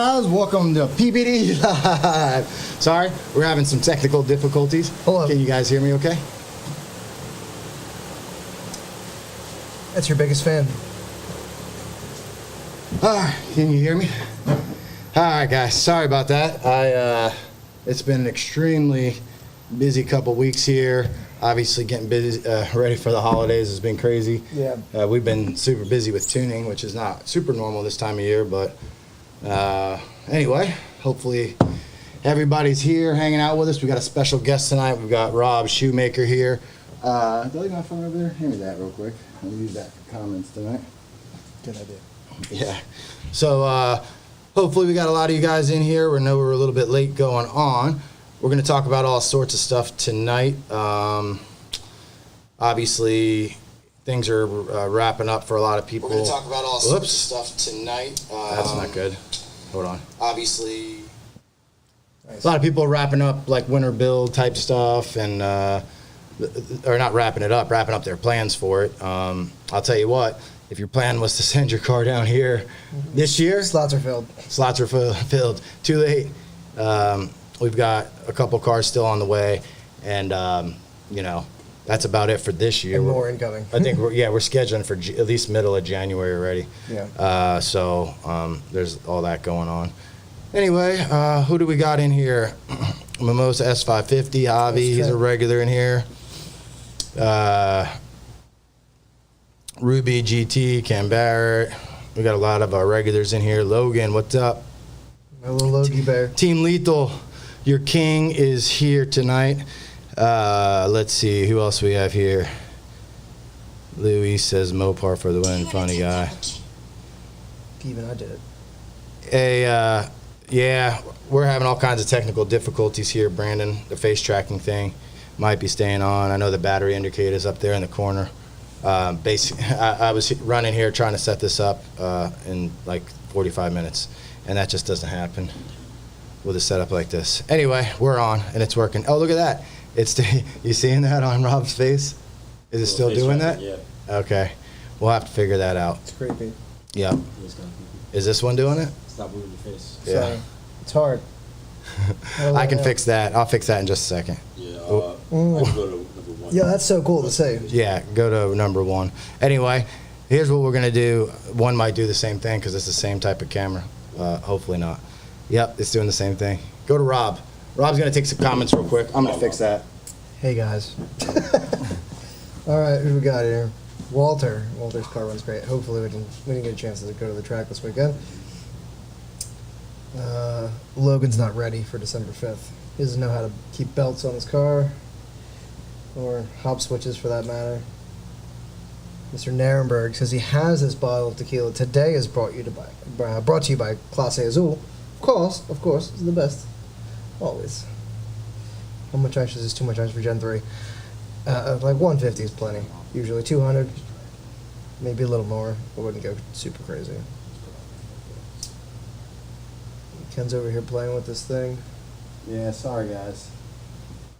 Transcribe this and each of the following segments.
guys? Welcome to PBD Live. Sorry, we're having some technical difficulties. Hello. Can you guys hear me okay? That's your biggest fan. Can you hear me? All right, guys. Sorry about that. It's been an extremely busy couple weeks here. Obviously, getting busy, ready for the holidays has been crazy. Yeah. We've been super busy with tuning, which is not super normal this time of year. But anyway, hopefully everybody's here hanging out with us. We got a special guest tonight. We've got Rob Shoemaker here. Do I leave my phone over there? Hand me that real quick. I'll use that for comments tonight. Good idea. Yeah. So hopefully we got a lot of you guys in here. We know we're a little bit late going on. We're going to talk about all sorts of stuff tonight. Obviously, things are wrapping up for a lot of people. We're going to talk about all sorts of stuff tonight. That's not good. Hold on. Obviously, a lot of people are wrapping up like winter build type stuff, and or not wrapping it up, wrapping up their plans for it. I'll tell you what. If your plan was to send your car down here this year, Slots are filled. Slots are filled. Too late. We've got a couple cars still on the way, and you know, that's about it for this year. And more incoming. I think we're scheduling for at least middle of January already. Yeah. So there's all that going on. Anyway, who do we got in here? Mimosa S550, Javi, he's a regular in here. Ruby GT, Cam Barrett. We got a lot of our regulars in here. Logan, what's up? My little Logie bear. Team Lethal, your king is here tonight. Let's see, who else we have here? Louis says Mopar for the win. Funny guy. Even I did it. Yeah, we're having all kinds of technical difficulties here, Brandon. The face tracking thing might be staying on. I know the battery indicator is up there in the corner. Basically, I was running here trying to set this up in like 45 minutes, and that just doesn't happen with a setup like this. Anyway, we're on, and it's working. Oh, look at that. You seeing that on Rob's face? Is it still doing that? Yeah. Okay. We'll have to figure that out. It's creepy. Yep. Is this one doing it? Stop moving your face. Yeah. Sorry. It's hard. I can fix that. I'll fix that in just a second. Yeah. I go to number one. Yeah, that's so cool to say. Yeah, go to number one. Anyway, here's what we're going to do. One might do the same thing because it's the same type of camera. Hopefully not. Yep, it's doing the same thing. Go to Rob. Rob's going to take some comments real quick. I'm going to fix that. Hey, guys. All right, who we got here? Walter. Walter's car runs great. Hopefully we didn't get a chance to go to the track this weekend. Logan's not ready for December 5th. He doesn't know how to keep belts on his car. Or hop switches for that matter. Mr. Narenberg says he has this bottle of tequila. Today is brought to you by Clase Azul. Of course, it's the best. Always. How much ice is too much ice for Gen 3? Like 150 is plenty. Usually 200, maybe a little more. I wouldn't go super crazy. Ken's over here playing with this thing. Yeah, sorry, guys.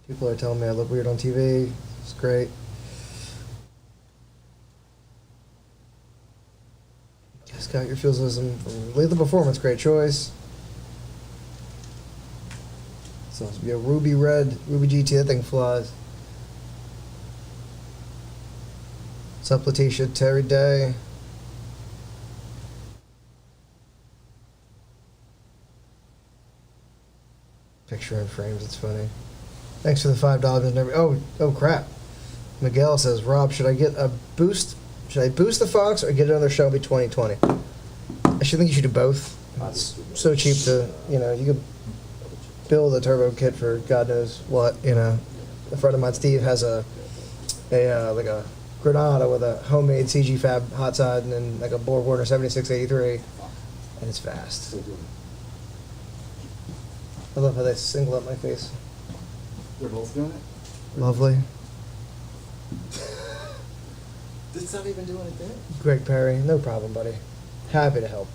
People are telling me I look weird on TV. It's great. Scott, your fuel system from Lethal Performance, great choice. So it's a Ruby Red, Ruby GT, that thing flies. What's up, Letitia? Terry Day. Picture in frames, it's funny. Thanks for the $5. Oh crap. Miguel says, Rob, should I boost the Fox or get another Shelby 2020? I should think you should do both. It's so cheap to, you could build a turbo kit for God knows what, A friend of mine, Steve, has a Granada with a homemade CG Fab hot side and then like a Borg Warner 7683, and it's fast. I love how they single up my face. They're both doing it? Lovely. Did it's not even do anything? Greg Perry, no problem, buddy. Happy to help.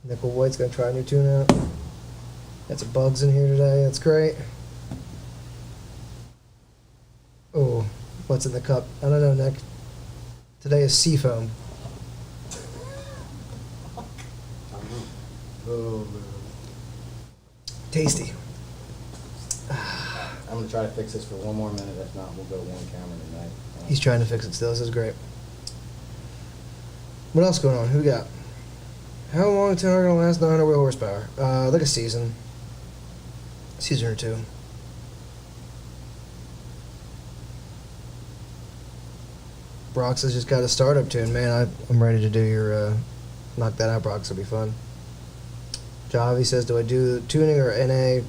Nickel White's gonna try a new tune out. Got some bugs in here today, that's great. Oh, what's in the cup? I don't know, Nick. Today is Seafoam. Oh, man. Tasty. I'm gonna try to fix this for one more minute. If not, we'll go one camera tonight. He's trying to fix it still. This is great. What else going on? Who we got? How long is tower gonna last? 900 wheel horsepower. Like a season. Season or two. Brox has just got a startup tune, man. I'm ready to do your knock that out, Brox. It'll be fun. Javi says, do I do tuning or NA?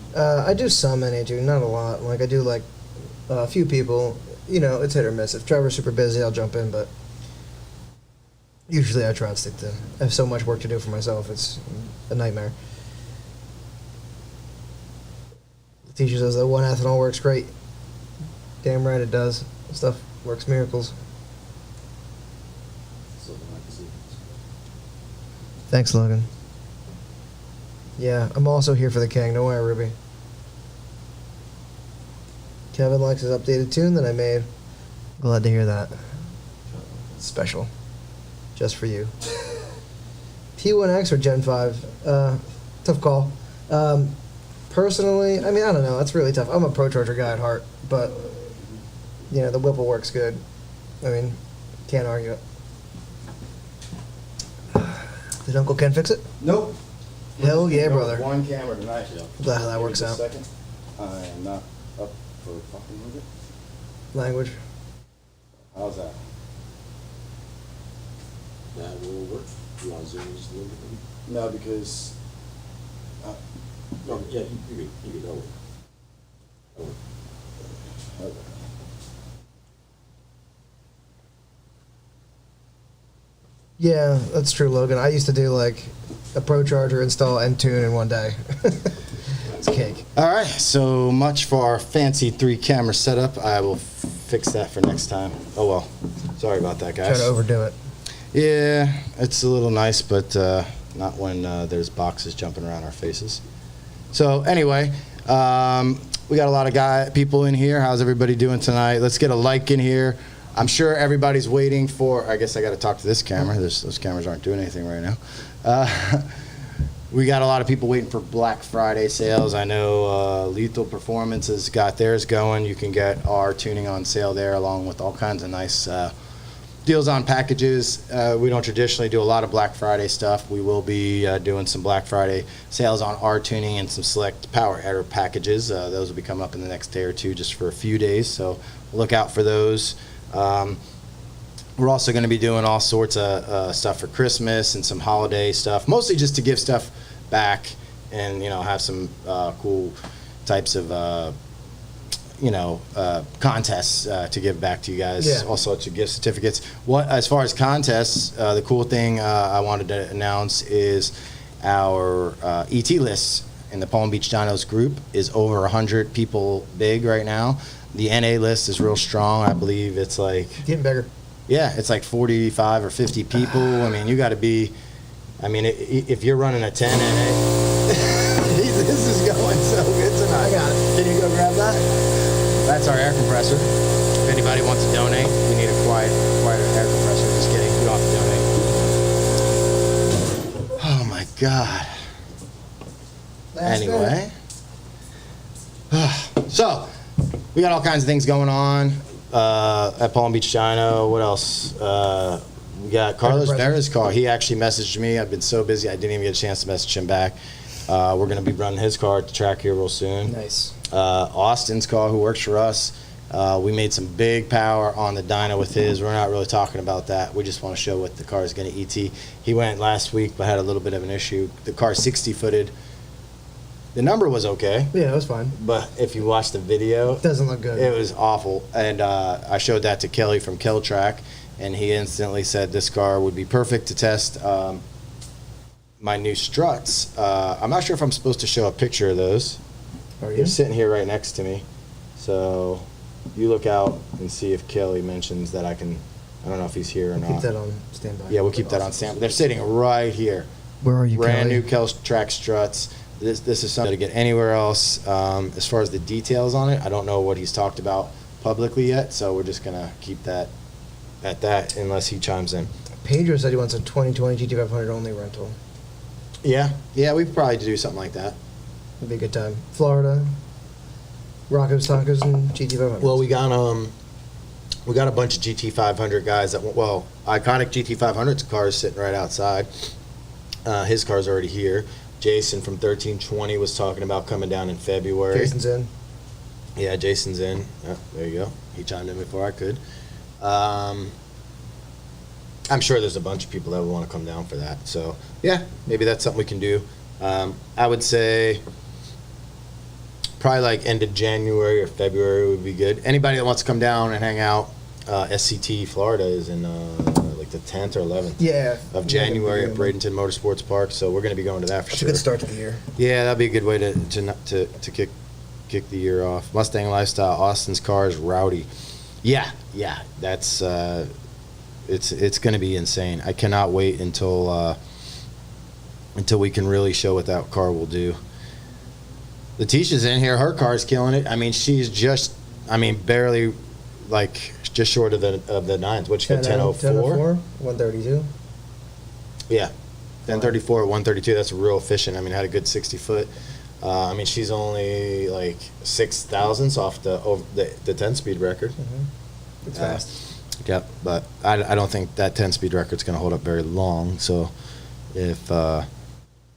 I do some NA tuning, not a lot. Like I do like a few people. You know, it's hit or miss. If Trevor's super busy, I'll jump in, but usually I try and stick to. I have so much work to do for myself. It's a nightmare. The teacher says that one ethanol works great. Damn right it does. Stuff works miracles. Something like this. Thanks, Logan. Yeah, I'm also here for the King. Don't worry, Ruby. Kevin likes his updated tune that I made. Glad to hear that. Special. Just for you. T1X or Gen 5? Tough call. Personally, I mean, I don't know. That's really tough. I'm a Pro Charger guy at heart, but, you know, the Whipple works good. I mean, can't argue it. Did Uncle Ken fix it? Nope. Hell yeah, Go with brother. One camera tonight. Glad how that Give me works just out. a second. I am not up for fucking with it. Language. How's that? That will work. You want to zoom in just a little bit? No, because No, yeah, you could go. okay. Yeah, that's true, Logan. I used to do like a Pro Charger install and tune in one day. It's cake. All right, so much for our fancy 3-camera setup. I will fix that for next time. Oh well, sorry about that, guys. Try to overdo it. Yeah, it's a little nice, but not when there's boxes jumping around our faces. So anyway, we got a lot of people in here. How's everybody doing tonight? Let's get a like in here. I'm sure everybody's waiting for, I guess I got to talk to this camera. Those cameras aren't doing anything right now. We got a lot of people waiting for Black Friday sales. I know Lethal Performance has got theirs going. You can get our tuning on sale there along with all kinds of nice deals on packages. We don't traditionally do a lot of Black Friday stuff. We will be doing some Black Friday sales on our tuning and some select power editor packages. Those will be coming up in the next day or two just for a few days, so look out for those. We're also going to be doing all sorts of stuff for Christmas and some holiday stuff, mostly just to give stuff back and, you know, have some cool types of contests to give back to you guys. Yeah. All sorts of gift certificates. As far as contests, the cool thing I wanted to announce is our ET list in the Palm Beach Dynos group is over 100 people big right now. The NA list is real strong. I believe it's like, Getting bigger. yeah, it's like 45 or 50 people. I mean, you got to be, I mean, if you're running a 10 NA, this is going so good tonight. I got it. Can you go grab that? That's our air compressor. If anybody wants to donate, we need a quiet air compressor. Just kidding. You don't have to donate. Oh my God. Last Anyway. So, we got all kinds of things going on at Palm Beach Dyno. What else? We got Carlos Vera's car. He actually messaged me. I've been so busy, I didn't even get a chance to message him back. We're going to be running his car at the track here real soon. Nice. Austin's car, who works for us, we made some big power on the dyno with his. We're not really talking about that. We just want to show what the car is going to ET. He went last week, but had a little bit of an issue. The car 60-footed. The number was okay, Yeah, it was fine. but if you watch the video, Doesn't look good. it was awful. And I showed that to Kelly from Keltrack, and he instantly said this car would be perfect to test my new struts. I'm not sure if I'm supposed to show a picture of those. Are you? They're sitting here right next to me. So you look out and see if Kelly mentions that I can. I don't know if he's here or Keep not. that on standby. Yeah, we'll keep that on standby. They're sitting right here. Where are you, Brand Kelly? new Keltrack struts. This is something to get anywhere else. As far as the details on it, I don't know what he's talked about publicly yet, so we're just gonna keep that at that unless he chimes in. Pedro said he wants a 2020 GT500 only rental. Yeah, we could probably do something like that. It'd be a good time. Florida, Rocco's Tacos, and GT500. Well, we got a bunch of GT500 guys that iconic GT500's car is sitting right outside. His car's already here. Jason from 1320 was talking about coming down in February. Jason's in. Yeah, Jason's in. Oh, there you go. He chimed in before I could. I'm sure there's a bunch of people that would want to come down for that. So, yeah, maybe that's something we can do. I would say probably like end of January or February would be good. Anybody that wants to come down and hang out, SCT Florida is in like the 10th or 11th of January at Bradenton Motorsports Park. So we're going to be going to that for That's sure. a good start to the year. Yeah, that'd be a good way to kick the year off. Mustang Lifestyle, Austin's car is rowdy. Yeah, that's it's going to be insane. I cannot wait until we can really show what that car will do. Letitia's in here. Her car's killing it. I mean, she's barely like just short of the nines. What she got? 10:04, 132. Yeah, 10:34 at 132. That's real efficient. I mean, had a good 60 foot. I mean, she's only like 6 thousandths off the 10-speed record. Mm-hmm. It's fast. Yep, but I don't think that 10-speed record's going to hold up very long. So if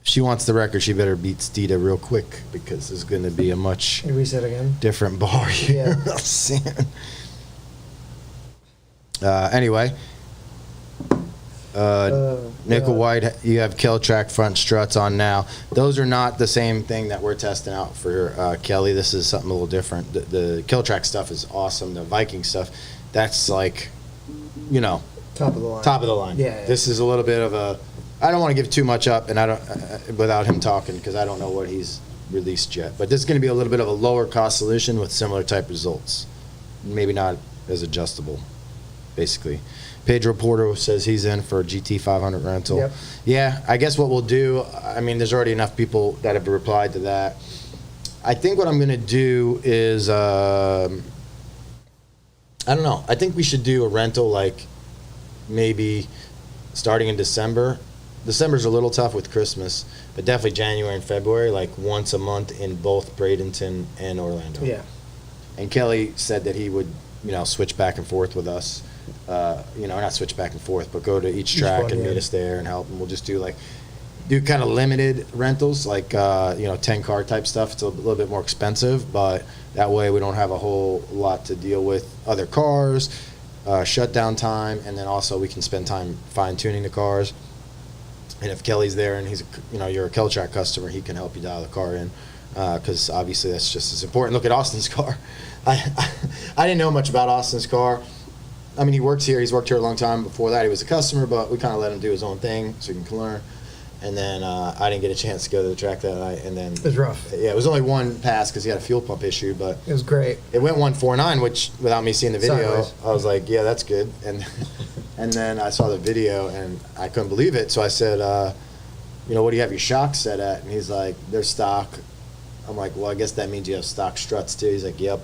she wants the record, she better beat Steeda real quick because there's going to be a much reset again. Different bar here. Yeah. Anyway, nickel white. You have Keltrack front struts on now. Those are not the same thing that we're testing out for Kelly. This is something a little different. The Keltrack stuff is awesome. The Viking stuff, that's like, top of the line. Top of the line. Yeah. This is a little bit of a. I don't want to give too much up, and I don't without him talking because I don't know what he's released yet. But this is going to be a little bit of a lower cost solution with similar type results. Maybe not as adjustable, basically. Pedro Porto says he's in for a GT500 rental. Yep. Yeah, I guess what we'll do. I mean, there's already enough people that have replied to that. I think what I'm going to do is. I don't know. I think we should do a rental like maybe starting in December. December's a little tough with Christmas, but definitely January and February, like once a month in both Bradenton and Orlando. Yeah. And Kelly said that he would, switch back and forth with us. Not switch back and forth, but go to each track and meet us there and help. And we'll just do kind of limited rentals, like 10-car type stuff. It's a little bit more expensive, but that way we don't have a whole lot to deal with other cars, shutdown time, and then also we can spend time fine-tuning the cars. And if Kelly's there and you're a Keltrack customer, he can help you dial the car in, because obviously that's just as important. Look at Austin's car. I didn't know much about Austin's car. I mean, he works here. He's worked here a long time. Before that, he was a customer, but we kind of let him do his own thing so he can learn. And then I didn't get a chance to go to the track that night. And then it was rough. Yeah, it was only one pass because he had a fuel pump issue, but it was great. It went 149, which without me seeing the video, Sideways. I was like, yeah, that's good. And then I saw the video and I couldn't believe it. So I said, what do you have your shocks set at? And he's like, they're stock. I'm like, well, I guess that means you have stock struts too. He's like, yep.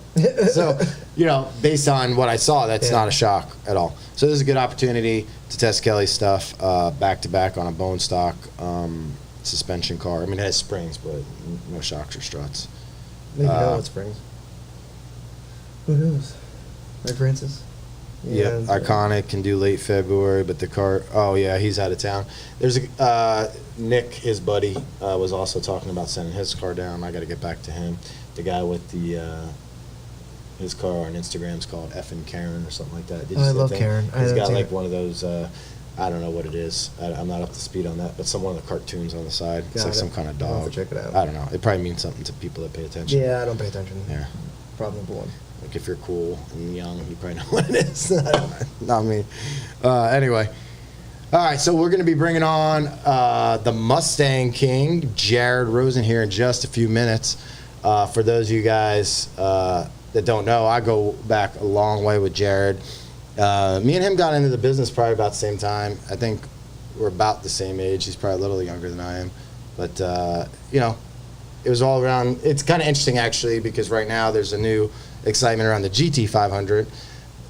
So, based on what I saw, that's not a shock at all. So this is a good opportunity to test Kelly's stuff back to back on a bone stock suspension car. I mean, it has springs, but no shocks or struts. Maybe no what springs. Who knows? Right, Francis? Yeah, Iconic can do late February, but the car. Oh yeah, he's out of town. There's Nick, his buddy, was also talking about sending his car down. I got to get back to him. The guy with his car on Instagram's called Effin' Karen or something like that. Did you I see that love thing? Karen. He's got like one of those. I don't know what it is. I'm not up to speed on that, but one of the cartoons on the side. It's like some kind of I'll have dog. to check it out. I don't know. It probably means something to people that pay attention. Yeah, I don't pay attention. Yeah. Problem number one. Like if you're cool and young, you probably know what it is. Not me. Anyway. All right, so we're going to be bringing on the Mustang King, Jared Rosen, here in just a few minutes. For those of you guys that don't know, I go back a long way with Jared. Me and him got into the business probably about the same time. I think we're about the same age. He's probably a little younger than I am. But, it was all around. It's kind of interesting, actually, because right now there's a new excitement around the GT500.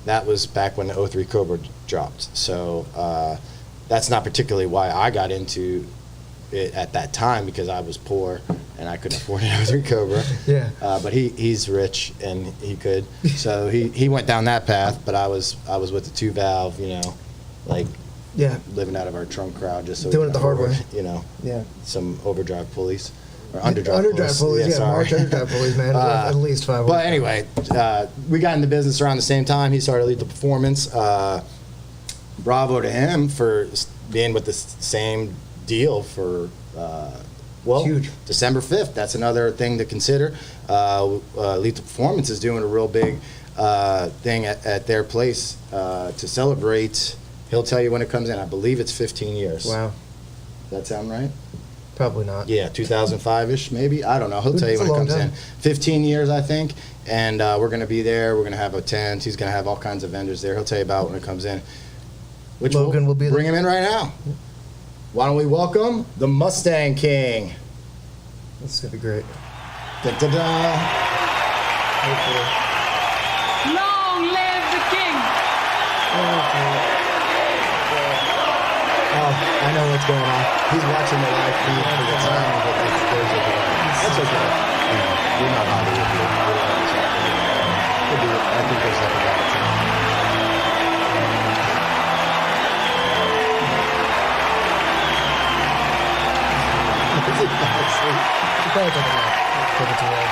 That was back when the 03 Cobra dropped. So that's not particularly why I got into it at that time because I was poor and I couldn't afford it. I was in Cobra. Yeah. But he's rich and he could. So he went down that path. But I was with the 2-valve, like Yeah. living out of our trunk crowd just so Doing we it could the hard afford, way. Yeah. some overdrive pulleys. Or underdrive pulleys, yeah, sorry. March underdrive pulleys, man. At least 5. But anyway, we got in the business around the same time. He started Lethal Performance. Bravo to him for being with the same deal for, Huge. December 5th. That's another thing to consider. Lethal Performance is doing a real big thing at their place to celebrate. He'll tell you when it comes in. I believe it's 15 years. Wow. Does that sound right? Probably not. Yeah, 2005-ish, maybe. I don't know. He'll tell you It's when a it long comes in. time. 15 years, I think. And we're going to be there. We're going to have a tent. He's going to have all kinds of vendors there. He'll tell you about when it comes in. Which Logan will be there. bring him in right now. Why don't we welcome the Mustang King? This is going to be great. Da-da-da. Hopefully. Long live the king! Oh, I know what's going on. He's watching the live feed for the time, but that's okay. We're not on the video. I think there's like about a time. Should probably take a nap. Take it to work.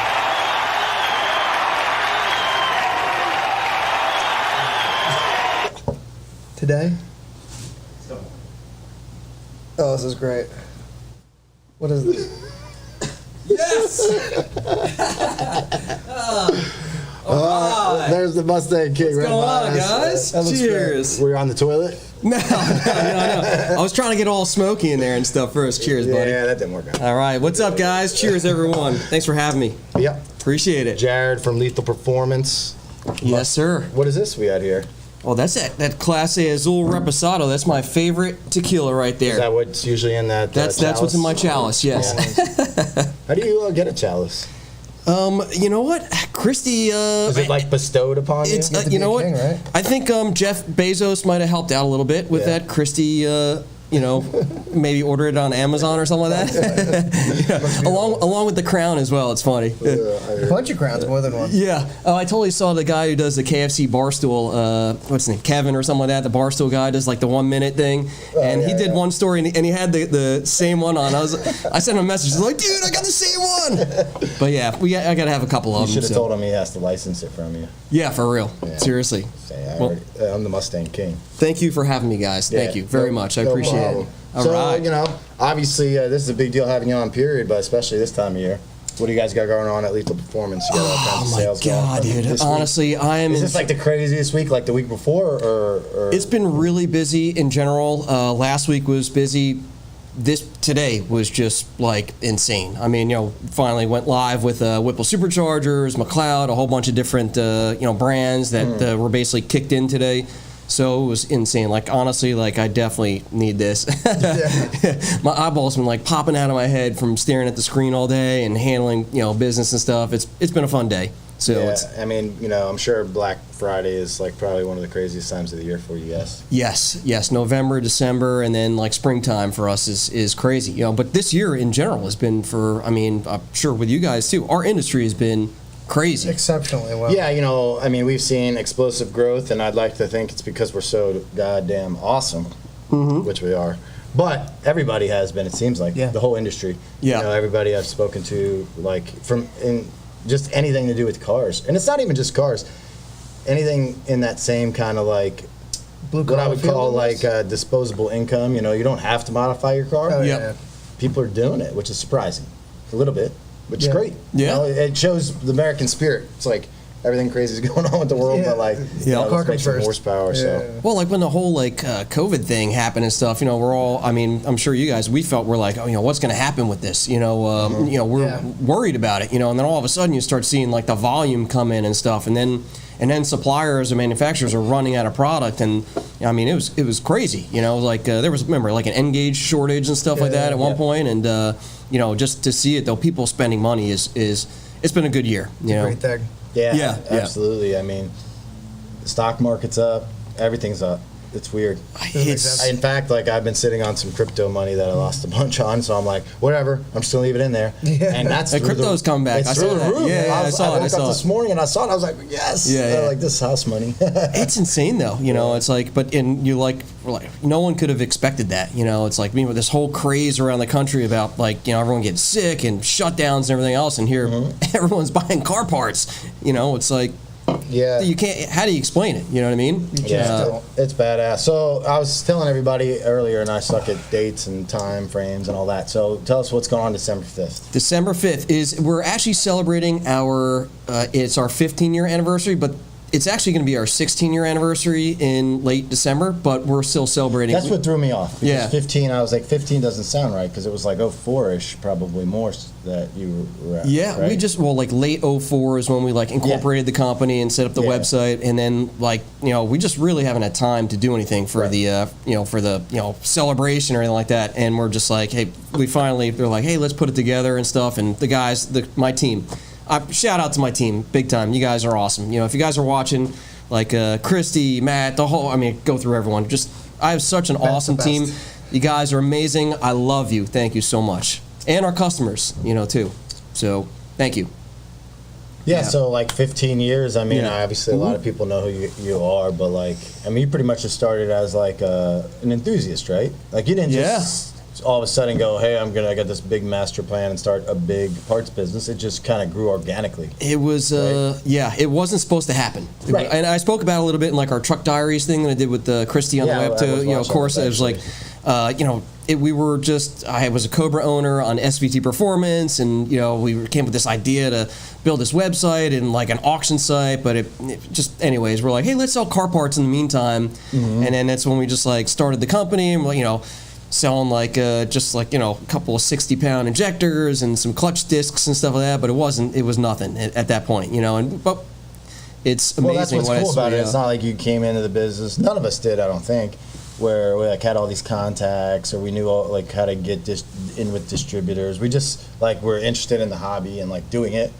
Today? Oh, this is great. What is this? There's the Mustang King right What's going on, behind us. guys? That looks Cheers. great. Were you on the toilet? No. I was trying to get all smoky in there and stuff first. Cheers, buddy. Yeah, that didn't work out. All right, what's up, guys? Cheers, everyone. Thanks for having me. Yep. Appreciate it. Jared from Lethal Performance. Yes, sir. What is this we had here? Oh, that's that Clase Azul Reposado. That's my favorite tequila right Is there. that what's usually in that? That's what's in my chalice. Yes. How do you get a chalice? You know what, Christy? Is it like bestowed upon you? It's have to you be know a what? king, right? I think Jeff Bezos might have helped out a little bit with Yeah. that. Christy, maybe order it on Amazon or something like that. along with the crown as well. It's funny. A bunch of crowns, more than one. Yeah. Oh, I totally saw the guy who does the KFC Barstool, what's his name, Kevin or something like that. The Barstool guy does like the 1 minute thing. And he did one story and he had the same one on. I sent him a message. He's like, dude, I got the same one. But yeah, I got to have a couple You of them. should have told him he has to license it from you. Yeah, for real. Yeah. Seriously. Say, Well- I'm the Mustang King. Thank you for having me, guys. Thank Yeah, you very no- much. I no appreciate problem. it. All So, right. obviously, this is a big deal having you on, period, but especially this time of year. What do you guys got going on at Lethal Performance? You got all kinds Oh of my sales going God, on dude. this week. Honestly, I am Is in. this like the craziest week, like the week before, or? It's been really busy in general. Last week was busy. Today was just like insane. I mean, finally went live with Whipple superchargers, McLeod, a whole bunch of different brands that were basically kicked in today. So it was insane. Like honestly, like I definitely need this. My eyeballs been like popping out of my head from staring at the screen all day and handling business and stuff. It's been a fun day. So it's, I mean, I'm sure Black Friday is like probably one of the craziest times of the year for you guys. yes, November, December, and then like springtime for us is crazy. But this year in general has been I'm sure with you guys too. Our industry has been crazy. Exceptionally well. Yeah, I mean, we've seen explosive growth, and I'd like to think it's because we're so goddamn awesome, which we are. But everybody has been, it seems like, Yeah. the whole industry. Yeah. Everybody I've spoken to, like, just anything to do with cars. And it's not even just cars. Anything in that same kind of, like, Blue what I collar would call, field like, disposable income. You don't have to modify your car. Oh, Yep. yeah. People are doing it, which is surprising. A little bit, which is Yeah. great. Yeah. It shows the American spirit. It's like everything crazy is going on with the world, Yeah. but like, Yeah. let's Car make comes some first. horsepower. So Yeah. Well, like when the whole COVID thing happened and stuff, we're all. I mean, I'm sure you guys. We felt we're like, what's going to happen with this? We're Yeah. worried about it. And then all of a sudden you start seeing like the volume come in and stuff, and then suppliers and manufacturers are running out of product, and I mean, it was crazy. Like there was like an N-gauge shortage and stuff like that at one point, and just to see it though, people spending money is it's been a good year. Great thing. yeah, Yeah. absolutely. I mean, the stock market's up, everything's up. It's weird. It's In fact, like I've been sitting on some crypto money that I lost a bunch on, so I'm like, whatever, I'm still leaving it in there. Yeah. And that's The crypto's come back. It's I through saw the that. roof. Yeah, I saw it. I woke up this morning and I saw it. I was like, yes. Yeah. Like this house money. it's insane though, you know. It's like, but in you like, we're like, no one could have expected that, you know. It's like with this whole craze around the country about like, you know, everyone getting sick and shutdowns and everything else, and here everyone's buying car parts. You know, it's like, Yeah. you can't. How do you explain it? You know what I mean? Yeah, it's badass. So I was telling everybody earlier, and I suck at dates and time frames and all that. So tell us what's going on December 5th. December 5th is we're actually celebrating our it's our 15-year anniversary, but it's actually going to be our 16-year anniversary in late December, but we're still celebrating. That's what threw me off. Because Yeah. 15, I was like, 15 doesn't sound right because it was like 04-ish, probably more that you were at. Yeah, right? we just like late 04 is when we like incorporated the company and set up the Yeah. website, and then like, you know, we just really haven't had time to do anything for Right. the for the celebration or anything like that, and we're just like, hey, they're like, hey, let's put it together and stuff, and the guys, my team. Shout out to my team, big time. You guys are awesome. You know, if you guys are watching, like Christy, Matt, go through everyone. Just, I have such an awesome the team. best. You guys are amazing. I love you. Thank you so much. And our customers, you know, too. So, thank you. Yeah, Yeah. so like 15 years. I mean, Yeah. obviously a lot of people know who you are, but like, I mean, you pretty much just started as like an enthusiast, right? Like you didn't just all of a sudden go, hey, I got this big master plan and start a big parts business. It just kind of grew organically. It was, it wasn't supposed to happen. Right. And I spoke about it a little bit in like our truck diaries thing that I did with Christy on Yeah, the I web was too. You know, of watching course, that, it was like, I was a Cobra owner on SVT Performance, and you know, we came with this idea to build this website and like an auction site, but it just, anyways, we're like, hey, let's sell car parts in the meantime, and then that's when we just like started the company, and you know, selling like just like, you know, a couple of 60-pound injectors and some clutch discs and stuff like that, but it was nothing at that point, you know, but it's amazing. Well, that's what's what cool about it. yeah. It's not like you came into the business. None of us did, I don't think, where we like had all these contacts or we knew all, like how to get in with distributors. We just like were interested in the hobby and like doing it,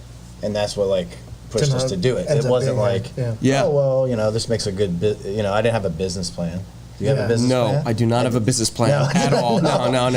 and that's what like pushed us to do it. It wasn't like, Yeah. oh well, you know, this makes a good you know, I didn't have a business plan. Do you have a business plan? No, I do not have a business plan at all. No, not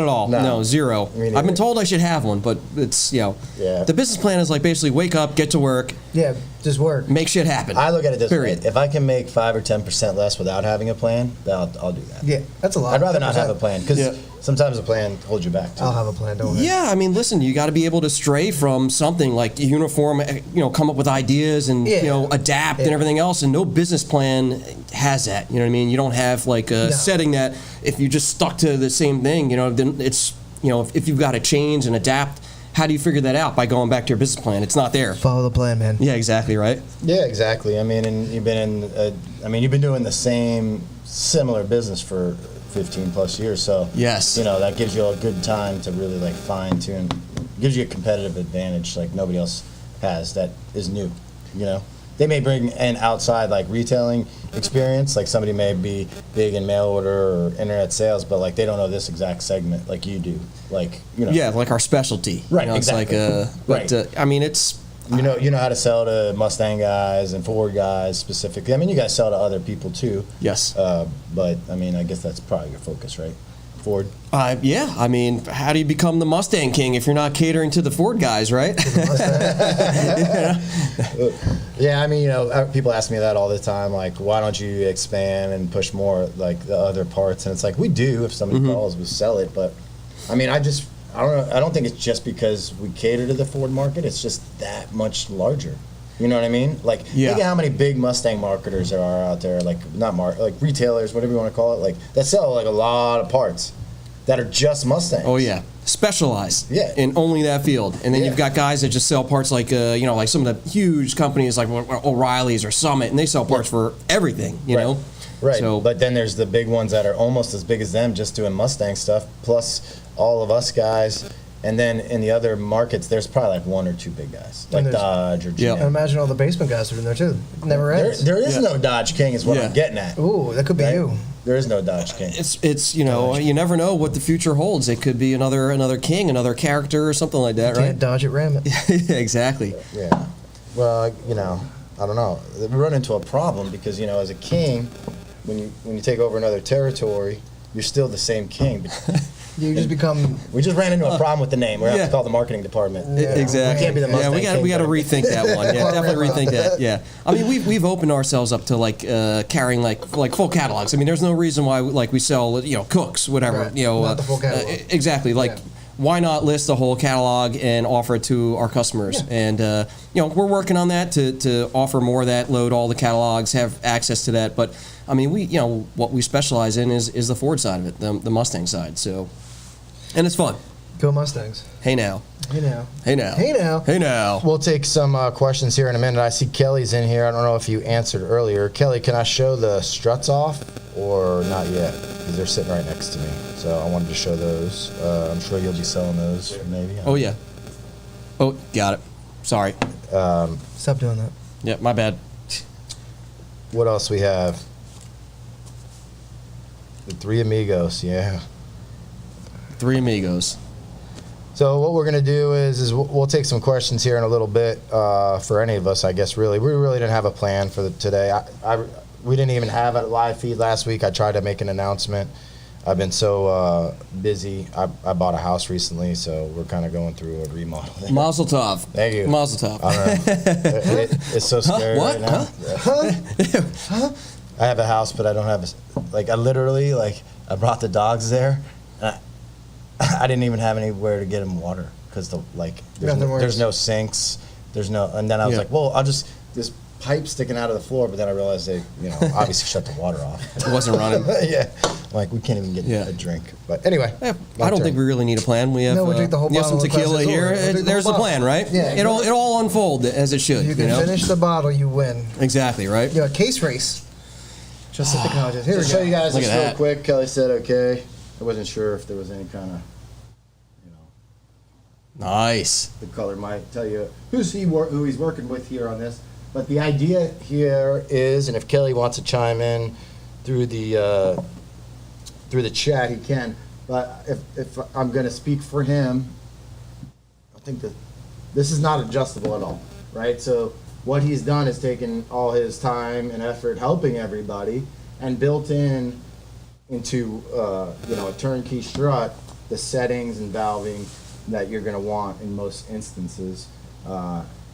at all. No, zero. Me neither. I've been told I should have one, but it's, you know, Yeah. the business plan is like basically wake up, get to work, Yeah, just work. make shit happen. I look at it this Period. way: if I can make 5 or 10% less without having a plan, then I'll do that. Yeah, that's a lot. I'd rather not 10%. have a plan because Yeah. sometimes a plan holds you back too. I'll have a plan, don't worry. Yeah, I mean, listen, you got to be able to stray from something like uniform, you know, come up with ideas and, you know, adapt and everything else. And no business plan has that. You know what I mean? You don't have like a setting that if you just stuck to the same thing, you know, then it's, you know, if you've got to change and adapt, how do you figure that out? By going back to your business plan. It's not there. Follow the plan, man. Yeah, exactly, right? Yeah, exactly. I mean, and you've been you've been doing the same similar business for 15 plus years. So Yes. you know, that gives you a good time to really like fine tune, gives you a competitive advantage like nobody else has that is new. You know, they may bring an outside like retailing experience, like somebody may be big in mail order or internet sales, but like they don't know this exact segment like you do. Like, you know. Yeah, like our specialty. Right, You know, it's exactly. like, Right. I mean, it's, You know how to sell to Mustang guys and Ford guys specifically. I mean, you guys sell to other people too. yes. But I mean, I guess that's probably your focus, right? Ford. Yeah, I mean, how do you become the Mustang King if you're not catering to the Ford guys, right? Yeah, I mean, you know, people ask me that all the time. Like, why don't you expand and push more like the other parts? And it's like we do. If somebody calls, we sell it. But I mean, I don't know. I don't think it's just because we cater to the Ford market. It's just that much larger. You know what I mean? Like, think of how many big Mustang marketers there are out there. Like, like retailers, whatever you want to call it. Like, that sell like a lot of parts that are just Mustangs. Oh yeah, specialized. Yeah. In only that field, and then Yeah. you've got guys that just sell parts like you know, like some of the huge companies like O'Reilly's or Summit, and they sell parts for everything. You know. Right. So, But then there's the big ones that are almost as big as them, just doing Mustang stuff, plus all of us guys. And then in the other markets, there's probably like 1 or 2 big guys, like there's- Dodge or GM. Yeah. And imagine all the basement guys are in there too. It never ends. There is Yeah. no Dodge King, is what Yeah. I'm getting at. Ooh, that could be Right? you. There is no Dodge King. it's you know, you never know what the future holds. It could be another king, another character, or something like that, Can't right? dodge it, ram it. Exactly. Yeah. Well, you know, I don't know. We run into a problem because, you know, as a king, when you take over another territory, you're still the same king. But You just become. we just ran into a problem with the name. We're gonna have to call the marketing department. Yeah. Exactly. We can't be the Mustang we got to King, rethink that one. Yeah, definitely rethink that. Yeah. I mean, we've opened ourselves up to like carrying like full catalogs. I mean, there's no reason why like we sell Cooks, whatever. Right. Not the full catalog. Exactly. Like. Yeah. Why not list the whole catalog and offer it to our customers? Yeah. And we're working on that to offer more of that, load all the catalogs, have access to that. But I mean, what we specialize in is the Ford side of it, the Mustang side. So, and it's fun. Go Mustangs. Hey now. Hey now. Hey now. Hey now. Hey now. We'll take some questions here in a minute. I see Kelly's in here. I don't know if you answered earlier. Kelly, can I show the struts off or not yet? Because they're sitting right next to me. So I wanted to show those. I'm sure you'll be selling those, maybe. Oh yeah. Oh, got it. Sorry. Stop doing that. Yeah, my bad. What else we have? The Three Amigos, yeah. Three Amigos. So what we're going to do is we'll take some questions here in a little bit for any of us, I guess, really. We really didn't have a plan for today. We didn't even have a live feed last week. I tried to make an announcement. I've been so busy. I bought a house recently, so we're kind of going through a remodel. Mazel tov. Thank you. Mazel tov. I don't know. It's so scary What? right now. Huh? I have a house, but I don't have I literally, I brought the dogs there, and I didn't even have anywhere to get them water because there's no sinks, and then I was Yeah. like, well, I'll just this pipe sticking out of the floor, but then I realized they, obviously shut the water off. It wasn't running. Yeah, we can't even get Yeah. a drink. But anyway, I don't think we really need a plan. We have, No, we'll drink the whole we have some bottle of tequila Crazy here. Lord. We'll drink the There's the whole plan, right? Yeah. It'll all unfold as it should. You can finish the bottle, you win. Exactly, right? Yeah, case race. Just the technologies. Here to we show go. you guys Look this at real that. quick, Kelly said okay. I wasn't sure if there was any kind of, Nice. the color might tell you who he's working with here on this. But the idea here is, and if Kelly wants to chime in through the chat, he can. But if I'm going to speak for him, I think that this is not adjustable at all, right? So what he's done is taken all his time and effort helping everybody and built into a turnkey strut the settings and valving that you're going to want in most instances,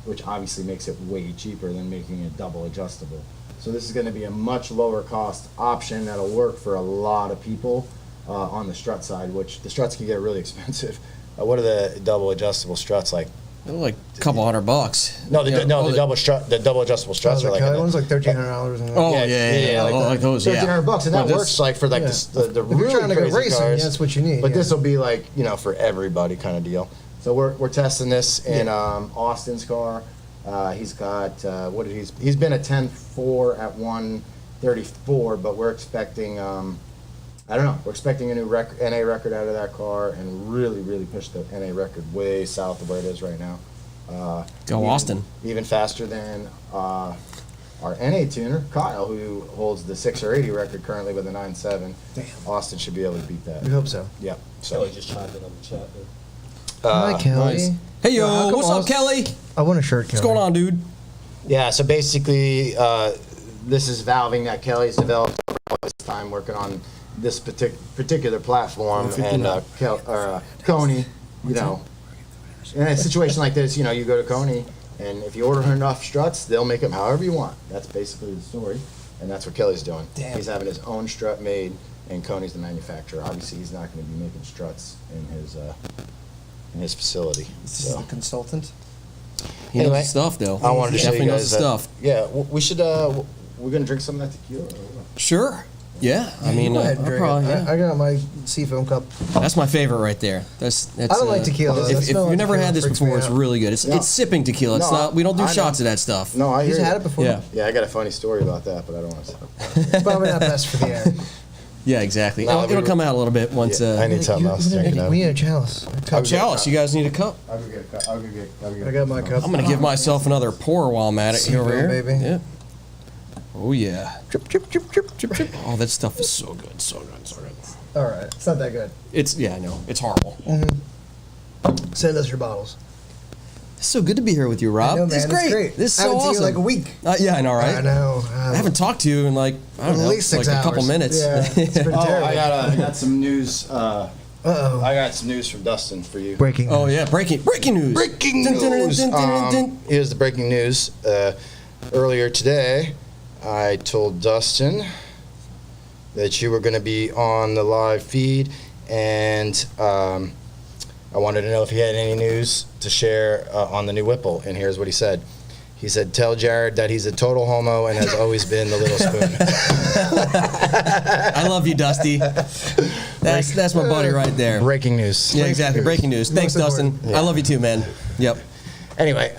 which obviously makes it way cheaper than making it double adjustable. So this is going to be a much lower cost option that'll work for a lot of people on the strut side, which the struts can get really expensive. What are the double adjustable struts like? They're like a couple $100. No, the double adjustable struts are like That one's like $1,300. Oh yeah, like those. Yeah. $1,300, and that Well, works like for like yeah. the If you're really trying to go crazy racing, cars. that's what you need. But yeah. this will be like for everybody kind of deal. So we're testing this in Austin's car. He's got he's been a 10.4 at 134, but we're expecting we're expecting a new NA record out of that car and really push the NA record way south of where it is right now. Go Austin. Even faster than our NA tuner, Kyle, who holds the 680 record currently with a 9.7. Damn. Austin should be able to beat that. We hope so. Yeah. So Kelly just chimed in on the chat there. Hi, Kelly. Nice. Hey Yeah, how yo, come what's up, Austin- Kelly? I want a shirt, Kelly. What's going on, dude? yeah, so basically, this is valving that Kelly's developed all this time working on this particular platform, and Coney, in a situation like this, you go to Coney, and if you order enough struts, they'll make them however you want. That's basically the story, and that's what Kelly's doing. Damn. He's having his own strut made, and Coney's the manufacturer. Obviously, he's not going to be making struts in his facility. This is So. the consultant. He Anyway, knows the stuff, though. I wanted to show Definitely you knows guys the that- stuff. Yeah, we should. We're gonna drink some of that tequila. Or what? Sure. Yeah. I mean, Go ahead and I'll drink probably, it. yeah. I got my seafoam cup. That's my favorite right there. That's. I don't like tequila. If That's not you've like never tequila had this freaks me before, it's out. really good. It's No. it's sipping tequila. It's No, not. We don't do I know. shots of that stuff. No, I He's hear had you. it before. Yeah. Yeah, I got a funny story about that, but I don't want to tell. Probably not best for the air. Yeah, exactly. No, It'll come out a little bit once. Yeah, I need something else to drink it We out. need a chalice. Chalice, you guys need a cup. I'll go get a cup. I'll go get I got my cup. I'm gonna give myself another pour while I'm at it Seafoam, over here. baby. Yeah. Oh yeah. Drip, drip, drip, drip, drip, drip. Oh, that stuff is so good, so good, so good. All right, it's not that good. It's I know it's horrible. Send us your bottles. It's so good to be here with you, Rob. I know, man, This is great. It's great. This is I so haven't awesome. seen you in like a week. Yeah, I know, right? I know. I haven't talked to you in like, I don't at know, least 6 like hours. a couple minutes. Yeah, it's been Oh, terrible. I got some news. Uh-oh. I got some news from Dustin for you. Breaking. Oh, yeah, breaking news. Breaking Dun, dun, dun, news. dun, dun, dun. Here's the breaking news. Earlier today, I told Dustin that you were going to be on the live feed, and I wanted to know if he had any news to share on the new Whipple. And here's what he said. He said, "Tell Jared that he's a total homo and has always been the little spoon." I love you, Dusty. That's my buddy right there. Breaking news. Yeah, exactly. Breaking news. Thanks, Most Dustin. important. I love you too, man. Yep. Anyway,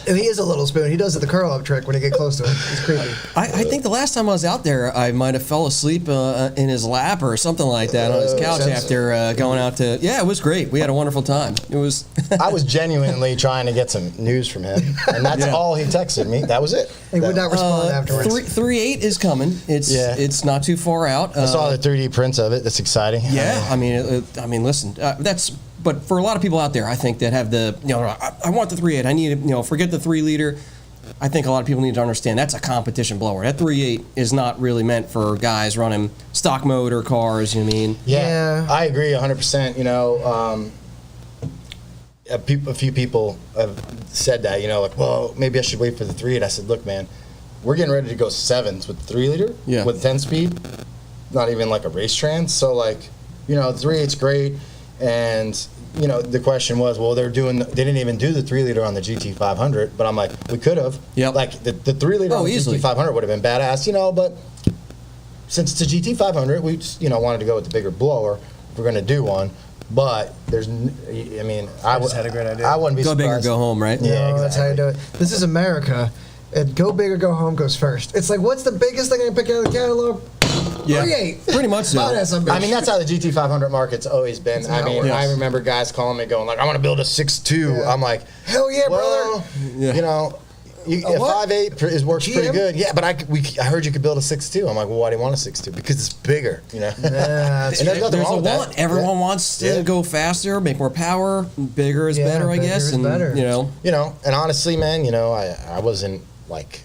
And he is a little spoon. He does the curl up trick when you get close to him. It's creepy. I think the last time I was out there, I might have fell asleep in his lap or something like that on his couch that's- after going out to. Yeah, it was great. We had a wonderful time. It was. I was genuinely trying to get some news from him, and that's Yeah. all he texted me. That was it. He would not respond afterwards. 3.8 is coming. It's not too far out. I saw the 3D prints of it. That's exciting. Yeah, I mean, listen, that's. But for a lot of people out there, I think that have the, I want the 3.8. I need, forget the 3 liter. I think a lot of people need to understand that's a competition blower. That 3.8 is not really meant for guys running stock motor cars. You know what I mean? Yeah, Yeah. I agree 100%. A few people have said that, like, well, maybe I should wait for the 3.8. I said, look, man, we're getting ready to go 7s with 3 liter, Yeah. with 10 speed, not even like a race trans. So, like, the 3.8's great. And, the question was, well, they didn't even do the 3 liter on the GT500, but I'm like, we could have. Yep. Like, the 3 liter on the easily. GT500 would have been badass, but since it's a GT500, we just, wanted to go with the bigger blower if we're going to do one. But I just had a great idea. I wouldn't be Go big or surprised. go home, right? Yeah, No, that's how you exactly. do it. This is America, and go big or go home goes first. It's like, what's the biggest thing I can pick out of the catalog? Yeah. 3.8. Pretty much so. Buy that son of a I mean, bitch. that's how the GT500 market's always been. how it works. I remember guys calling me going like, I want to build a 6.2. Yeah. I'm like, Hell yeah, well, brother. a what? 5.8 works pretty GM? good. Yeah, but I heard you could build a 6.2. I'm like, well, why do you want a 6.2? Because it's bigger, Yeah, that's And there's nothing There's wrong a with want. that. Everyone Yeah. wants to Yeah. go faster, make more power. Bigger is Yeah, better, I bigger guess. is And better. And honestly, man, I wasn't like.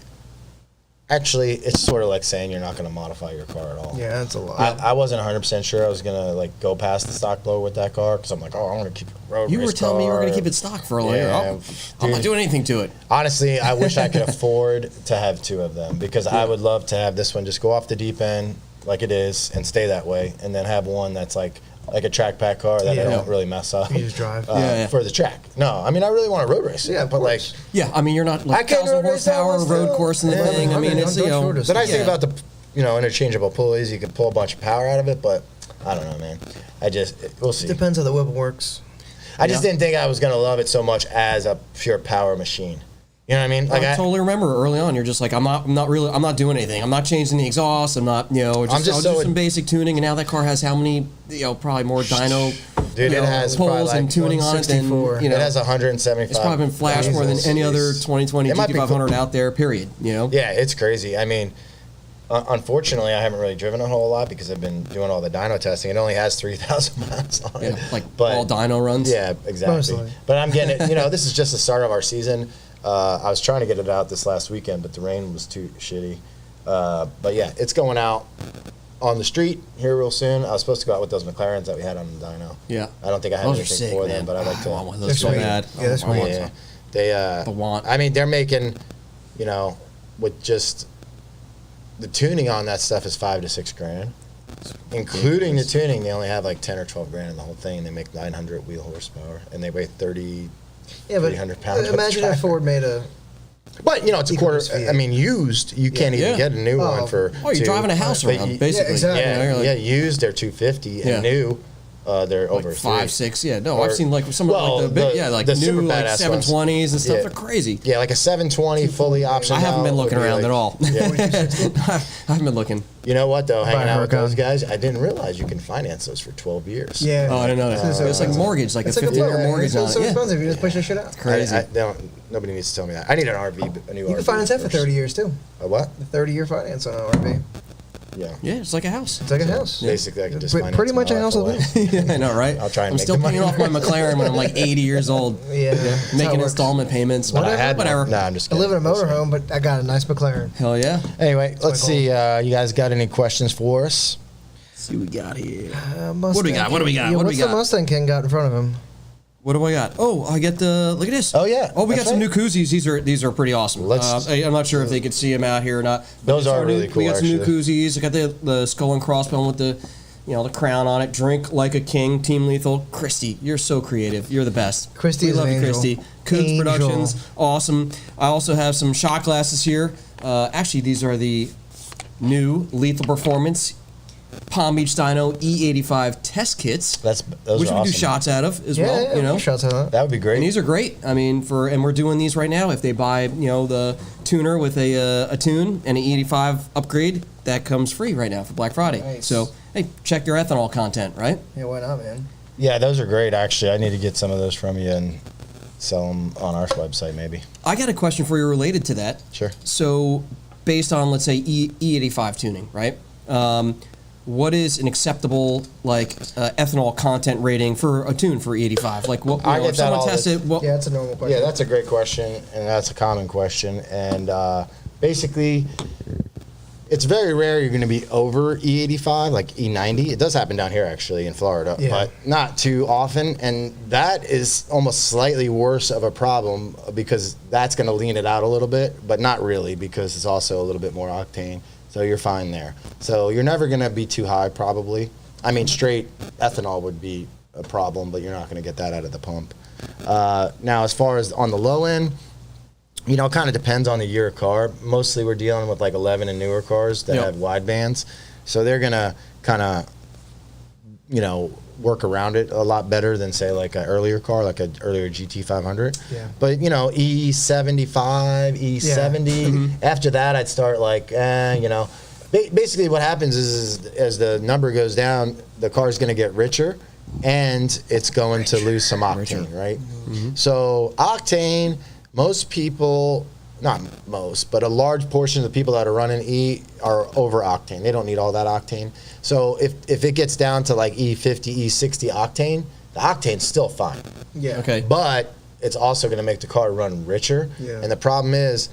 Actually, it's sort of like saying you're not going to modify your car at all. Yeah, that's a lot. I wasn't 100% sure I was going to go past the stock blower with that car because I'm like, I want to keep it a road You race were telling me you were going to car. keep it stock for a while. Yeah, I'm not dude. doing anything to it. Honestly, I wish I could afford to have 2 of them because I would love to have this one just go off the deep end like it is and stay that way, and then have one that's like a track pack car that I Yeah. don't really mess up. You just drive. Yeah. For the track. No, I mean I really want to road race. Yeah, of but like course. Yeah, I mean, you're not I like can't 1,000 road race that horsepower one road still. course in the Yeah, thing. I mean, don't- it's, don't you know. short us. the nice thing yeah. about the interchangeable pulleys, you can pull a bunch of power out of it, but I don't know, man. We'll see. Depends how the Whipple works. I just didn't think I was gonna love it so much as a pure power machine. You know what I mean? I totally remember early on. You're just like, I'm not doing anything. I'm not changing the exhaust. I'm not, I'll just do so some basic tuning. And now that car has how many, probably more dyno, Dude, it has probably poles and like tuning on it than 164. you know. It has 175. It's probably been flashed more than Jesus. any other 2020 It might be GT500 out there. Period. Yeah, it's crazy. I mean, unfortunately, I haven't really driven a whole lot because I've been doing all the dyno testing. It only has 3,000 miles on it. Yeah, like But- all dyno runs. Yeah, exactly. Mostly. But I'm getting it. This is just the start of our season. I was trying to get it out this last weekend, but the rain was too shitty. But yeah, it's going out on the street here real soon. I was supposed to go out with those McLarens that we had on the dyno. Yeah. I don't think I have Those are anything sick, for man. them, but I'd like to. I want one of They're those so sweet. bad. Yeah, they're sweet. Yeah, they. The want. I mean, they're making, with just the tuning on that stuff is $5,000 to $6,000, including the tuning. They only have like 10 or 12 grand in the whole thing. They make 900 wheel horsepower, and they weigh 30. Yeah, but 300 pounds imagine if horsepower. Ford made a. But it's a Even quarter. this V8. I mean, used. You can't even Yeah. get a new Oh. one for. Oh, you're driving a house But around, you- basically. exactly. Yeah, You're like, yeah. Used they're 250, and Yeah. new, they're over like 5, 3. 6. Yeah, no, Or- I've seen like some of well, like the big, the- like the super new like badass 720s and stuff. Yeah. They're crazy. Yeah, like a 720 fully optioned. I haven't out been would looking be around like- at all. Yeah. I haven't been looking. You know what though? Hanging out with Huracan. those guys, I didn't realize you can finance those for 12 years. Yeah. Oh, I didn't know that. So It's like mortgage, like It's a like a 15-year boat. mortgage on It's it. so Yeah. expensive. You just push that shit out. Crazy. Nobody needs to tell me that. I need an RV, a new RV. You can finance that for first. 30 years too. A what? The 30-year finance on an RV. Yeah. Yeah, it's like a house. It's like a house. Basically, I can just finance Pretty much my a house. life away. Yeah, I know, right? I'll try and I'm make still the paying money. off my McLaren when I'm like 80 years old. Yeah. That's how it Making works. installment payments. But I had whatever. one. No, I'm just I kidding. live in a motorhome, but I got a nice McLaren. Hell yeah. Anyway, let's my see. You guys got any questions for us? Let's see what we got here. What do we got? What do we got? What do What's we the got? Mustang King got in front of him? What do I got? Oh, I get the. Look at this. Oh, yeah, Oh, we got that's some right. new koozies. These are pretty awesome. I'm not sure if they could see them out here or not. But Those these are really new, cool, We got some new actually. koozies. I got the skull and crossbone with the, the crown on it. Drink like a king. Team Lethal. Christy, you're so creative. You're the best. Christy we is love an you, angel. Christy. Coots Angel. Productions, awesome. I also have some shot glasses here. Actually, these are the new Lethal Performance Palm Beach Dyno E85 test kits, Those which are we awesome. do shots out of as Yeah, well. yeah, You know, shots out of that. That would be great. and these are great. I mean, and we're doing these right now. If they buy, the tuner with a tune and an E85 upgrade, that comes free right now for Black Friday. Nice. So, hey, check your ethanol content, right? Yeah, why not, man? Yeah, those are great. Actually, I need to get some of those from you and sell them on our website, maybe. I got a question for you related to that. Sure. So, based on, let's say, E85 tuning, right? What is an acceptable ethanol content rating for a tune for E85? Like, what? I get If that someone all tests the- it, what? Yeah, it's a normal question. Yeah, that's a great question, and that's a common question. And basically, it's very rare you're going to be over E85, like E90. It does happen down here, actually, in Florida, Yeah. but not too often. And that is almost slightly worse of a problem because that's going to lean it out a little bit, but not really because it's also a little bit more octane. So you're fine there. So you're never going to be too high, probably. I mean, straight ethanol would be a problem, but you're not going to get that out of the pump. Now, as far as on the low end, it kind of depends on the year of car. Mostly we're dealing with like 11 and newer cars that Yep. have wide bands. So they're going to kind of, work around it a lot better than, say, like an earlier car, like an earlier GT500. Yeah. But, E75, E70, after that I'd start basically what happens is as the number goes down, the car's going to get richer and it's going to lose some octane, right? So octane, most people, not most, but a large portion of the people that are running E are over octane. They don't need all that octane. So if it gets down to like E50, E60 octane, the octane's still fine. Yeah. Okay. But it's also going to make the car run richer. Yeah. And the problem is,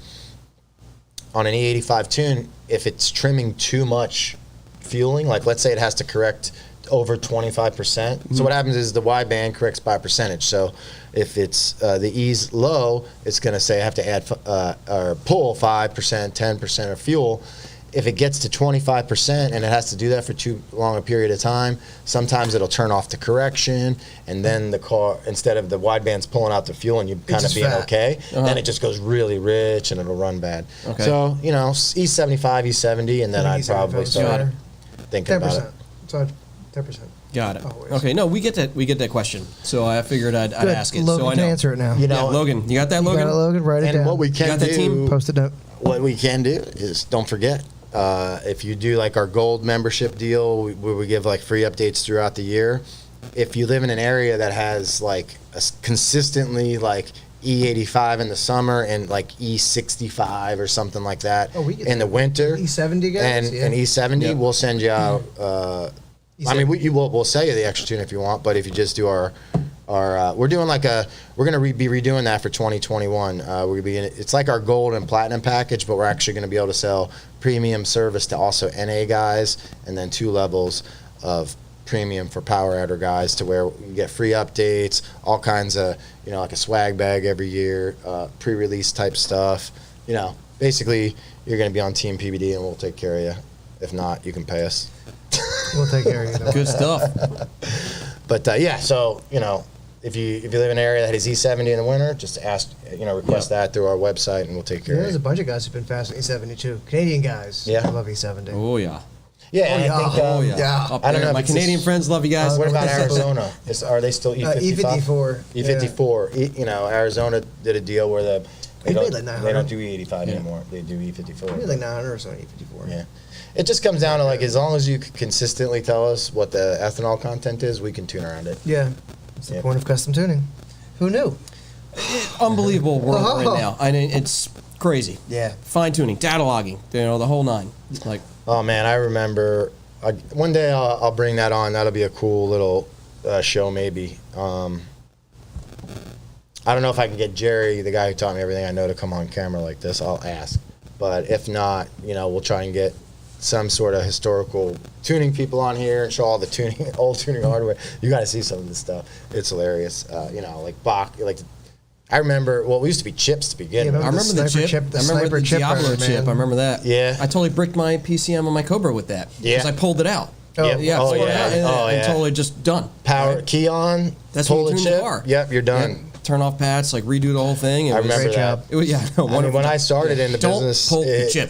on an E85 tune, if it's trimming too much fueling, like let's say it has to correct over 25%. So what happens is the wide band corrects by percentage. So if it's the E's low, it's going to say I have to add or pull 5%, 10% of fuel. If it gets to 25% and it has to do that for too long a period of time, sometimes it'll turn off the correction, and then the car, instead of the wideband's pulling out the fuel and you kind of just being fat. okay, then it just goes really rich and it'll run bad. Okay. So, E75, E70, and then I'd probably E75 start sure. thinking about 10%. it. So 10%. Got it. Always. Okay, no, we get that question. So I figured I'd Good. ask it. Logan so I can know. answer it now. You Yeah, know, Logan, you got that, You Logan? got it, Logan? Write it and down. what we can got that do, team? Post it note. what we can do is don't forget. If you do like our gold membership deal, where we give like free updates throughout the year. If you live in an area that has like consistently like E85 in the summer and like E65 or something like that Oh, we get in the winter, E70 guys? and Yeah. an E70, Yeah. we'll send you out. I mean, we'll sell you the extra tune if you want, but if you just do our we're doing we're going to be redoing that for 2021. It's like our gold and platinum package, but we're actually going to be able to sell premium service to also NA guys, and then 2 levels of premium for power adder guys, to where you get free updates, all kinds of, like a swag bag every year, pre-release type stuff. Basically you're going to be on Team PBD and we'll take care of you. If not, you can pay us. We'll take care of you. Good stuff. But yeah, so if you live in an area that has E70 in the winter, just ask, request that through our website, and we'll take care There's a of it. bunch of guys who've been fast in E72. Canadian guys. Yeah. I love E70. Oh yeah. Yeah, and I think. Oh yeah. Yeah. Up I don't there. know My if it's Canadian this- friends love you guys. What about Arizona? Are they still E55? E54. E54. Arizona did a deal where they They don't, made like 900. they don't do E85 anymore. They do E54. Maybe like 900 or something, E54. Yeah. It just comes down to as long as you can consistently tell us what the ethanol content is, we can tune around it. Yeah. That's the Yep. point of custom tuning. Who knew? Unbelievable world right Oh. now. I mean, it's crazy. Yeah. Fine tuning, data logging, the whole nine. Like, Oh man, I remember. One day I'll bring that on. That'll be a cool little show, maybe. I don't know if I can get Jerry, the guy who taught me everything I know, to come on camera like this. I'll ask, but if not, we'll try and get some sort of historical tuning people on here and show all the tuning, old tuning hardware. You got to see some of this stuff. It's hilarious. Like Bach, like. I remember, we used to be chips to begin with. I remember the chip. I remember the Diablo chip. I remember that. Yeah. I totally bricked my PCM on my Cobra with that. Yeah. Because I pulled it out. Oh, Yeah. Oh, pulled it yeah. out and totally just done. Power Right? key on. That's pull when you the tune the chip. car. Yep, you're done. Yep. Turn off pads, like redo the whole thing. I remember Great that. job. It was, yeah. No, I mean, when I started in the Don't business, pull the chip.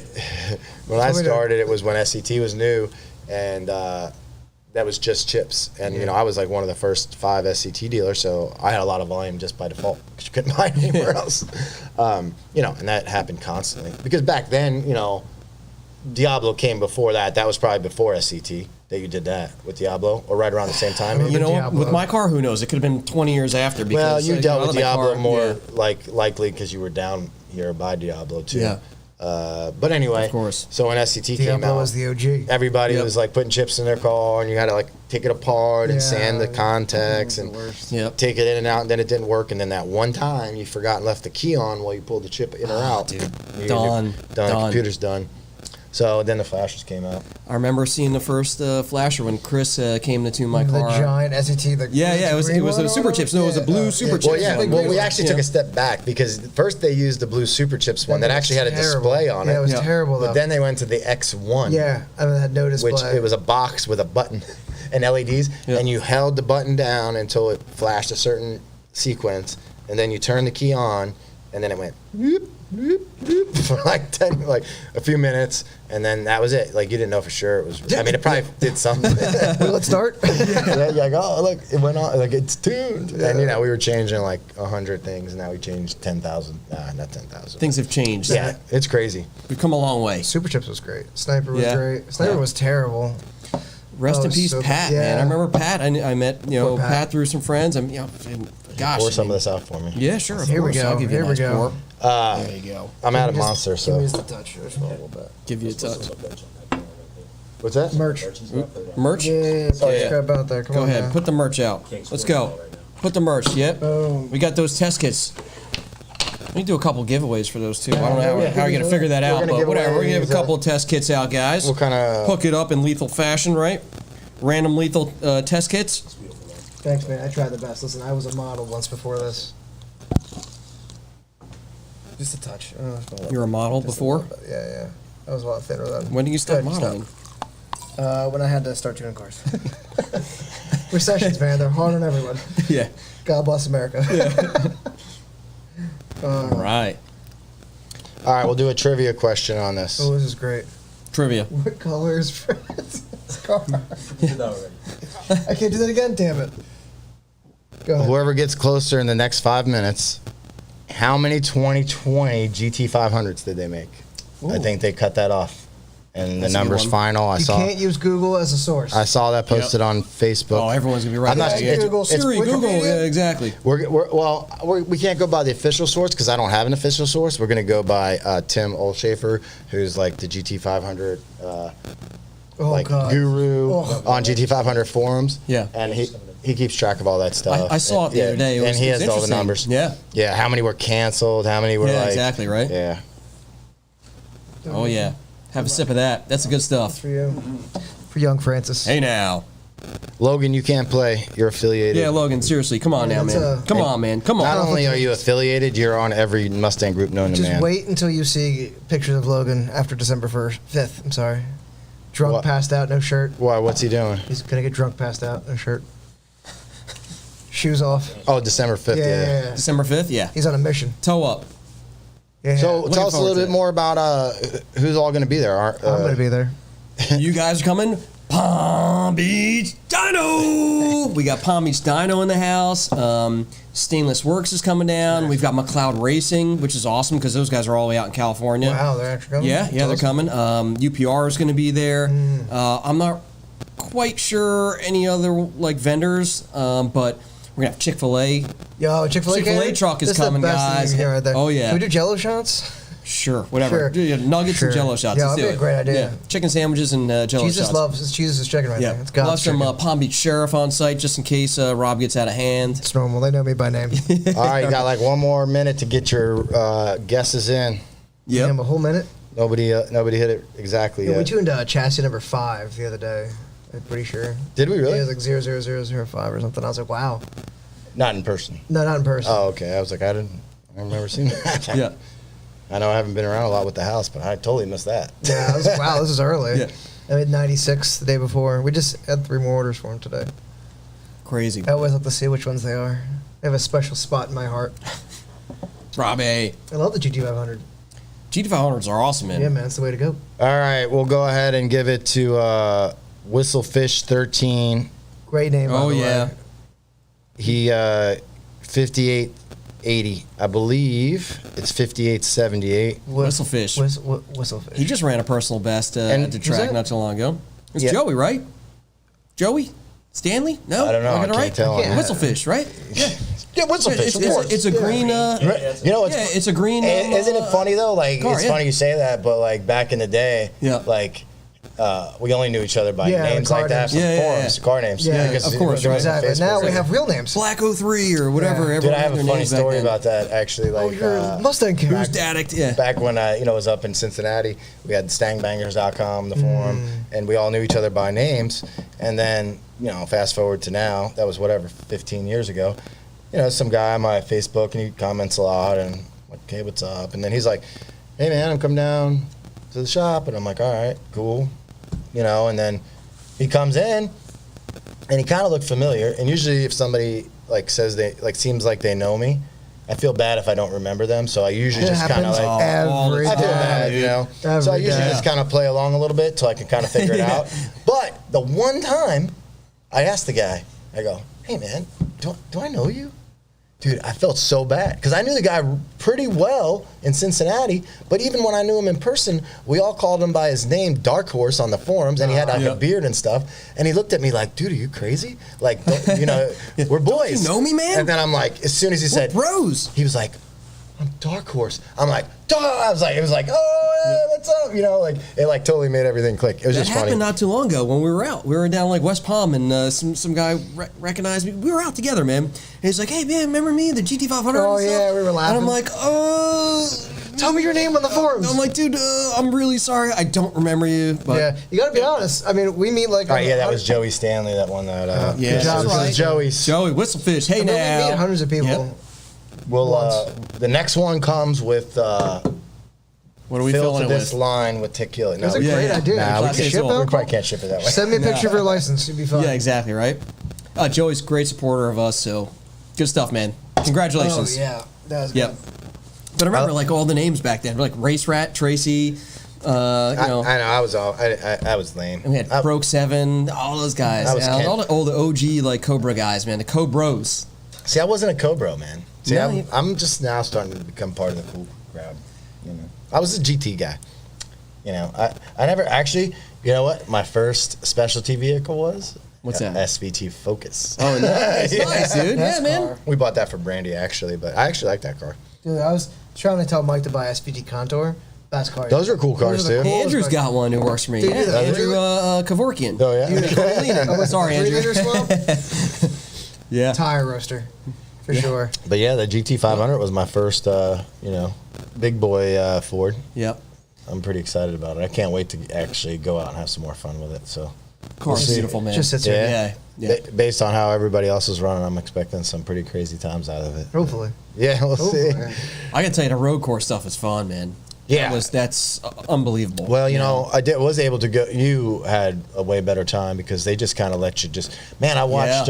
When I started, it was when SCT was new, and that was just chips. And I was like one of the first 5 SCT dealers, so I had a lot of volume just by default because you couldn't buy it anywhere else. And that happened constantly because back then, Diablo came before that. That was probably before SCT that you did that with Diablo, or right around the same time. With my car, who knows? It could have been 20 years after. Because, Well, you dealt with Diablo car, more likely because you were down here by Diablo too. Yeah. But anyway, Of course. So when SCT came Diablo out, was the OG. everybody Yep. was like putting chips in their car, and you had to like take it apart and Yeah, sand the contacts the and worst. Yep. take it in and out, and then it didn't work. And then that one time you forgot and left the key on while you pulled the chip in or out. dude. You're Done. The computer's done. So then the flashes came out. I remember seeing the first flasher when Chris came to tune my The car. giant SET. Yeah, it was the super chips. No, it was a blue super chip. Well, yeah. one. Well, we actually took Yeah. a step back because first they used the blue super chips one that actually had a display on it. Yeah, it was Yeah. terrible though. But then they went to the X1. yeah, I had no display. Which it was a box with a button and LEDs, Yeah. and you held the button down until it flashed a certain sequence, and then you turned the key on, and then it went whoop, whoop, whoop, for like a few minutes, and then that was it. Like you didn't know for sure it was. I mean, it probably did something. Well, let's start. Yeah, you're like, oh look, it went on, like it's tuned, and we were changing like 100 things, and now we changed 10,000. Nah, not 10,000. Things have changed. Yeah, it's crazy. We've come a long way. Super Chips was great. Sniper was Yeah. great. Sniper Yeah. was terrible. Rest Oh, in peace, so- Pat. yeah. Man, I remember Pat. I met Poor Pat. Pat. through some friends. And gosh, Pour I some mean, of this out for me. Yeah, sure. Of Here we course. go. I'll give you Here a we nice go. pour. There you go. I'm out of Just Monster, Give so me just a touch. Just a little bit. Give you a touch. what's that? Merch. Merch. Yeah, crap out there. Come Go on ahead. now. Put the merch out. Let's go. Put the merch. Yep. Boom. We got those test kits. We can do a couple giveaways for those too. I don't know how Yeah. you're going to figure that out, gonna but give whatever. We're going to away give a couple of test kits out, guys. What kind of? Hook it up in lethal fashion, right? Random lethal test kits. Thanks, man. I tried the best. Listen, I was a model once before this. Just a touch. You were a model Just a before? little bit. Yeah. I was a lot thinner then. When did you start Good, modeling? When I had to start tuning cars. Recessions, man. They're hard on everyone. Yeah. God bless America. Right. All right, we'll do a trivia question on this. Oh, this is great. Trivia. What color is Fred's car? Did that already. I can't do that again, damn it. Go ahead. Whoever gets closer in the next 5 minutes, how many 2020 GT500s did they make? I think they cut that off. And That's the a good number's one. final. You can't use Google as a source. I saw that posted on Facebook. Oh, everyone's going to be right. I'm not- there. it's- Google, it's- Siri, Google. Wikipedia. Yeah, exactly. We can't go by the official source because I don't have an official source. We're going to go by Tim Olshafer, who's like the GT500 Oh, like God. guru Oh. on GT500 forums. Yeah. And he keeps track of all that stuff. I saw it the other day. It and was- he it has was all the interesting. numbers. Yeah. Yeah, how many were canceled, how many were Yeah, like... exactly, right? Yeah. Oh, yeah. Have a sip of that. That's the good stuff. For you. For young Francis. Hey, now. Logan, you can't play. You're affiliated. Yeah, Logan, seriously. Come on Yeah, now, that's man. Come on, man. Come Not on. only are you affiliated, you're on every Mustang group known to Just man. wait until you see pictures of Logan after December 5th. I'm sorry. Drunk, What? passed out, no shirt. Why? What's he doing? He's going to get drunk, passed out, no shirt. Shoes off. Oh, December 5th, yeah. December 5th? Yeah. He's on a mission. Toe up. Yeah. So Looking tell us a forward little to bit it. more about who's all going to be there. I'm going to be there. You guys are coming? Palm Beach Dyno! We got Palm Beach Dyno in the house. Stainless Works is coming down. We've got McLeod Racing, which is awesome because those guys are all the way out in California. Wow, they're actually coming? Yeah, That's they're awesome. coming. UPR is going to be there. I'm not quite sure any other like vendors, but we're gonna have Chick-fil-A. Yo, Chick-fil-A Chick-fil-A came? truck is This the coming, best thing guys. you can get right there. Oh, yeah. Can we do Jello shots? Sure, whatever. Sure. Yeah, nuggets Sure. and Jello shots. Yeah, Let's that'd do be a it. great idea. Yeah. Chicken sandwiches and Jello Jesus shots. loves Jesus' chicken right Yeah, there. It's we'll God's have some chicken. Palm Beach Sheriff on site just in case Rob gets out of hand. It's normal. They know me by name. All right, you got like one more minute to get your guesses in. Yep. Damn, a whole minute. Nobody hit it exactly Yeah, we yet. tuned chassis number 5 the other day. I'm pretty sure. Did we really? Yeah, it was like 00005 or something. I was like, wow. Not in person. No, not in person. Oh, okay. I was like, I remember seeing that. Yeah. I know I haven't been around a lot with the house, but I totally missed that. Yeah, I was like, wow, this is early. Yeah. I made 96 the day before. We just had 3 more orders for him today. Crazy. I always like to see which ones they are. They have a special spot in my heart. Robbie. I love the GT500. GT500s are awesome, man. Yeah, man, it's the way to go. All right, we'll go ahead and give it to Whistlefish 13. Great name, by Oh, the yeah. way. He 5880. I believe it's 5878. Whistlefish. Whistlefish. He just ran a personal best And at the who's track that? not too long ago. It's Yeah. Joey, right? Joey? Stanley? No? I don't know. Am I I can't right? tell. Yeah. Whistlefish, right? Yeah. Yeah, Whistlefish, of course. It's a green. You know, It's a green. isn't it funny though? Like, car, it's yeah. funny you say that, but like back in the day, Yeah. like we only knew each other by Yeah, names car like that names. from Yeah, yeah, forums, yeah. car names. Yeah, because of course, it was right. Exactly. Facebook, Now we so- have real names. Black 03 or whatever. Yeah. Dude, I everyone have had a their funny names back story then. about that actually. Oh, Like, you're Mustang King. Bruised addict, yeah. back when I was up in Cincinnati, we had stangbangers.com, the forum, and we all knew each other by names. And then, fast forward to now, that was 15 years ago. Some guy on my Facebook, and he comments a lot, and I'm like, hey, what's up? And then he's like, hey, man, I'm coming down to the shop. And I'm like, all right, cool. And then he comes in, and he kind of looked familiar. And usually if somebody, says seems like they know me, I feel bad if I don't remember them. So I usually It just kind of happens every I feel time. bad, So I Every usually day. just kind of play along a little bit till I can kind of figure it out. But the one time I asked the guy, I go, hey, man, do I know you? Dude, I felt so bad because I knew the guy pretty well in Cincinnati, but even when I knew him in person, we all called him by his name, Dark Horse, on the forums, and he had a beard and stuff. And he looked at me like, dude, are you crazy? Like, we're boys. you know me, man? And then I'm like, as soon as he said, bros. he was like, I'm Dark Horse. I'm like, I was like, it was like, oh, yeah, what's up? It totally made everything click. It was That just happened funny. not too long ago when we were out. We were down West Palm, and some guy recognized me. We were out together, man. And he's like, "Hey, man, remember me, the GT500?" Oh, and stuff?" yeah, we were laughing. And I'm like, Tell me your name on the forums. I'm like, dude, I'm really sorry. I don't remember you. But Yeah, you got to be honest. I mean, we meet like. All right, yeah, that was Joey Stanley that won that. Yeah, Good job, that's right. This is Joey's. Joey Whistlefish. Hey, I mean, now. we meet hundreds of people. Yep. Well, the next one comes with What are we fill filling to it this with? line with tequila. That's a Yeah, great yeah. idea. Nah, we Class can A ship soul. we out? probably can't ship it that way. Send me a picture of your license. You'd be fine. Yeah, exactly, right? Joey's a great supporter of us, so good stuff, man. Oh, Congratulations. yeah. That was good. Yep. But I remember, all the names back then, like Race Rat, Tracy, I know. I was all. I was lame. and we had Broke 7, all those guys. I was Ken. All the OG, Cobra guys, man. The Cobros. See, I wasn't a Cobra, man. See, No, I'm just now starting to become part of the cool crowd. I was a GT guy. I never actually. You know what? My first specialty vehicle was. What's that? SVT Focus. Oh, nice, Yeah. nice, dude. Nice Yeah, man. car. We bought that for Brandy actually, but I actually like that car. Dude, I was trying to tell Mike to buy SVT Contour. Best car. Those are cool cars, Those are the too. coolest Andrew's cars. got one who works for me. Dude, Yeah, the Andrew Kevorkian. Oh yeah. Oh, Sorry, 3 Andrew. liter swap? Yeah. Tire roaster. For sure. But yeah, the GT500 was my first, big boy Ford. Yep. I'm pretty excited about it. I can't wait to actually go out and have some more fun with it. So, Car's see. beautiful, man. Just sits here. Yeah. Yeah. Based on how everybody else is running, I'm expecting some pretty crazy times out of it. Hopefully. Yeah, we'll see. Hopefully. I can tell you the road course stuff is fun, man. Yeah. That's unbelievable. Well, I was able to go. You had a way better time because they just kind of let you just. Man, I watched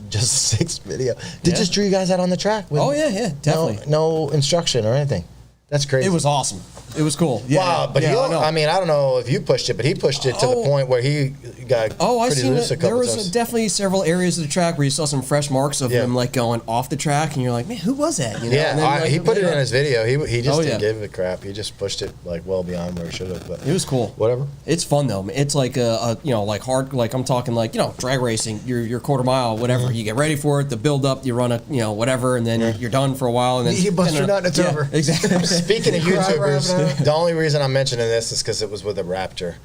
Just Six video. They Yeah. just drew you guys out on the track. With Oh, yeah, definitely. No instruction or anything. That's crazy. It was awesome. It was cool. Yeah, Wow, but yeah, I mean, I don't know if you pushed it, but he pushed it to the point where he got I pretty seen loose it. a couple There was times. definitely several areas of the track where you saw some fresh marks of him like going off the track, and you're like, man, who was that? You know? Yeah, And then, like, he put it in his video. He just Oh, didn't yeah. give a crap. He just pushed it like well beyond where he should have. But It was cool. whatever. It's fun though. It's like like hard, like I'm talking like drag racing. Your quarter mile, whatever. You get ready for it, the build up. You run a whatever, and then you're done for a while, and then You bust your nut and it's over. Exactly. Speaking of Cry, YouTubers, wrap it up. the only reason I'm mentioning this is because it was with a Raptor.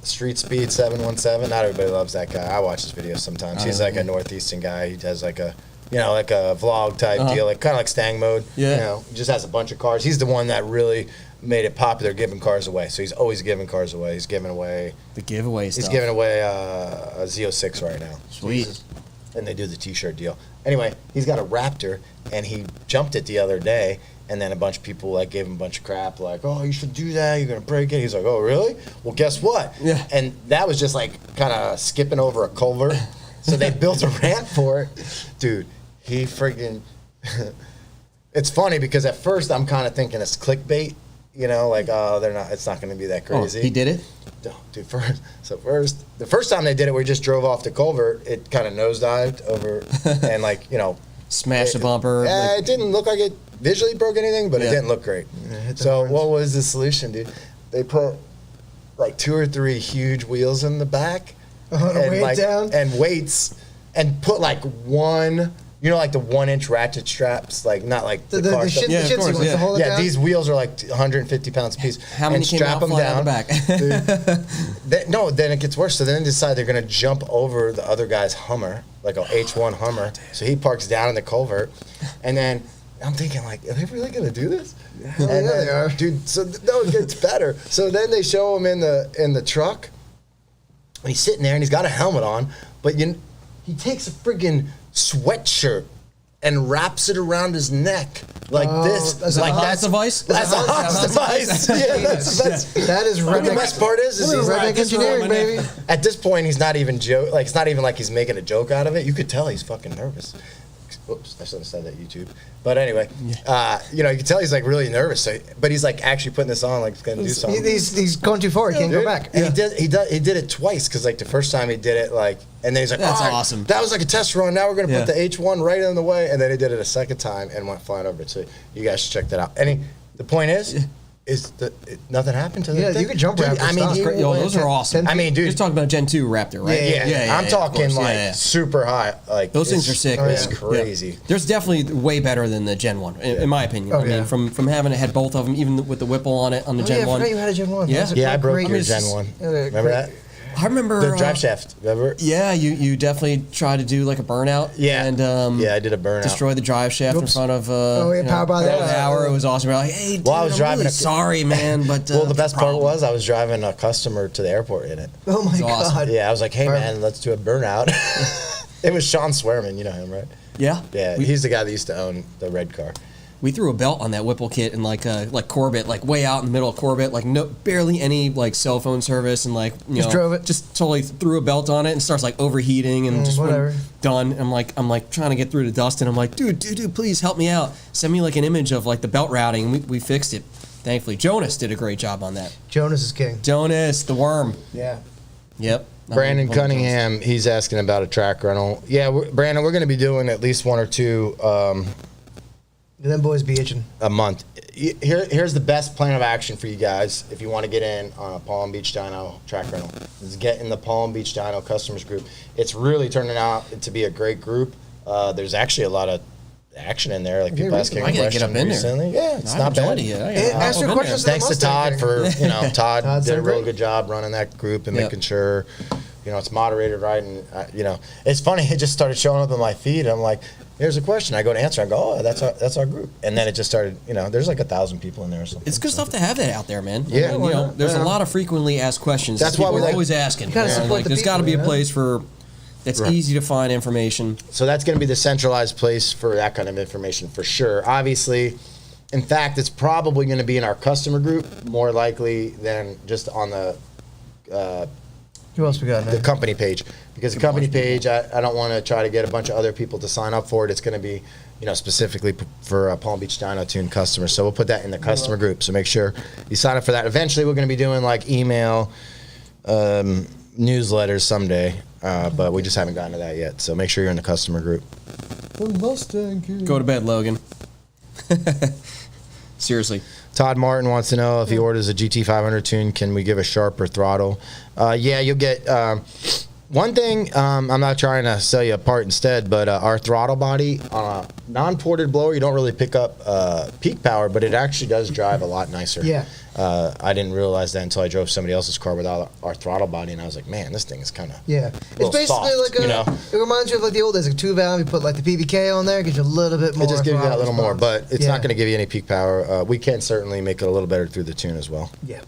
Street Speed 717. Not everybody loves that guy. I watch his videos sometimes. He's like a northeastern guy. He does like a like a vlog type deal, like kind of like Stang Mode. Yeah. He just has a bunch of cars. He's the one that really made it popular, giving cars away. So he's always giving cars away. He's giving away. The giveaway stuff. He's giving away a Z06 right now. Sweet. And they do the T-shirt deal. Anyway, he's got a Raptor, and he jumped it the other day. And then a bunch of people like gave him a bunch of crap, like, "Oh, you should do that. You're gonna break it." He's like, "Oh, really? Well, guess what?" Yeah. And that was just like kind of skipping over a culvert. So they built a ramp for it, dude. He freaking. It's funny because at first I'm kind of thinking it's clickbait, like, oh, they're not. It's not going to be that crazy. Oh, he did it. No, dude. The first time they did it, we just drove off the culvert. It kind of nosedived over, and Smashed the bumper. it didn't look like it visually broke anything, but it Yeah. didn't look great. hit the So horns. what was the solution, dude? They put like 2 or 3 huge wheels in the back, Weight down. and weights, and put like one, like the 1-inch ratchet straps, like not like the, The car shit, stuff. Yeah, the of shit course, sequence yeah. to hold it Yeah, down. these wheels are like 150 pounds a piece. How many and came strap out them flat on down. the back? No, then it gets worse. So then they decide they're going to jump over the other guy's Hummer, like a H1 Hummer. So he parks down in the culvert. And then I'm thinking, like, are they really going to do this? Hell And yeah, then, they are. dude, no, it gets better. So then they show him in the truck. And he's sitting there, and he's got a helmet on. But he takes a friggin' sweatshirt and wraps it around his neck like this. that's a like Hans device? That's a Hans device. Yeah, that's That is the redneck. best part is This he's is not- redneck engineering, baby. at this point, he's not even joke. Like it's not even like he's making a joke out of it. You could tell he's fucking nervous. Oops, I shouldn't have said that YouTube. But anyway, you can tell he's like really nervous. So, but he's like actually putting this on, like he's gonna do something. He's going too far. He can't go Dude, back. and he did it twice because like the first time he did it and then he's like, That's "All right, awesome. That was like a test run. Now we're gonna Yeah. put the H1 right in the way." And then he did it a second time and went flying over it. So you guys should check that out. The point is nothing happened to the Yeah, thing. you could jump Dude, Raptor I mean, stop. he Yo, went- those are awesome. I mean, dude, You're talking about Gen 2 Raptor, right? yeah, I'm of talking course. like Yeah, yeah. super high. Like Those things are it's- sick. It's man. crazy. Yeah. There's definitely way better than the Gen 1, in my opinion. Oh, I mean, yeah. from having had both of them, even with the Whipple on it, on the Oh, Gen yeah, I 1. forgot you had a Gen 1. Yeah. That was a Yeah, I broke great- your it's Gen just- 1. Yeah, Remember great. that? I remember The drive shaft. Remember? Yeah, you definitely tried to do like a burnout. Yeah. And Yeah, I did a burnout. destroy the drive shaft in Oops. front of yeah, power by the hour. hour. It was awesome. We're like, hey, dude, Well, I was I'm driving really a- sorry, man, but Well, the best part problem. was I was driving a customer to the airport in it. Oh my It's awesome. god. Yeah, I was like, "Hey, Perfect. man, let's do a burnout." It was Sean Swearman, you know him, right? Yeah, Yeah, he's the guy that used to own the red car. we threw a belt on that Whipple kit and like Corbett, like way out in the middle of Corbett, like no barely any like cell phone service, and like Just drove it. just totally threw a belt on it and starts like overheating and just went whatever. done. I'm like trying to get through to Dustin. I'm like, dude, please help me out. Send me like an image of like the belt routing, and we fixed it. Thankfully, Jonas did a great job on that. Jonas is king. Jonas, the worm. Yeah. Yep. Brandon Love Jonas. Cunningham, he's asking about a track rental. Yeah, Brandon, we're going to be doing at least 1 or 2 Them boys be itching. a month. Here's the best plan of action for you guys if you want to get in on a Palm Beach Dyno track rental. Is get in the Palm Beach Dyno customers group. It's really turning out to be a great group. There's actually a lot of action in there, like people asking I gotta get questions up in there. recently. Yeah, it's I not haven't bad. joined it yet. I Hey, gotta ask hop your in questions there. Thanks to Todd Mustang for Todd Todd's did a done real great. good job running that group and Yep. making sure it's moderated right. And it's funny. It just started showing up in my feed. I'm like, here's a question. I go to answer. I go, oh, that's our group. And then it just started. There's like 1,000 people in there or something. It's good stuff to have that out there, man. Yeah. I mean, there's a lot of frequently asked questions. That's why People we are like- always asking. gotta you know, support like, the there's got to be people, a place for that's Right. easy to find information. So that's going to be the centralized place for that kind of information for sure. Obviously, in fact, it's probably going to be in our customer group more likely than just on the Who else we got, the man? company page, because the company page, I don't want to try to get a bunch of other people to sign up for it. It's going to be specifically for Palm Beach Dyno Tune customers. So we'll put that in the customer group. So make sure you sign up for that. Eventually, we're going to be doing like email newsletters someday, but we just haven't gotten to that yet. So make sure you're in the customer group. Mustang King. Go to bed, Logan. Seriously. Todd Martin wants to know if he orders a GT500 tune, can we give a sharper throttle? Yeah, you'll get one thing. I'm not trying to sell you a part instead, but our throttle body on a non-ported blower, you don't really pick up peak power, but it actually does drive a lot nicer. Yeah. I didn't realize that until I drove somebody else's car without our throttle body, and I was like, man, this thing is kind of It's basically like it reminds you of like the old days, like 2-valve. You put like the PBK on there, gives you a little bit more. It just gives you that little more, response. but it's not going to give you any peak power. We can certainly make it a little better through the tune as well. Yeah.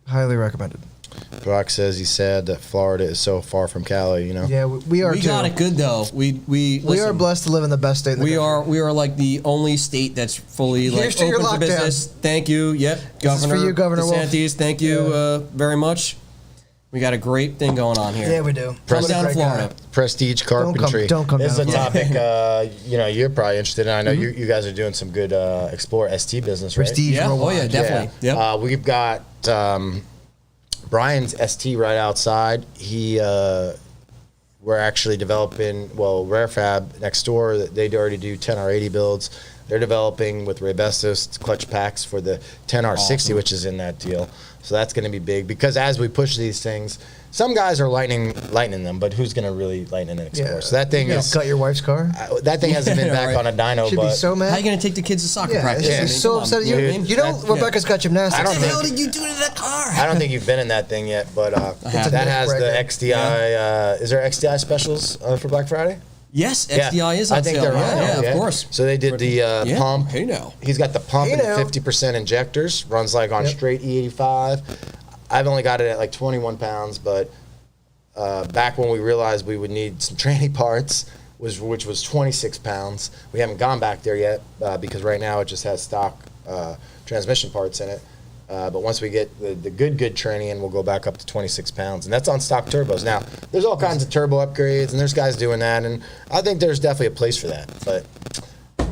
Highly recommended. Brock says he's sad that Florida is so far from Cali. Yeah, we are. We too. got it good though. We are blessed to live in the best state in the country. We are like the only state that's fully Here's to your open for lockdown. business. Thank you. Yep, This is for you, Governor Wolf. DeSantis. Thank you very much. We got a great thing going on here. Yeah, we do. Come down to Florida. Prestige carpentry. Don't come This is down. a topic you're probably interested in. I know you guys are doing some good Explorer ST business, right? Prestige Yeah. Oh worldwide. yeah, definitely. Yeah. Yep. We've got Brian's ST right outside. We're actually developing, Rare Fab next door, they already do 10R80 builds. They're developing with Rebestos clutch packs for the 10R60, which is in that deal. So that's going to be big because as we push these things, some guys are lightning them, but who's going to really lighten an Explorer? Yeah. So that thing is cut your wife's car. that thing hasn't been back Right. on a dyno, She'd but be so mad. How are you going to take the kids to soccer practice? she's I mean, so come on, upset at you. dude. You know, Rebecca's got gymnastics. I don't What the think- hell did you do to that car? I don't think you've been in that thing yet, but haven't. that has the Breaker. XDI. Is there XDI specials for Black Friday? Yes, XDI is on I think sale. they're on. Yeah, of course. So they did the pump. Hey now. He's got the pump Hey and now. 50% injectors. Runs like on Yep. straight E85. I've only got it at like 21 pounds, but back when we realized we would need some tranny parts, which was 26 pounds. We haven't gone back there yet because right now it just has stock transmission parts in it. But once we get the good tranny in, we'll go back up to 26 pounds. And that's on stock turbos. Now, there's all kinds of turbo upgrades, and there's guys doing that. And I think there's definitely a place for that. But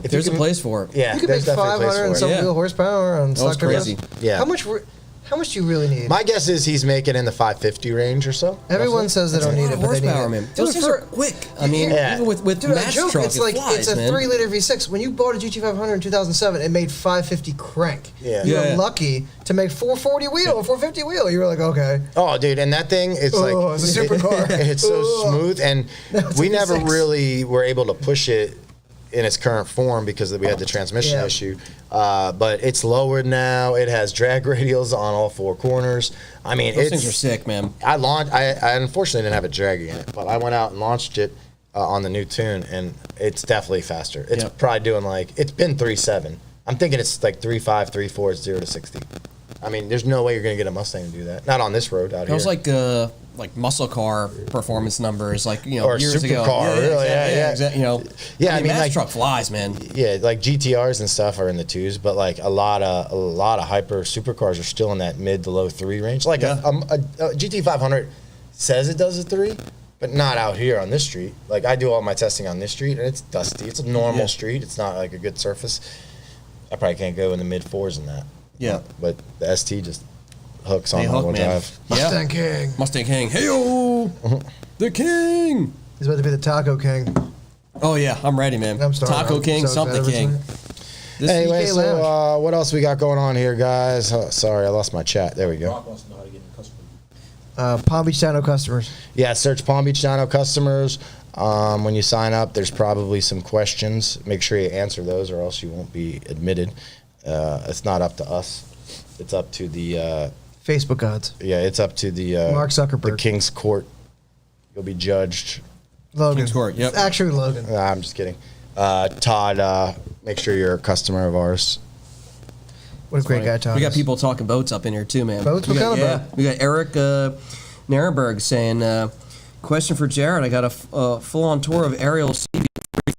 if There's you a can, place for it. Yeah, You can there's make definitely a 500 and place for some it. Yeah. real horsepower on stock crazy. turbos. Yeah. How much do you really need? My guess is he's making in the 550 range or so. Everyone roughly. says they don't need it, but they need horsepower, it. man. Those Dude, things are quick. I mean, Yeah. even with Dude, I match joke. truck, It's it like flies, it's a man. 3-liter V6. When you bought a GT500 in 2007, it made 550 crank. Yeah. You're Yeah. lucky to make 440 wheel, or 450 wheel. You were like, okay. Oh, dude, and that thing, it's like it's a supercar. It's so Oh. smooth, and it's we a never V6. really were able to push it in its current form because we had the transmission Yeah. issue. But it's lowered now. It has drag radials on all 4 corners. I mean, Those things are sick, man. I unfortunately didn't have a dragger in it, but I went out and launched it on the new tune, and it's definitely faster. It's Yep. probably doing it's been 3.7. I'm thinking it's like 3.5, 3.4, 0 to 60. I mean, there's no way you're going to get a Mustang to do that. Not on this road out It here. was like muscle car performance numbers, like Or years ago. supercar, really, yeah. Exactly. Yeah, I mean, match like- truck flies, man. Yeah, like GTRs and stuff are in the 2s, but like a lot of hyper supercars are still in that mid to low 3 range. Like Yeah. a GT500 says it does a 3, but not out here on this street. Like I do all my testing on this street, and it's dusty. It's a normal Yeah. street. It's not like a good surface. I probably can't go in the mid 4s in that. Yeah. But the ST just hooks on They all-wheel hook, man. drive. Mustang King. Mustang King. Hey-o! The King! He's about to be the Taco King. Oh, yeah. I'm ready, man. I'm sorry. Taco I'm King, so something excited King. for This Anyway, CK so Lounge. what else we got going on here, guys? Oh, sorry, I lost my chat. There we go. Rock wants to know how to get in customer. Palm Beach Dyno customers. Yeah, search Palm Beach Dyno customers. When you sign up, there's probably some questions. Make sure you answer those, or else you won't be admitted. It's not up to us. It's up to the Facebook gods. it's up to the Mark Zuckerberg. the King's Court. You'll be judged. Logan. King's Court, yep. It's actually Logan. Nah, I'm just kidding. Todd, make sure you're a customer of ours. What a great guy, Todd. We got is. people talking boats up in here, too, man. Boats? What We got- kind of yeah. boat? We got Eric Narenberg saying, question for Jared. I got a full-on tour of Ariel CB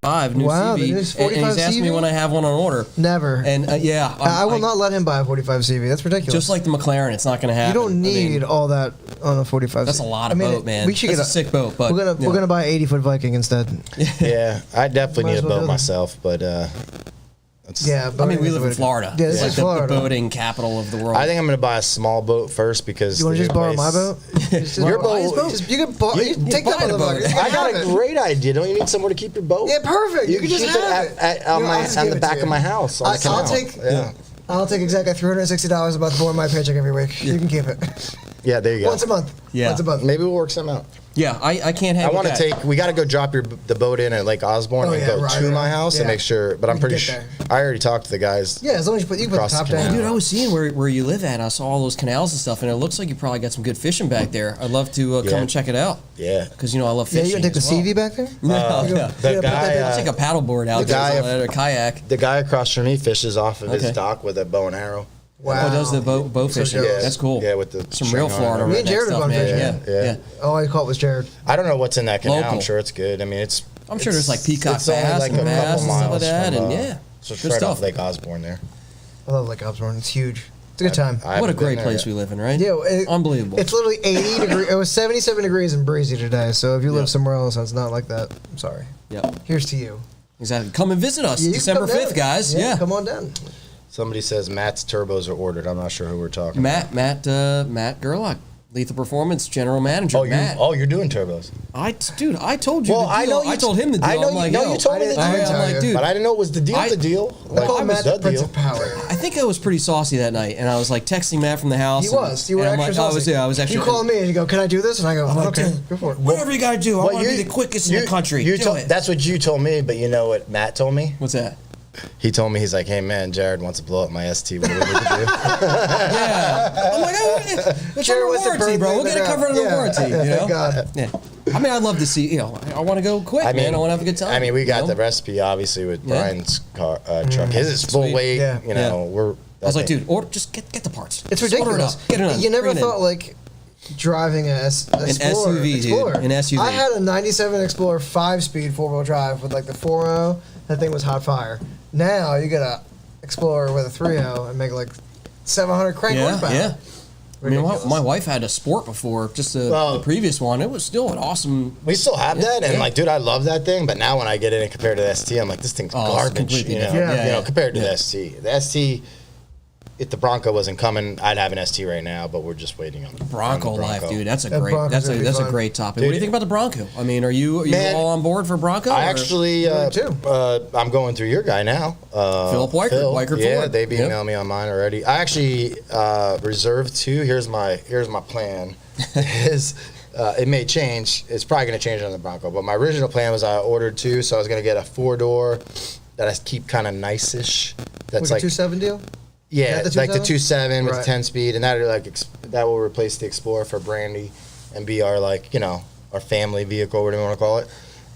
45 new Wow, the CV, new and 45 he's asked me CV? when I have one on order. Never. And yeah, I will not let him buy a 45 CV. That's ridiculous. Just like the McLaren, it's not going to happen. you don't I mean, need all that on a 45. That's a lot of boat, man. We should That's get a sick boat, but we're gonna buy an 80-foot Viking instead. Yeah, I definitely Might need as a well do boat that. myself, but Yeah, I mean, we is live the way in to go. Florida. Yeah, it's this like is Florida. the boating capital of the world. I think I'm gonna buy a small boat first because You want to the just new borrow my place- boat? Just Your borrow boat- his You can borrow. You take that buy the boat. motherfucker. You can I got have a it. great idea. Don't you need somewhere to keep your boat? Yeah, perfect. You can just keep have it it. on I'll just on give the it to back you. of my house. On the I'll canal. take. Yeah. I'll take exactly $360 about the my paycheck every week. You can keep it. Yeah, there you go. Once a month. Yeah. Once a month. Maybe we'll work something out. yeah, I can't have. I want to take. We got to go drop the boat in at Lake Osborne Oh, and yeah, go right, to right. my house and Yeah. make sure. But I'm We can pretty get sure. there. I already talked to the guys. Yeah, as long as you put the Across the top canal. down. Dude, I was seeing where you live at. And I saw all those canals and stuff, and it looks like you probably got some good fishing back there. I'd love to come Yeah. and check it out. Yeah. Because I love Yeah, fishing. you gonna take the as well. CV back there? No, You no. gonna- The guy, I'll take a paddleboard out the guy- there or a kayak. The guy across from me fishes off of his Okay. dock with a bow and arrow. Wow. Oh, does the boat So fishing? jealous. That's cool. Yeah, with the some string real on it. Florida Me and redneck Jared stuff, have gone man. fishing. Yeah, Yeah. yeah. All I caught was Jared. I don't know what's in that canal. Local. I'm sure it's good. I mean, it's. I'm sure there's like peacock it's only bass like and a bass couple and stuff like miles that, from, and yeah, So good right stuff. off Lake Osborne there. I love Lake Osborne. It's huge. It's a good time. I What a haven't been great there place yet. we live in, right? Yeah, Unbelievable. It's literally 80 degrees. It was 77 degrees and breezy today. So if you live Yeah. somewhere else, it's not like that. I'm sorry. Yep, Here's to you. exactly. Come and visit us, Yeah, you can December come down. 5th, guys. Yeah. Come on down. Somebody says Matt's turbos are ordered. I'm not sure who we're talking. Matt Gerlach, Lethal Performance General Manager. Oh, Matt. you're doing turbos. I told you Well, the I deal. know you I told him the deal. I know I'm you- like, no, yo, you told me the deal. I'm tell like, you. dude, But I didn't know it was the deal. I- The deal. I Like, call it was Matt the the Prince deal. of Power. I think I was pretty saucy that night, and I was like texting Matt from the house. He was. You were and I'm extra like, saucy. I was extra. You call me and you go, "Can I do this?" And I go, I'm like, "Okay, dude, go for it." whatever you gotta do. I Well, want to be the quickest in the country. You Do told, it. that's what you told me, but you know what Matt told me? What's that? He told me, he's like, hey, man, Jared wants to blow up my ST. What do we need to do? Yeah. I'm like, it's Jared under wants to warranty, burn bro. me We'll in get the it covered under ground. warranty. Yeah, You know? thank God. Yeah. I mean, I'd love to see. I want to go quick, man. I want to have a good time. I mean, we got you the know? recipe, obviously, with Yeah. Brian's car, truck. His is full Sweet. weight. Yeah. You know, we're. I was like, dude, order, just get the parts. It's Just order ridiculous. it up. Get it on. You never Bring it in. thought like driving an Explorer. SUV, dude. Explorer. An SUV. I had a '97 Explorer 5-speed 4-wheel drive with like the 4.0. That thing was hot fire. Now you get a Explorer with a 3.0 and make like 700 crank horsepower. Yeah. I mean, Ridiculous. my wife had a Sport before, just Well- the previous one. It was still an awesome. We still have that, and yeah. like, dude, I love that thing. But now when I get it and compared to the ST, I'm like, this thing's Oh, it's garbage. completely You know, different. Yeah. you know, Yeah. compared to Yeah. the ST. The ST, if the Bronco wasn't coming, I'd have an ST right now. But we're just waiting on the Bronco life, dude. That's a That great. Bronco's That's gonna be a fun. great topic. Dude, What do you think about the Bronco? I mean, are you Man, all on board for Bronco? I or- actually, too. I'm going through your guy now. Philip Weichert, Weichert yeah, Ford. they've Yep. emailed me on mine already. I actually reserved 2. Here's my plan. It may change. It's probably going to change on the Bronco. But my original plan was I ordered 2, so I was going to get a 4-door that I keep kind of nice-ish. That's Like like a 2.7 deal. yeah, Is that the like the 2.7? 2.7 with Right. 10-speed, and that are like that will replace the Explorer for Brandy and be our our family vehicle, whatever you want to call it.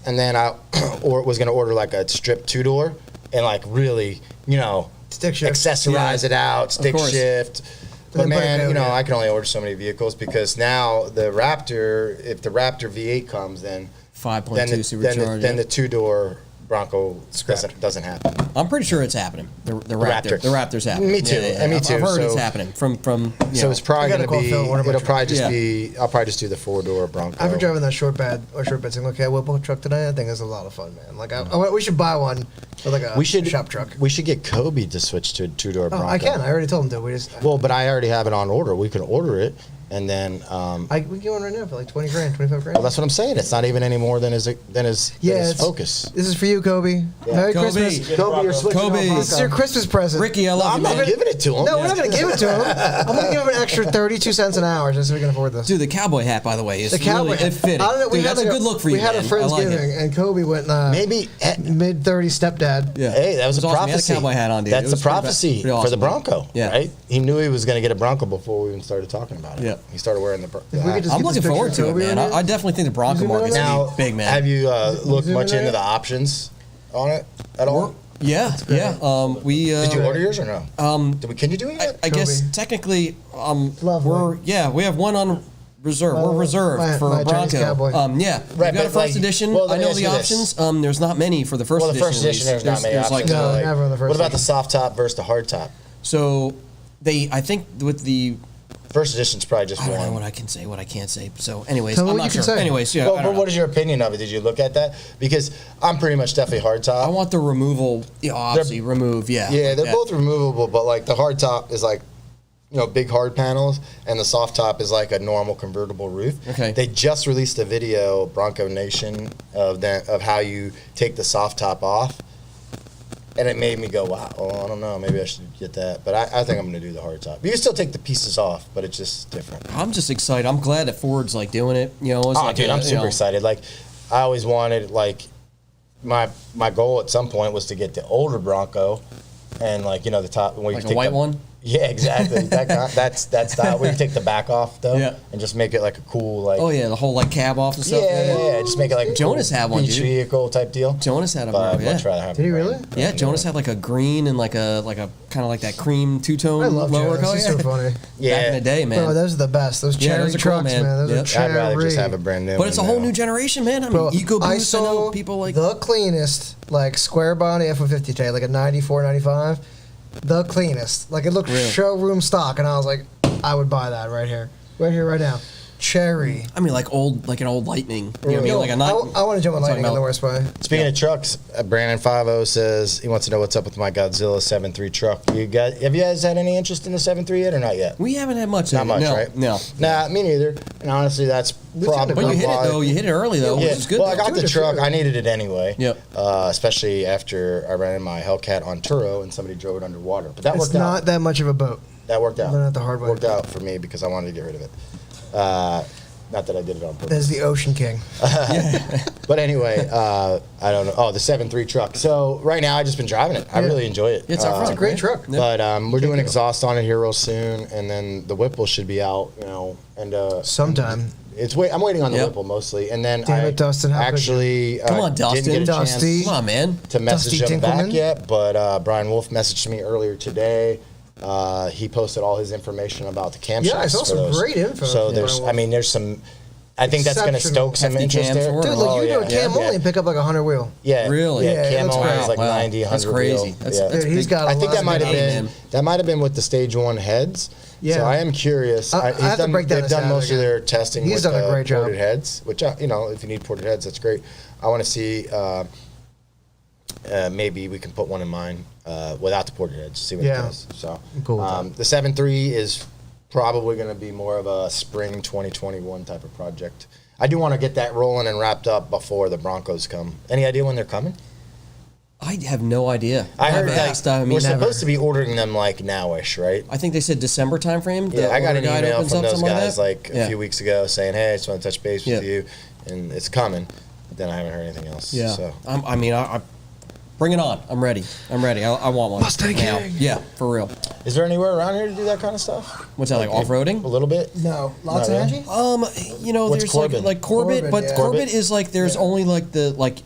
And then I was going to order like a strip 2-door and like really Stick shift. accessorize it out, stick course. shift. But then put it man, down, yeah. I can only order so many vehicles because now the Raptor, if the Raptor V8 comes, then 5.2 supercharged. then the 2-door Bronco Scrapped. doesn't happen. I'm pretty sure it's happening. The Raptor. Raptor. The Raptor's happening. Me too. And me too. I've heard it's So- happening from. So it's probably You gotta going to call be. Phil, order my It'll truck. probably just Yeah. be. I'll probably just do the 4-door Bronco. After driving that short bed thing, look at Whipple truck today. I think it's a lot of fun, man. Like we should buy one with like a shop truck. We should get Kobe to switch to a 2-door Oh, Bronco. I can. I already told him to. We just. Well, but I already have it on order. We can order it, and then. we can get one right now for like 20 grand, 25 grand. Well, that's what I'm saying. It's not even any more than his it's- Focus. This is for you, Kobe. Merry Kobe. Christmas. Kobe, you're switching Kobe. off This is your Christmas present. Ricky, I love I'm you, not man. giving it to him. No, we're not going to give it to him. I'm going to give him an extra 32 cents an hour just so we can afford this. Dude, the cowboy hat, by the way, is The cowboy. really it fitting. I don't know. Dude, that's a good look for you, We had man. a I like Friendsgiving, it. and Kobe went Maybe. mid 30s stepdad. Yeah. Hey, that was It a awesome. He had prophecy. cowboy hat on, dude. It That's was a pretty prophecy pretty for the awesome, Bronco, Yeah. right? He knew he was going to get a Bronco before we even started talking about it. Yeah. He started wearing the. If we could just I'm get this looking picture forward of to it, Kobe man. on I definitely think the Bronco Zoom in on market's that? gonna Now, be big, man. have you looked Zoom much in into there? the options on it at all? Yeah. We Did you order yours or no? Can you do it yet? I guess Kobe. technically, Lovely. we have one on reserved. We're reserved for my a Chinese Bronco. cowboy. Yeah, Right, we got a but, first like, edition. well, let I me know ask the you this. options. There's not many for the first Well, the edition. first edition, release. there's not many options. No, Like, never on the first what about the edition. soft top versus the hard top? So I think with the First edition's probably just I don't know one. what I can say, what I can't say. So, anyways, Tell me I'm what not you sure. can say. Anyways, yeah. Well, I but don't know. what is your opinion of it? Did you look at that? Because I'm pretty much definitely hard top. I want the removal. Yeah, obviously remove. Yeah. Yeah, like they're that. both removable, but like the hard top is like, big hard panels, and the soft top is like a normal convertible roof. Okay. They just released a video, Bronco Nation, of how you take the soft top off, and it made me go, wow. Well, I don't know, maybe I should get that, but I think I'm going to do the hard top. You can still take the pieces off, but it's just different. I'm just excited. I'm glad that Ford's like doing it. You know, it's Oh, like dude, I'm you super know, excited. Like, I always wanted, like, my goal at some point was to get the older Bronco, and like the top where like you a take white the, one. Yeah, exactly. That style where you take the back off though, Yeah. and just make it like a cool like. Oh yeah, the whole like cab off and stuff. Yeah. Just make it like a Jonas cool had one, beach dude. vehicle type deal. Jonas had a But Bronco. I'd Yeah. much rather have Did he a brand- really? Yeah, Jonas had like a green and like a kind of like that cream two-tone I love lower Jonas. color. He's so funny. Yeah. Back in the day, man. Bro, those are the best. Those Yeah, cherry those are cool, trucks, man. man. Those Yep. are cherry. I'd rather just have a brand new. But it's a one whole now. new generation, man. I mean, Bro, EcoBoost, I I saw know people like. the cleanest, like square body F-150 today, like a 94, 95. The cleanest. Like it looked Really? showroom stock, and I was like, I would buy that right here, right now. Cherry. I mean, like an old Lightning. You know what I mean? Yo, Like a not. I want to jump on I'm talking Lightning in the about- worst way. Speaking of trucks, Brandon 50 says he wants to know what's up with my Godzilla 7.3 truck. Have you guys had any interest in the 7.3 yet or not yet? We haven't had much. Not of it. much, no, right? No. Nah, me neither. And honestly, that's probably But you hit it why- though. You hit it early though, Yeah. which is good. Well, I though. got the Good, truck. sure. I needed it anyway. Yep. Especially after I ran my Hellcat on Turo and somebody drove it underwater. But that It's worked not out. that much of a boat. That worked out. Learn it the hard way. Worked out for me because I wanted to get rid of it. Not that I did it on purpose. There's the Ocean King. But anyway, I don't know. Oh, the 7.3 truck. So right now, I've just been driving it. I Yeah. really enjoy it. It's our It's a truck, great right? truck. Yep. But we're doing exhaust on it here real soon, and then the Whipple should be out. And Sometime. I'm waiting on the Yep. Whipple mostly, and then Damn I it, Dustin, how could actually Come on, didn't get a Dustin. chance Dusty. Come on, man. to message Dusty him back Tinkleman? yet, but Brian Wolf messaged me earlier today. He posted all his information about the camshafts. Yeah, I saw for some those. great info So from there's, Brian Wolf. there's some. I think that's going to Exceptional. stoke some Hefty interest cams there. for it. Dude, look, Oh, you do a yeah, cam yeah, only and pick up like a 100 wheel. Yeah, Really? Yeah, Yeah, it cam looks only great. is like Wow. 90, 100 That's crazy. wheel. That's, yeah. that's Dude, he's big. got a I think lot that of might have good been man. that might have been with the stage 1 heads. Yeah. So I am curious. I have to break down They've his done head most again. of their testing. He's with done a great job. ported heads, which if you need ported heads, that's great. I want to see. Maybe we can put one in mine without the ported heads. See what Yeah. it does. So I'm cool with that. the 7.3 is probably going to be more of a spring 2021 type of project. I do want to get that rolling and wrapped up before the Broncos come. Any idea when they're coming? I have no idea. I heard haven't that asked. I mean, we're never. supposed to be ordering them like nowish, right? I think they said December timeframe. Yeah, I got an order guide email opens from up, those something guys like, like that. a Yeah. few weeks ago saying, "Hey, I just want to touch base with Yeah. you," and it's coming. But then I haven't heard anything else. Yeah. So. I bring it on. I'm ready. I want one. Mustang now. King. Yeah, for real. Is there anywhere around here to do that kind of stuff? What's that like off-roading? A little bit. No. Lots Not of really. energy? What's There's Corbin? like Corbett, Corbin, but yeah. Corbett Corbett? is like there's only like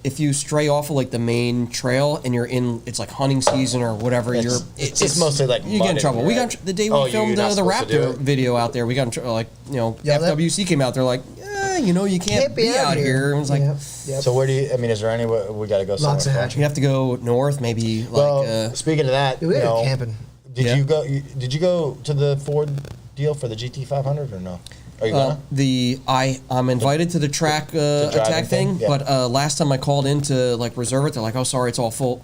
if you stray off of like the main trail and you're in it's like hunting season or whatever. It's mostly like you get in mudding, trouble. We right? got the day we Oh, you're filmed not the supposed to do Raptor it? video out there. We got in trouble, Yeah, that- FWC came out there like you can't be out here. And it was like Yep. So where do you? Is there anywhere we got to go? Lots somewhere? of you have to go north, maybe Well, speaking of that, Yeah, we gotta go camping. Did Yeah. you go? Did you go to the Ford deal for the GT500 or no? Are you gonna? I'm invited to the track driving attack thing? thing, Yeah. but last time I called in to like reserve it, they're like, "Oh, sorry, it's all full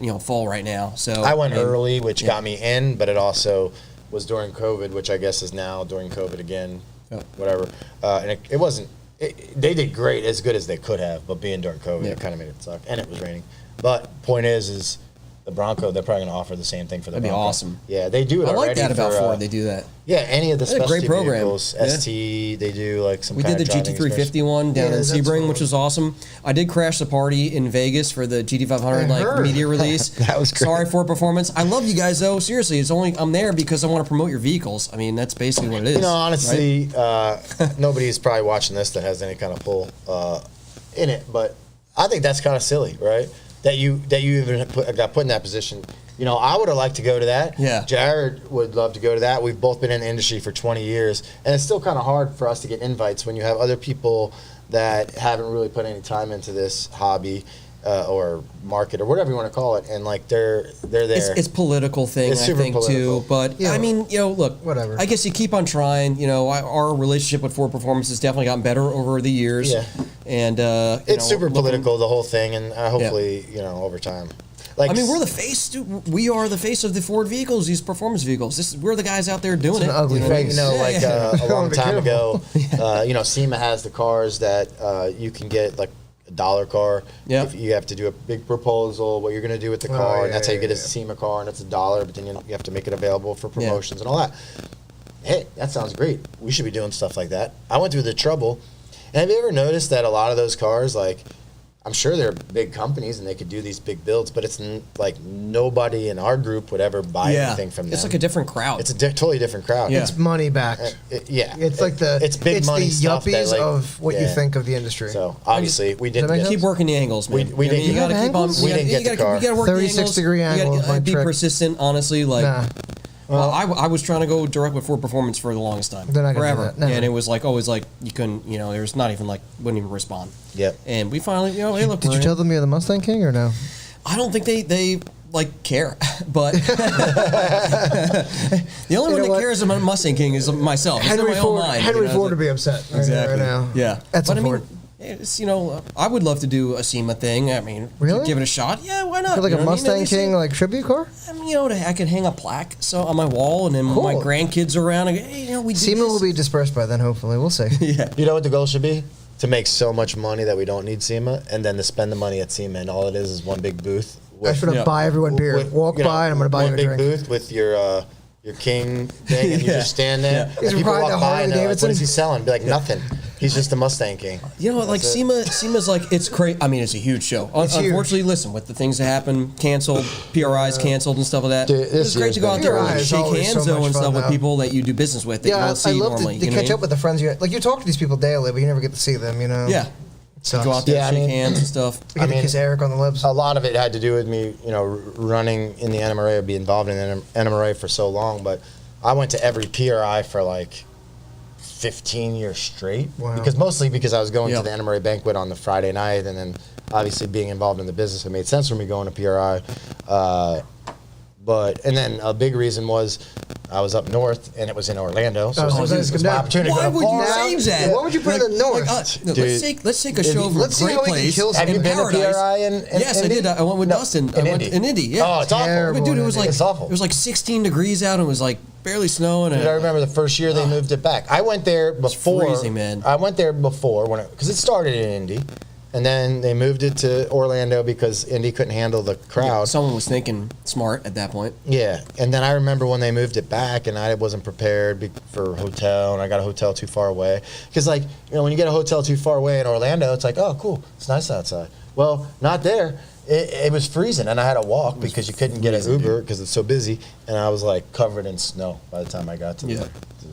right now." So I went mean, early, which got me in, but it also was during COVID, which I guess is now during COVID again, Yeah. whatever. And it wasn't. They did great, as good as they could have, but being during COVID, Yeah. it kind of made it suck, and it was raining. But point is the Bronco, they're probably going to offer the same thing for the That'd be Bronco. awesome. Yeah, they do it I like already that about for, Ford. They do that. Yeah, any of the They had a specialty great program. vehicles, Yeah. ST, they do like some We kind did the of driving GT350 one down Yeah, in that's Sebring, cool. which was awesome. I did crash the party in Vegas for the GT500 I heard. media release. That was great. Sorry for performance. I love you guys though. Seriously, I'm there because I want to promote your vehicles. I mean, that's basically what it is. You know, honestly, right? nobody's probably watching this that has any kind of pull in it, but I think that's kind of silly, right? that you even got put in that position. You know, I would have liked to go to that. Yeah. Jared would love to go to that. We've both been in the industry for 20 years, and it's still kind of hard for us to get invites when you have other people that haven't really put any time into this hobby or market or whatever you want to call it, and like they're there. It's political thing, It's I super think, political. too. But Yeah. I mean, you know, look, Whatever. I guess you keep on trying. You know, our relationship with Ford Performance has definitely gotten better over the years. Yeah. And It's super political, the whole thing, and hopefully, you know, over time. Like, I mean, we're the face. Dude. We are the face of the Ford vehicles, these performance vehicles. We're the guys out there doing It's an it. ugly you know? face. You know, like a long Be time careful. ago, you know, SEMA has the cars that you can get like a $1 car. Yeah. If you have to do a big proposal, what you're going to do with the car, and that's how you get a SEMA car, and it's $1, but then you have to make it available for promotions and all that. Hey, that sounds great. We should be doing stuff like that. I went through the trouble. And have you ever noticed that a lot of those cars, like, I'm sure they're big companies and they could do these big builds, but it's like nobody in our group would ever buy anything from them. It's like a different crowd. It's a totally different crowd. Yeah. It's money backed. Yeah. It's like the it's big money the stuff that, yuppies like, of what you yeah. think of the industry. So obviously we didn't Does that make get sense? Keep working the angles, man. We didn't You get gotta the keep on. angles? We didn't get the car. You gotta work the 36 angles. degree You angle is my gotta be trick. persistent. Honestly, like. Nah. Well, I was trying to go direct with Ford Performance for the longest time. They're not gonna do forever. that, never. And it was like always like you couldn't, you know, there was not even like wouldn't even respond. Yep. And we finally, you know, hey, look. Did you tell them you're the Mustang King or no? I don't think they like care, but the only one that what? cares about Mustang King is myself. It's in my own mind. Henry you know, Ford it's would be upset exactly. right now. Yeah, That's but a I mean, Ford. it's, you know, I would love to do a SEMA thing. I mean, Really? give it a shot. Yeah, why not? Feel like You a know what I mean? Mustang At least King like tribute car? I mean, you know, I could hang a plaque on my wall, and then Cool. my grandkids are around. And go, hey, you know, we do SEMA this. will be dispersed by then, hopefully. We'll see. Yeah. You know what the goal should be? To make so much money that we don't need SEMA, and then to spend the money at SEMA, and all it is one big booth. I should have buy everyone beer. Walk you know, by and I'm going to buy you one a big drink. booth with your King thing, and you Yeah. just stand there. Yeah. And people riding a walk by Harley and they're like, Davidson? what is he selling? Be like, nothing. He's just a Mustang King. You know, like That's it. SEMA's like it's crazy. I mean, it's a huge show. It's huge. Unfortunately, listen, with the things that happen, canceled, PRIs canceled and stuff like that. Dude, this it's great year's to go out there PRI and is shake always hands so though much and fun stuff with now. people that you do business with that you Yeah, don't see I love normally. to you know what I catch mean? up with the friends you like. You talk to these people daily, but you never get to see them. You know. Yeah. Sucks. Go out there, Yeah, I shake mean- hands and stuff. I get to kiss Eric on the lips. A lot of it had to do with me, you know, running in the NMRA or be involved in the NMRA for so long. But I went to every PRI for like 15 years straight. Wow. Mostly because I was going Yeah. to the NMRA banquet on the Friday night, and then obviously being involved in the business, it made sense for me going to PRI. And then a big reason was I was up north, and it was in Orlando, so Oh, so it that's was my good. opportunity Why to go would to you Florida. say that? Why would you put it in the north? Dude, let's take a show of a let's see great how we can place. kill Have you in been paradise. to PRI in Yes, Indy? I did. I went with No, Dustin. in I went Indy. in Indy. Yeah. Oh, it's awful. Terrible. But dude, it was like It's awful. It was like 16 degrees out, and it was like barely snowing. And Dude, I remember the first year they moved it back. I went there before. freezing, man. I went there before because it started in Indy, and then they moved it to Orlando because Indy couldn't handle the crowd. someone was thinking smart at that point. Yeah, and then I remember when they moved it back, and I wasn't prepared for a hotel, and I got a hotel too far away. Because, like, you know, when you get a hotel too far away in Orlando, it's like, oh, cool, it's nice outside. Well, not there. It was freezing, and I had to walk because you couldn't get an Uber because it's so busy, and I was, like, covered in snow by the time I got to the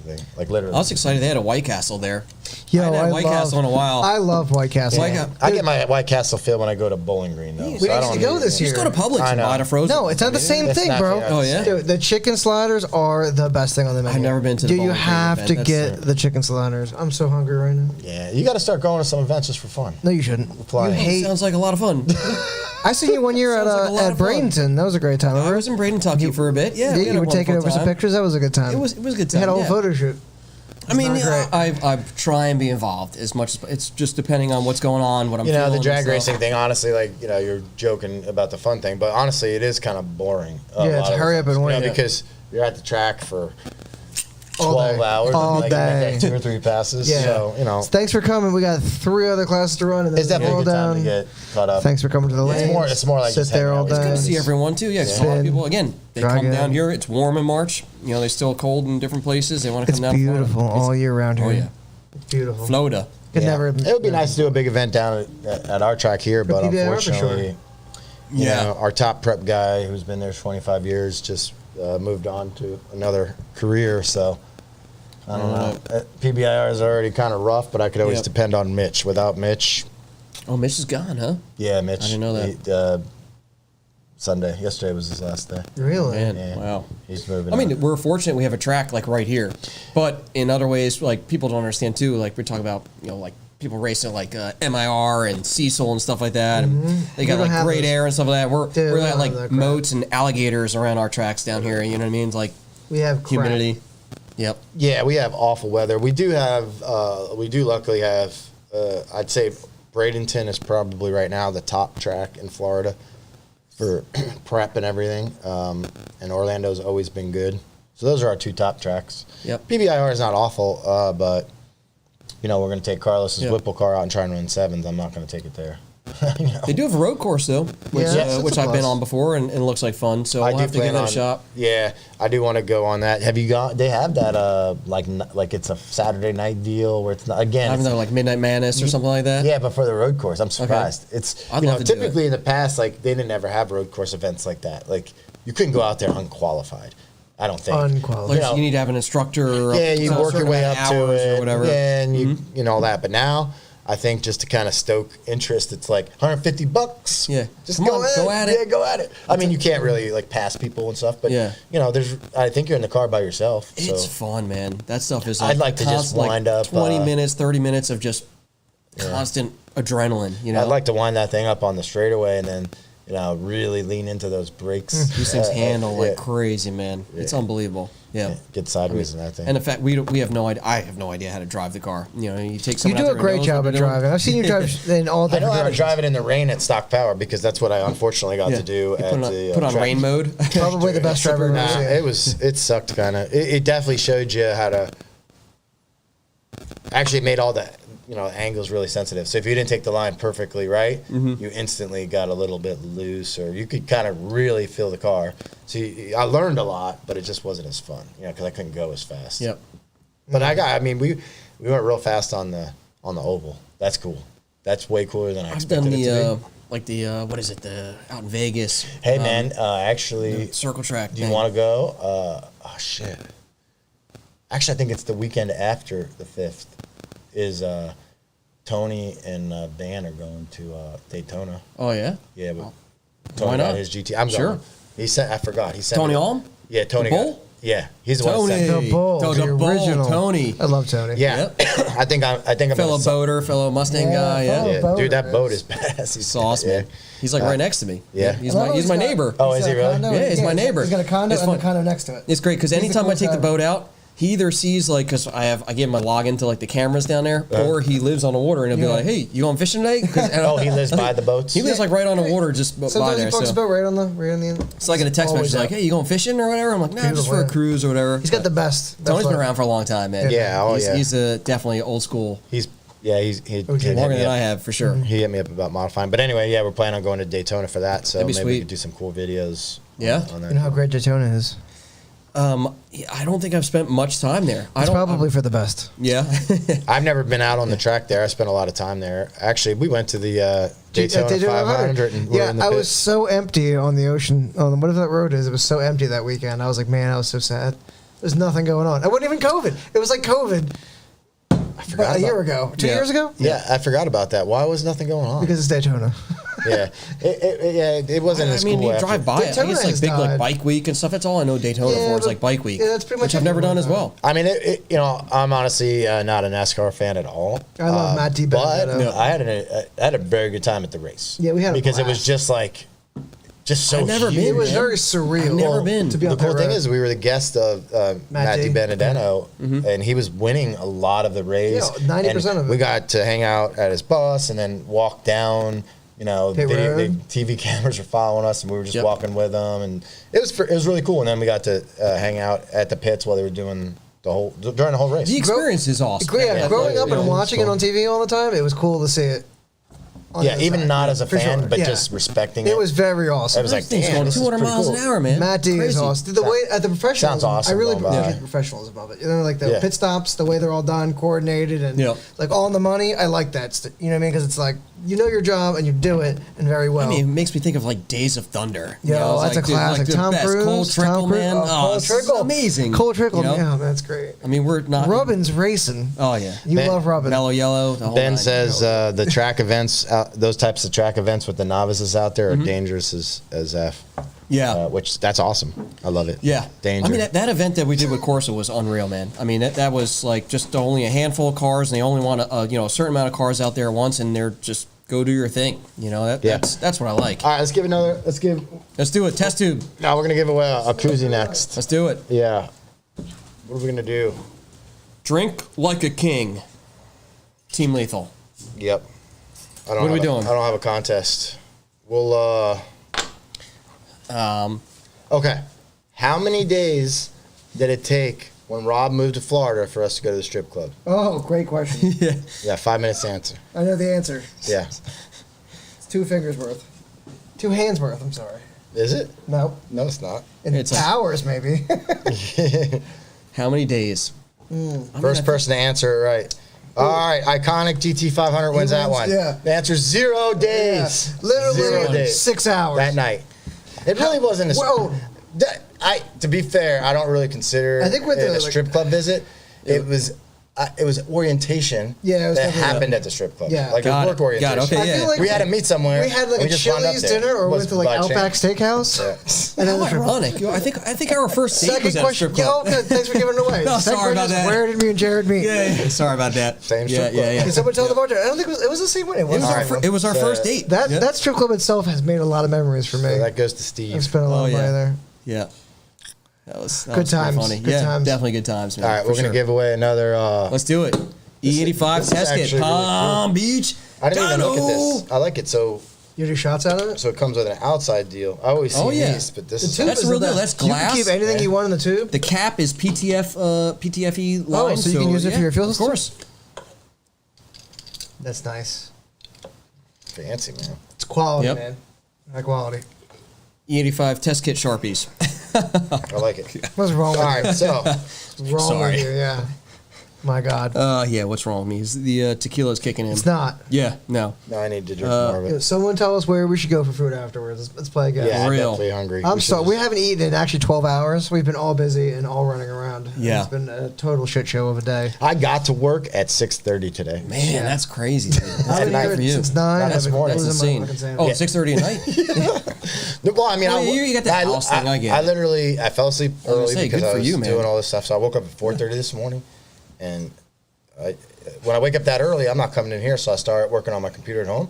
thing. Like, literally. I was excited they had a White Castle there. Yo, I hadn't had White Castle in a while. I love White Castle. White I get my White Castle feel when I go to Bowling Green, though. We so I actually don't go need this it. year. Just go to Publix I and know. buy the frozen. No, it's not the same It's thing, not bro. fair. Oh, yeah? Dude, the chicken sliders are the best thing on the menu. I've never been to the Dude, you Bowling Green have event. to That's get the chicken sliders. I'm so hungry right now. Yeah, you got to start going to some events just for fun. No, you shouldn't. Fly. You Oh, hate. Sounds like a lot of fun. I seen you one year at Sounds like a lot at of fun. Bradenton. That was a great time. I Remember? was in Braden, Kentucky for a bit. Yeah, we Yeah, had you a were taking wonderful over some time. pictures. That was a good time. It was a good You time. had a whole yeah. photo shoot. I mean, not great. I try and be involved as much as it's just depending on what's going on, what I'm You know, feeling the drag and stuff. racing thing, honestly, like, you know, you're joking about the fun thing, but honestly, it is kind of boring. a Yeah, it's lot of hurry the up and times, wait. You know, because you're at the track for All 12 day. hours. All and, like, you make, day. like 2 or 3 passes. Yeah. So, you know, Thanks for coming. We got 3 other classes to run, and then it's definitely a roll good time to down. get caught up. Thanks for coming to the It's lanes. more like sit just there hanging all out with day. Good to see Nice. everyone too. Yeah, 'cause a lot of Spin. people again they Drag come in. down here. It's warm in March. You know, they still cold in different places. They want to It's come down. to Florida. beautiful It's- all year round here. Oh yeah, It's beautiful. Florida. Could Yeah. never. It would be nice to do a big event down at our track here, but PBR for sure. unfortunately, you Yeah. know, our top prep guy who's been there 25 years just moved on to another career. So I don't know. PBIR is already kind of rough, but I could always Yep. depend on Mitch. Without Mitch, Oh, Mitch is gone, huh? yeah, Mitch. I didn't know that. Sunday. Yesterday was his last day. Really? Man, Yeah. wow. He's moving I mean, on. we're fortunate we have a track like right here, but in other ways, like people don't understand too. Like we talk about, like people racing like MIR and Cecil and stuff like that, and they got We don't like have great those. air and stuff like that. We're Dude, we at don't like have that crap. moats and alligators around our tracks down here. You know what I mean? It's like We have crap. humidity. Yep. Yeah, we have awful weather. We do luckily have, I'd say Bradenton is probably right now the top track in Florida for prep and everything. And Orlando's always been good. So those are our 2 top tracks. Yep. PBIR is not awful, but, we're going to take Carlos's Yep. Whipple car out and try and run 7s. I'm not going to take it there. They do have a road course though, which, Yeah, that's which a I've been plus. on before and looks like fun. So I'll have to give that a shot. Yeah, I do want to go on that. Have you got? They have that like it's a Saturday night deal where it's not again. I don't it's- know, like Midnight Madness or something like that. Yeah, but for the road course, I'm surprised. It's I'd love to do typically in the past, like they didn't ever have road course events like that. Like you couldn't go out there unqualified. I don't think. Unqualified. Like you need to have an instructor. Yeah, you work your way up to hours it, or whatever. Yeah, and you know all that. But now, I think just to kind of stoke interest, it's like $150. Yeah. just Come go on, ahead. go at it. Yeah, go at it. I mean, you can't really like pass people and stuff, but Yeah. there's. I think you're in the car by yourself. It's So fun, man. That stuff is. I'd like to just constant, wind up, 20 minutes, 30 minutes of just constant adrenaline. I'd like to wind that thing up on the straightaway and then really lean into those brakes. These things handle like yeah. crazy, man. It's unbelievable. Yeah. Get sideways in that thing. And in fact, we have no idea. I have no idea how to drive the car. You take You someone do out a there who great knows job what at they're doing. driving. I've seen you drive in all I different know how to directions. drive it in the rain at stock power because that's what I unfortunately got Yeah. to do You at the put on track. rain mode. Probably the best driver I've ever Nah, seen. it sucked kind of. It definitely showed you how to. Actually, it made all the angles really sensitive. So if you didn't take the line perfectly right, you instantly got a little bit loose, or you could kind of really feel the car. So I learned a lot, but it just wasn't as fun, because I couldn't go as fast. Yep. But we went real fast on the oval. That's cool. That's way cooler than I I've done expected it to be. what is it, out in Vegas. Hey man, actually, Circle track. do you want to go? Oh shit. Actually, I think it's the weekend after the 5th. Is Tony and Dan are going to Daytona? Oh, yeah? Yeah, but Why Tony got not? his GT. I'm Sure. going. He said I forgot. He said Tony Alm? Yeah, Tony. The got- Bull? Yeah, he's the one. That Tony. sent The Bull, The the Bull, original. Tony. I love Tony. Yeah, I think I'm. Fellow gonna- boater, fellow Mustang guy. Yeah. fellow Yeah, boater dude, that boat is- is badass. He's Sauce, man. He's like right next to me. yeah. He's I love my how neighbor. Oh, is he really? Yeah, he's my neighbor. He's got a condo It's and a fun. condo next to it. It's great because He's the anytime I coolest take the guy. boat out, he either sees because I gave him a login to like the cameras down there, or he lives on the water and he'll be Yeah. like, "Hey, you going fishing today?" Oh, he lives by the boats. He lives like right on the water, just by Sometimes there. he parks So the boat right on the end. it's like in a text message, Always like, out. "Hey, you going fishing or whatever?" I'm like, "Nah, just Beautiful, for a yeah. cruise or whatever." He's got the best. Tony's been flight. around for a long time, man. Yeah, oh, he's, yeah. He's definitely old school, He Okay. hit longer me than up. I have for sure. He hit me up about modifying. But anyway, yeah, we're planning on going to Daytona for that. So That'd be maybe we sweet. could do some cool videos. Yeah? On that. You know how great Daytona is. Yeah, I don't think I've spent much time there. It's probably for the best. Yeah. I've never been out on the track there. I spent a lot of time there. Actually, we went to the Daytona 500. And we're in the I pit. was so empty on the ocean, on whatever that road is. It was so empty that weekend. I was like, man, I was so sad. There's nothing going on. It wasn't even COVID. It was like COVID about a year ago. 2 Yeah. years ago? Yeah, I forgot about that. Why was nothing going on? Because it's Daytona. yeah, it wasn't I as mean, cool. you after- drive by it. I Daytona think it's like has big like died. bike week and stuff. That's all I know Daytona Yeah, for is but- like bike week. yeah, that's pretty much which I've never done as everywhere well. I mean, I'm honestly not a NASCAR fan at all. I love Matt D. But Benedetto. I had a very good time at the race. Yeah, we had a because it blast. was just so I've never huge. been, It was man. very surreal. I've never been. To be The on cool that thing road. is, we were the guest of Matt D. DiBenedetto, and he was winning a lot of the race. Yeah, 90% and of it. We got to hang out at his bus and then walk down. Pit The road. TV cameras were following us, and we were just Yep. walking with them, and it was really cool. And then we got to hang out at the pits while they were doing during the whole race. The experience is awesome. Yeah, growing up You know, and watching it on TV all the time, it was cool to see it. on Yeah, the even side. not as a For fan, sure, but yeah. just respecting it. It was very awesome. I was like, Thing's damn, going this is 200 pretty miles cool. an hour, man. Matt D is Crazy. awesome. The way at the professionalism, Sounds awesome I really going by. appreciate the professionalism of it. You know, like the Yeah. pit stops, the way they're all done, coordinated, and Yeah. like all in the money. I like that. You know what I mean? Because it's like you know your job and you do it and very well. I mean, it makes me think of like Days of Thunder. Yo, that's it's a classic. the Tom best. Cruise, Cole Trickle, Tom Cruise. man. Cole it's Trickle. amazing. Cole Trickle, You know? yeah, that's great. I mean, we're not. Robin's racing. Oh yeah. You Ben- love Robin. Mellow Yellow. The whole Ben nine. says the track events, those types of track events with the novices out there are dangerous as F. Yeah. Which that's awesome. I love it. Yeah. Danger. I mean, that event that we did with Corsa was unreal, man. I mean, that was like just only a handful of cars, and they only want a certain amount of cars out there at once, and they're just go do your thing. You know, that's what I like. All right, let's do it. Test tube. No, we're gonna give away a koozie next. Let's do it. Yeah. What are we gonna do? Drink like a king. Team Lethal. Yep. What are we doing? I don't have a contest. We'll Okay. How many days did it take when Rob moved to Florida for us to go to the strip club? Oh, great question. Yeah. Yeah, 5 minutes to answer. I know the answer. Yeah. It's 2 fingers worth. 2 hands worth, I'm sorry. Is it? No. No, it's not. In It's hours, maybe. How many days? First person to answer it right. All right, iconic GT500 wins that one. Yeah. The answer is 0 days. Yeah. Literally 0 days. 6 hours. That night. It really wasn't a. Whoa. To be fair, I don't really consider I think with it the, a strip club visit. It was orientation. Yeah, it was that definitely- happened at the strip club. Yeah. Like Got it was work it. orientation. Got it. Okay, I feel yeah. like We had to meet somewhere. We had like and a we just wound up Chili's there. dinner, or It went was to like by Outback chance. Steakhouse. Yeah. And then the Ironic. I think our first date second was at a question. strip club. Yeah, okay, thanks for giving it away. No, Second sorry about question is, that. Where did me and Jared meet? Yeah. Sorry about that. Same strip club. Can someone tell the bartender? I don't think it was the same one. It was. It was our first date. That strip club itself has made a lot of memories for me. So that goes to Steve. I've spent a lot of money there. Yeah. That was Good pretty times. funny. Good times. Definitely good times, man. All right, for we're going sure. to give away another. Let's do it. E85 this is test kit. actually really Palm Beach. I didn't even look at Dyno. this. I like it. So You do shots out of it? it comes with an outside deal. I always see these, but this is. tube That's is real the deal. best. That's glass. You can keep anything you want in the tube. The cap is PTFE line. Oh, so you can use it for your fuel Of system? course. That's nice. Fancy, man. It's quality, Yep. man. High quality. E85 test kit Sharpies. I like it. What's wrong with All right, so you? Wrong Sorry. with you, yeah. My God. Yeah, what's wrong with me? Is the tequila's kicking in. It's not. Yeah, no. now I need to drink more of Yo, it. someone tell us where we should go for food afterwards. Let's play a game. Yeah, I'm real. definitely hungry. I'm should sorry. just- We haven't eaten in actually 12 hours. We've been all busy and all running around. Yeah. It's been a total shit show of a day. I got to work at 6:30 today. Man, that's crazy. Dude. That's I've good been night here for you. since 9. That's I've been morning. That's losing my insane. fucking Oh, sanity. 6:30 at night? Well, I mean, Well, you got that house thing, I get it. I fell asleep I was gonna early say, because good I for was you, man. doing all this stuff. So I woke up at 4:30 this morning, and when I wake up that early, I'm not coming in here. So I started working on my computer at home,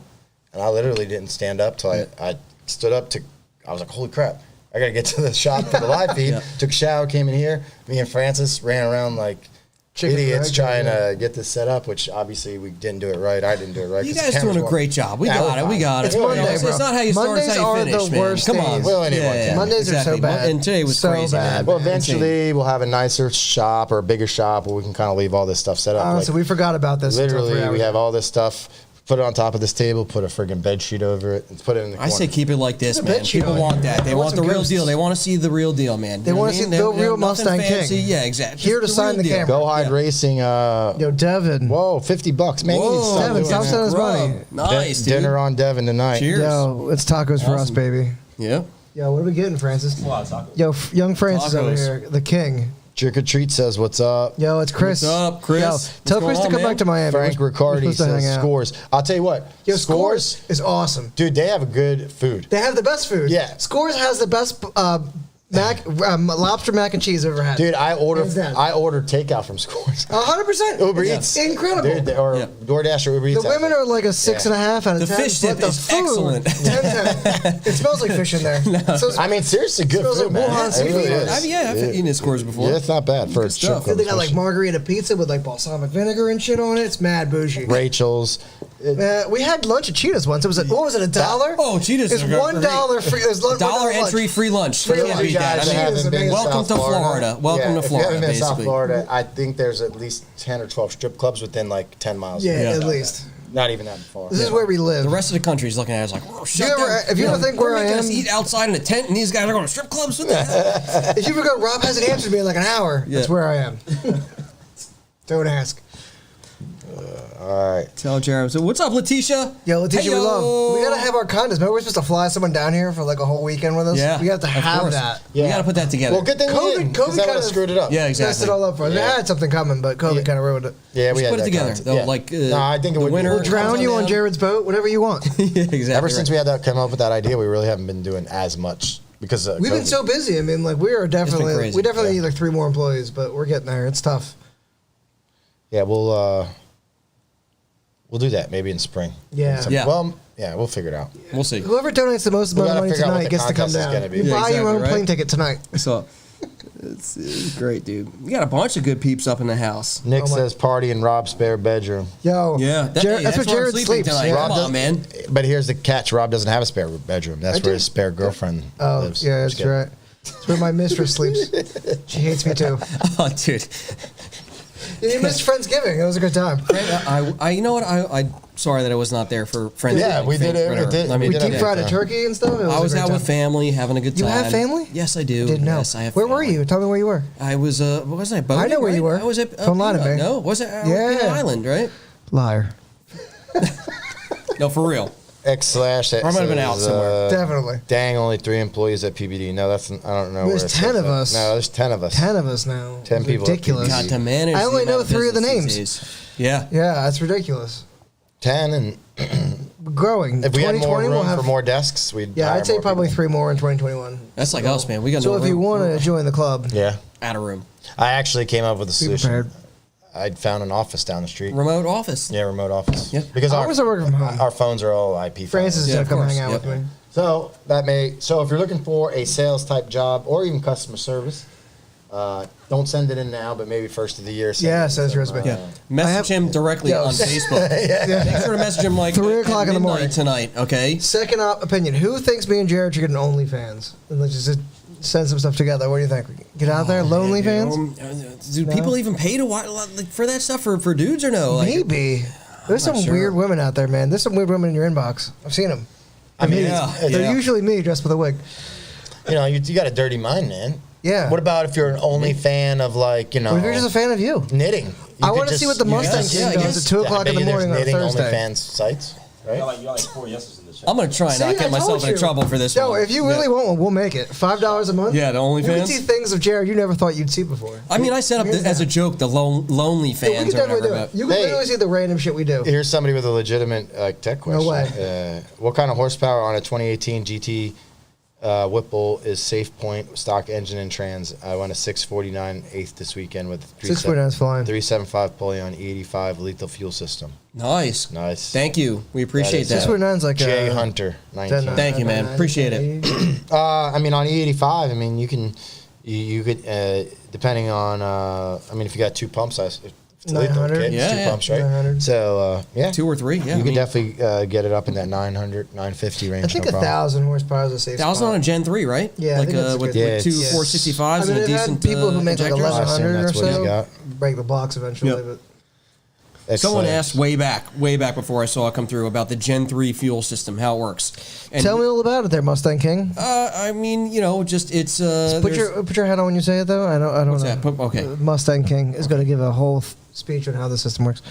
and I literally didn't stand up till I stood up to. I was like, holy crap! I got to get to the shop for the live feed. Yeah. Took a shower, came in here. Me and Francis ran around like Chicken idiots fried, trying yeah. to get this set up, which obviously we didn't do it right. I didn't do it right. You 'cause the guys cameras doing a weren't- great job. We Yeah, got we're it. We fine. got it. It's You know, Monday, it's bro. not how you start, Mondays it's how are you finish, the man. worst Come on. days. Well, anyone can. Mondays are so bad. And today was So crazy, bad. man. Well, Insane. eventually we'll have a nicer shop or a bigger shop where we can kind of leave all this stuff set up. Honestly, Like, we forgot about this. until 3 literally, hours we have ago. all this stuff. Put it on top of this table. Put a friggin' bed sheet over it. And put it in the I corner. say keep it like this, Keep the man. bed sheet People on. want that. They They want want the some real ghosts. deal. They want to see the real deal, man. They You know wanna what I see mean? the real nothing Mustang fancy. King. Yeah, exactly. Here to Just sign real the deal. camera. Go Hide Yeah. Racing. Yo, Devin. Whoa, $50, man. You need to Whoa, stop Devin, doing stop that. sending us money. Nice, dude. Dinner on Devin tonight. Cheers. Yo, it's tacos for us, Awesome. baby. Yeah. Yo, what are we getting, Francis? Yo, young Francis over Tacos. here, the king. Trick or Treat says, what's up? Yo, it's Chris. What's up, Chris? Yo, What's tell going Chris to on, come man? back to Miami. Frank We're Riccardi supposed to hang says, out. Scores. I'll tell you what. Yo, Scores is awesome. Dude, they have a good food. They have the best food. Yeah. Scores has the best lobster mac and cheese I've ever had. Dude, I Hands down. ordered takeout from Scores. 100%. Uber Eats. Incredible. Dude, or Yeah. DoorDash or Uber Eats. The women are like a 6.5 out of The 10. fish dip but the is food, excellent. 10. It smells like fish in there. So I mean, seriously, good Smells food, like man. Wuhan It really seafood. is. I mean, yeah, I've eaten at Scores before. Yeah, it's not bad for a stuff. strip club. they got like especially. margarita pizza with like balsamic vinegar and shit on it. It's mad bougie. Rachel's. We had lunch at Cheetah's once. It was what was it? $1? Oh, Cheetah's It's are great. $1 free. There's Dollar entry, free lunch. Free You can't lunch. beat that. guys I mean, haven't been to welcome South to Florida. Welcome Yeah, to if you Florida, haven't been to South basically. Florida, I think there's at least 10 or 12 strip clubs within like 10 miles. Yeah, of at it. least. Not even that far. This is where we live. The rest of the country is looking at us like, oh, shut You ever- down. if you ever think we're where I making am- us eat outside in a tent, and these guys are going to strip clubs with that. If you ever go, Rob hasn't answered me in like an hour. Yeah. That's where I am. Don't ask. All right. Tell Jared. So what's up, Letitia? Yo, Letitia, we Heyo. love. We gotta have our contests. Remember, we're supposed to fly someone down here for like a whole weekend with us. Yeah, we have to of have course. that. We got to put that together. Well, good thing we didn't, 'cause that would have screwed it up. Yeah, Messed exactly. it all up for us. We had something coming, but COVID kind of ruined it. Yeah, we Just had put it that together. concept. Though, Yeah. like No, I think it the would be- winner. We'll drown you on Jared's boat, whatever you want. Yeah, exactly. Ever since we had that come up with that idea, we really haven't been doing as much because of We've been COVID. so busy. I mean, like we are definitely, crazy. we definitely need like 3 more employees, but we're getting there. It's tough. Yeah, we'll do that maybe in spring. Yeah. Yeah. Well, yeah, we'll figure it out. We'll see. Whoever donates the most We amount of gotta money figure out what tonight the gets to come contest is down. gonna be. You Yeah, buy your exactly, own right? plane ticket tonight. So it's great, dude. We got a bunch of good peeps up in the house. Nick Oh my- says party in Rob's spare bedroom. Yo, Yeah, Jared, that's where where I'm Jared sleeping sleeps. tonight. Yeah. Come on, doesn't- man. But here's the catch: Rob doesn't have a spare bedroom. That's do. where his spare girlfriend Oh, lives. yeah, Just that's right. That's where my mistress sleeps. She hates me too. Oh, dude. You missed Friendsgiving. It was a good time. I you know what? I'm sorry that I was not there for friends. Yeah, we did it. whatever. We did- I mean, we We did deep it. fried a turkey and stuff. It was I was a great out time. with family, having a good You time. have family? Yes, I do. Didn't know. Yes, I have. Where were family. you? Tell me where you were. I was. What was I? Boating, I know where right? you were. I was at. Don't lie to me. No, was it? Yeah. Island, right? Liar. No, for real. X/. Or I might have been out somewhere. Definitely. Dang, only 3 employees at PBD. No, that's I don't know. There's where it 10 says of that. us. No, there's 10 of us. 10 of us now. 10 It's people at ridiculous. Got to manage. I only the know amount of 3 of the business names. these days. Yeah. Yeah, that's ridiculous. 10, and Growing. if we had more 2020, room we'll have. for more desks, we'd. Yeah, hire I'd say more probably people. 3 more in 2021. That's like us, man. We got So no if you room. want to join the club, Yeah, Out of room. I actually came up with a be solution. prepared. I'd found an office down the street. Remote office. Yeah, remote office. Yeah. Because Hours of work from home. our phones are all IP. Francis is Yeah, going of to come course. hang out Yep. with me. So if you're looking for a sales type job or even customer service, don't send it in now, but maybe first of the year. Yeah, send your resume. Yeah. Message him directly Yo. on Facebook. Make sure to message him like 3 at o'clock in the midnight morning. tonight, okay? Second opinion. Who thinks me and Jared should get an OnlyFans? And let's just send some stuff together. What do you think? Get out there, Lonely Fans? Do people even pay to watch like, for that stuff for dudes or no? Like, Maybe. There's I'm some not sure. weird women out there, man. There's some weird women in your inbox. I've seen them. I mean, They're usually me dressed with a wig. you got a dirty mind, man. Yeah. What about if you're an only fan of like, What if you're just a fan of you? knitting? You I could want to just- see what the you Mustang guys- King yeah, I does guess- at 2 o'clock in the maybe there's morning on a knitting Thursday. OnlyFans sites, right? You got like 4 yeses in the chat. I'm gonna try and See, not I get myself told into you. trouble for this Yo, one. if you really want one, we'll make it. $5 a month? Yeah, the You can OnlyFans. see things of Jared you never thought you'd see before. I mean, I set up as a joke the lonely Yeah, we fans can or definitely whatever. do it. But You can Hey. literally see the random shit we do. Here's somebody with a legitimate tech question. No way. What kind of horsepower on a 2018 GT Whipple is safe point, stock engine and trans? I went a 649 eighth this weekend with 649 is fine. 375 pulley on E85 lethal fuel system. nice. Nice. Thank you. We appreciate is- that. 649's like Jay a... Hunter, 19. Thank you, man. Appreciate it. I mean, on E85, I mean, you could, depending on, I mean, if you got 2 pumps, it's lethal, 900? okay? It's Yeah, 2 yeah. pumps, right? 900. So, yeah. 2 or 3, yeah. You I could mean, definitely get it up in that 900, 950 range. I think no problem. 1,000 horsepower is a safe 1,000 on a spot. Gen 3, right? Yeah, I like think that's a with, good- Yeah, with two it's- 465s I mean, and a I've had decent people who make like injector. 1,100 or that's what he's so got. break the blocks eventually. Yep. But Someone Excellent. asked way back before I saw it come through about the Gen 3 fuel system, how it works. And, tell me all about it there, Mustang King. I mean, just it's. Put your hat on when you say it, though. I don't What's know. that? Okay. Mustang King is going to give a whole speech on how the system works.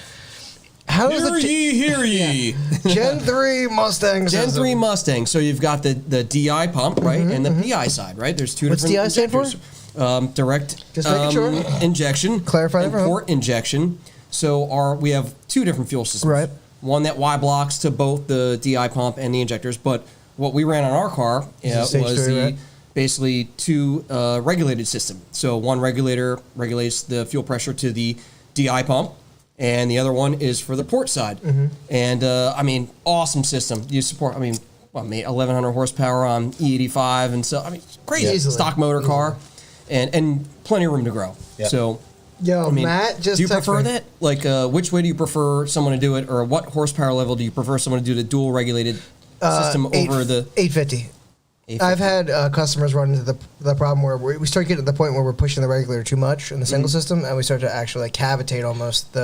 How does Hear the ye, hear ye. Gen 3 Mustang Gen system? 3 Mustang. So you've got the DI pump, right, and the PI side, right? There's 2 What's different DI stand for? injectors. Direct Just making sure. injection. Clarify that and for him. port injection. So we have 2 different fuel systems. Right. One that Y blocks to both the DI pump and the injectors. But what we ran on our car Is it was stage 3, right? basically 2 regulated system. So one regulator regulates the fuel pressure to the DI pump, and the other one is for the port side. Mm-hmm. And I mean, awesome system. You support, 1,100 horsepower on E85, and so crazy Easily. stock motor car, and plenty of room to grow. Yeah. So. Yo, Matt just do you text prefer me. that? Like, which way do you prefer someone to do it, or what horsepower level do you prefer someone to do the dual regulated system over the 850. 850? I've had customers run into the problem where we start getting to the point where we're pushing the regulator too much in the single system, and we start to actually like cavitate almost.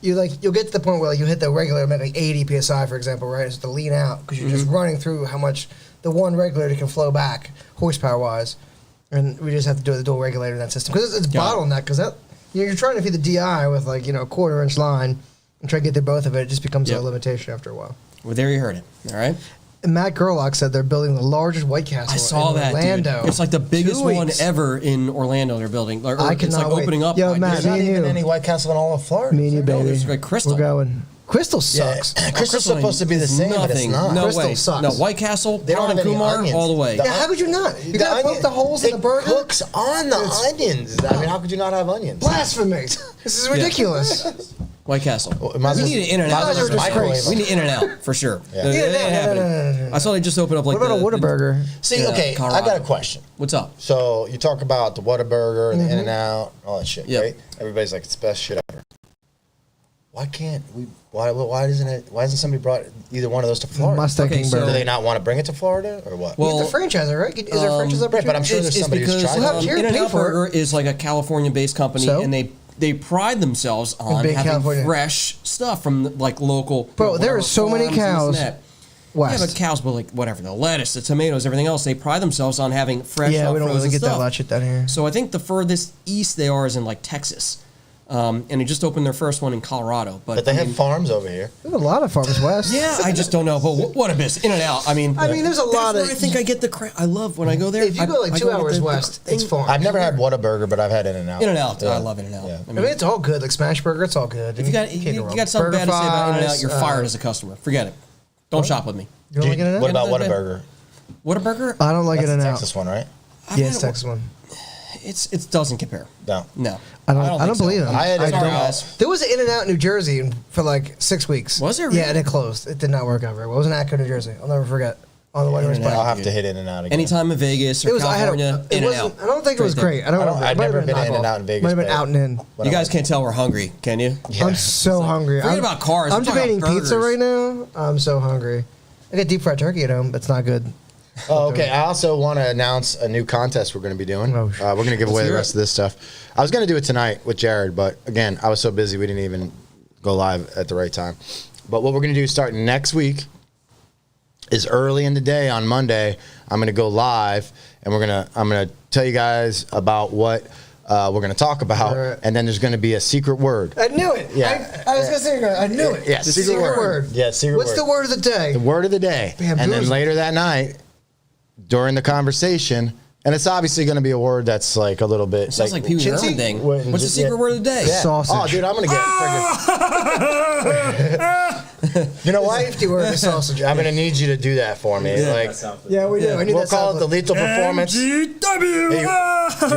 You'll get to the point where like you hit the regulator at like 80 psi, for example, right? It's to lean out because you're just running through how much the one regulator can flow back horsepower wise, and we just have to do the dual regulator in that system because it's Got it. bottleneck because that. You're trying to feed the DI with like a 1/4 inch line, and try to get through both of it. It just becomes Yep. a limitation after a while. Well, there you heard it. All right. And Matt Gerlach said they're building the largest White Castle I saw in that, Orlando. dude. It's like the biggest 2 one weeks. ever in Orlando. They're building. Or I it's cannot like wait. opening up. Yo, like, Matt, there's me Not and even you. any White Castle in all of Florida. Me and you, No, baby. it's like Crystal. We're going. Crystal Yeah, sucks. Crystal's supposed to be the same, but it's Nothing. not. No Crystal way. sucks. No, White Castle, They don't Harold have and any Kumar, onions. all the way. Yeah, how could you not? You gotta poke the holes in the burger. It cooks on the onions. I mean, how could you not have onions? Blasphemy! This is ridiculous. White Castle. Well, might We as need well- an In-N-Out. might as well just microwave We them. need In-N-Out for sure. Yeah. They ain't having it. No. I saw they just opened up like What about a the- Whataburger? See, Yeah, okay, I Colorado. got a question. What's up? So you talk about the Whataburger and the In-N-Out, all that shit, Yep. right? Everybody's like, it's the best shit ever. Why can't we? Why isn't it? Why hasn't somebody brought either one of those to Florida? Mustang Okay, King so- Do burger. they not want to bring it to Florida or what? Well, You get the franchiser, right? Is there a franchise right, but I'm opportunity? sure there's somebody who's because tried Well, it. Jared paid In-N-Out for it. Burger is like a California-based company, So? and they pride themselves on being having California. fresh stuff from like local. Bro, you know, there whatever are so many farms, this and cows that. West. Yeah, but cows, but like whatever, the lettuce, the tomatoes, everything else, they pride themselves on having fresh. Yeah, not we don't really frozen get that stuff. lot of shit down here. So I think the furthest east they are is in like Texas, and they just opened their first one in Colorado. But they I have mean, farms over here. We have a lot of farmers west. Yeah, I just don't know. But what a business. In-N-Out. I mean, there's a that's lot where of. I think I get the crap. I love when I go there. If you go like I 2 get hours the west, thing- it's farm. I've never had Whataburger, but I've had In-N-Out. In-N-Out. Yeah. I love In-N-Out. Yeah. I mean, it's all good. Like Smash Burger, it's all good. If you got can't you go wrong. got something Burger bad to say about In-N-Out, fries, you're fired as a customer. Forget it. Don't shop with me. You don't like it? What about Yeah, Whataburger? Whataburger? I don't like That's it the in out. Texas one, right? I've Yeah, had it's it- Texas one. It doesn't compare. No. No. I don't think so. believe it. I had I In-N-Out. don't. There was an In-N-Out in New Jersey for like 6 weeks. Was there Yeah, really? and it closed. It did not work out very well. It was in Atco, New Jersey. I'll never forget. On the way to In-N-Out. I'll Pike. have to hit In-N-Out again. Anytime in Vegas or It was. I had California, a. It In-N-Out. wasn't. I don't think it was Right there. great. I don't know. I've never been to In-N-Out in Vegas, Might have been but- out and in. You guys can't tell we're hungry, can you? Yeah. I'm so hungry. Forget I'm, about cars. I'm I'm talking debating about pizza burgers. right now. I'm so hungry. I got deep fried turkey at home, but it's not good. Oh, okay. I also want to announce a new contest we're going to be doing. Oh, We're going to give away the hear rest it. of this stuff. I was going to do it tonight with Jared, but again, I was so busy we didn't even go live at the right time. But what we're going to do starting next week is early in the day on Monday, I'm going to go live and I'm going to tell you guys about what we're going to talk about, Right. and then there's going to be a secret word. I knew it. Yeah. I was gonna say I knew it. Yeah, The secret word. Yeah, secret What's word. the word of the day? The word of the day. Bamboozled. And then later that night, during the conversation, and it's obviously going to be a word that's like a little bit. It sounds like Pee Wee chintzy. Herman thing. Wait, What's the secret word of the day? Yeah. Sausage. Oh, dude, I'm going to get friggin'. You know what? Safety word is sausage. I'm going to need you to do that for me. Like, Yeah, we do. I need we'll that call it the sound Lethal Performance. Hey, you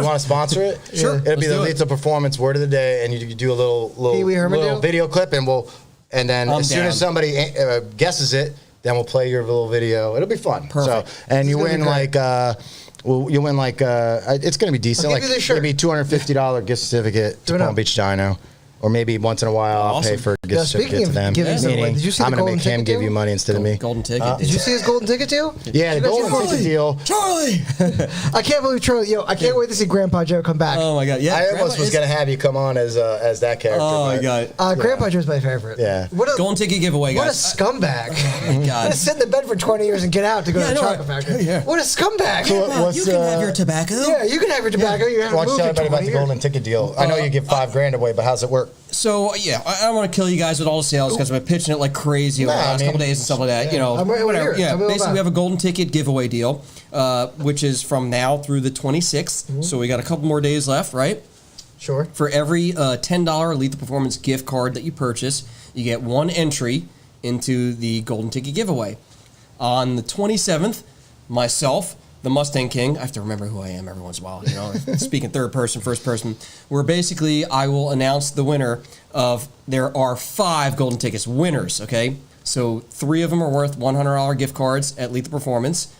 want to sponsor it? Sure. It'll be Let's the do it. Lethal Performance word of the day, and you do a Pee Wee Herman little deal? video clip, and then I'm as soon down. as somebody guesses it, then we'll play your little video. It'll be fun. Perfect. So, and you gonna be win great. like. Well, you win like it's going to be decent, I'll like give you the shirt. maybe $250 gift certificate to Do it Palm up. Beach Dyno, or maybe once in a while I'll Awesome. pay for a Yo, gift speaking certificate to of them. giving something away, Meaning, did you see I'm the going to golden make him ticket give deal? you money instead of me. Golden ticket. Did you see his golden ticket deal? Yeah, the You guys golden see ticket Charlie? deal. Charlie. I can't believe Charlie. Yo, I can't wait to see Grandpa Joe come back. Oh my God. Yeah. I Grandma almost was is- going to have you come on as that character. Oh my but- God. Grandpa Joe's my favorite. Yeah. What a Golden ticket giveaway, what a guys. scumbag. Oh my God. Let's sit in the bed for 20 years and get out to go Yeah, to the I know, chocolate right? factory. Yeah. What a scumbag. What- what's, you can have your tobacco. Yeah, you can have your tobacco. You haven't Why don't you moved tell in everybody about 20 the years. golden ticket deal? I know you give $5,000 away, but how's it work? So yeah, I don't want to kill you guys with all the sales because I've been pitching it like crazy over the Nah, I last mean, couple days and stuff like that. You know, I'm ready to hear whatever. it. Yeah, Tell me all basically about we have it. a golden ticket giveaway deal, which is from now through the 26th. So we got a couple more days left, right? Sure. For every $10 Lethal Performance gift card that you purchase, you get one entry into the golden ticket giveaway. On the 27th, myself, the Mustang King, I have to remember who I am every once in a while, you know, speaking third person, first person, where basically I will announce the winner of, there are 5 golden tickets, winners, okay? So 3 of them are worth $100 gift cards at Lethal Performance.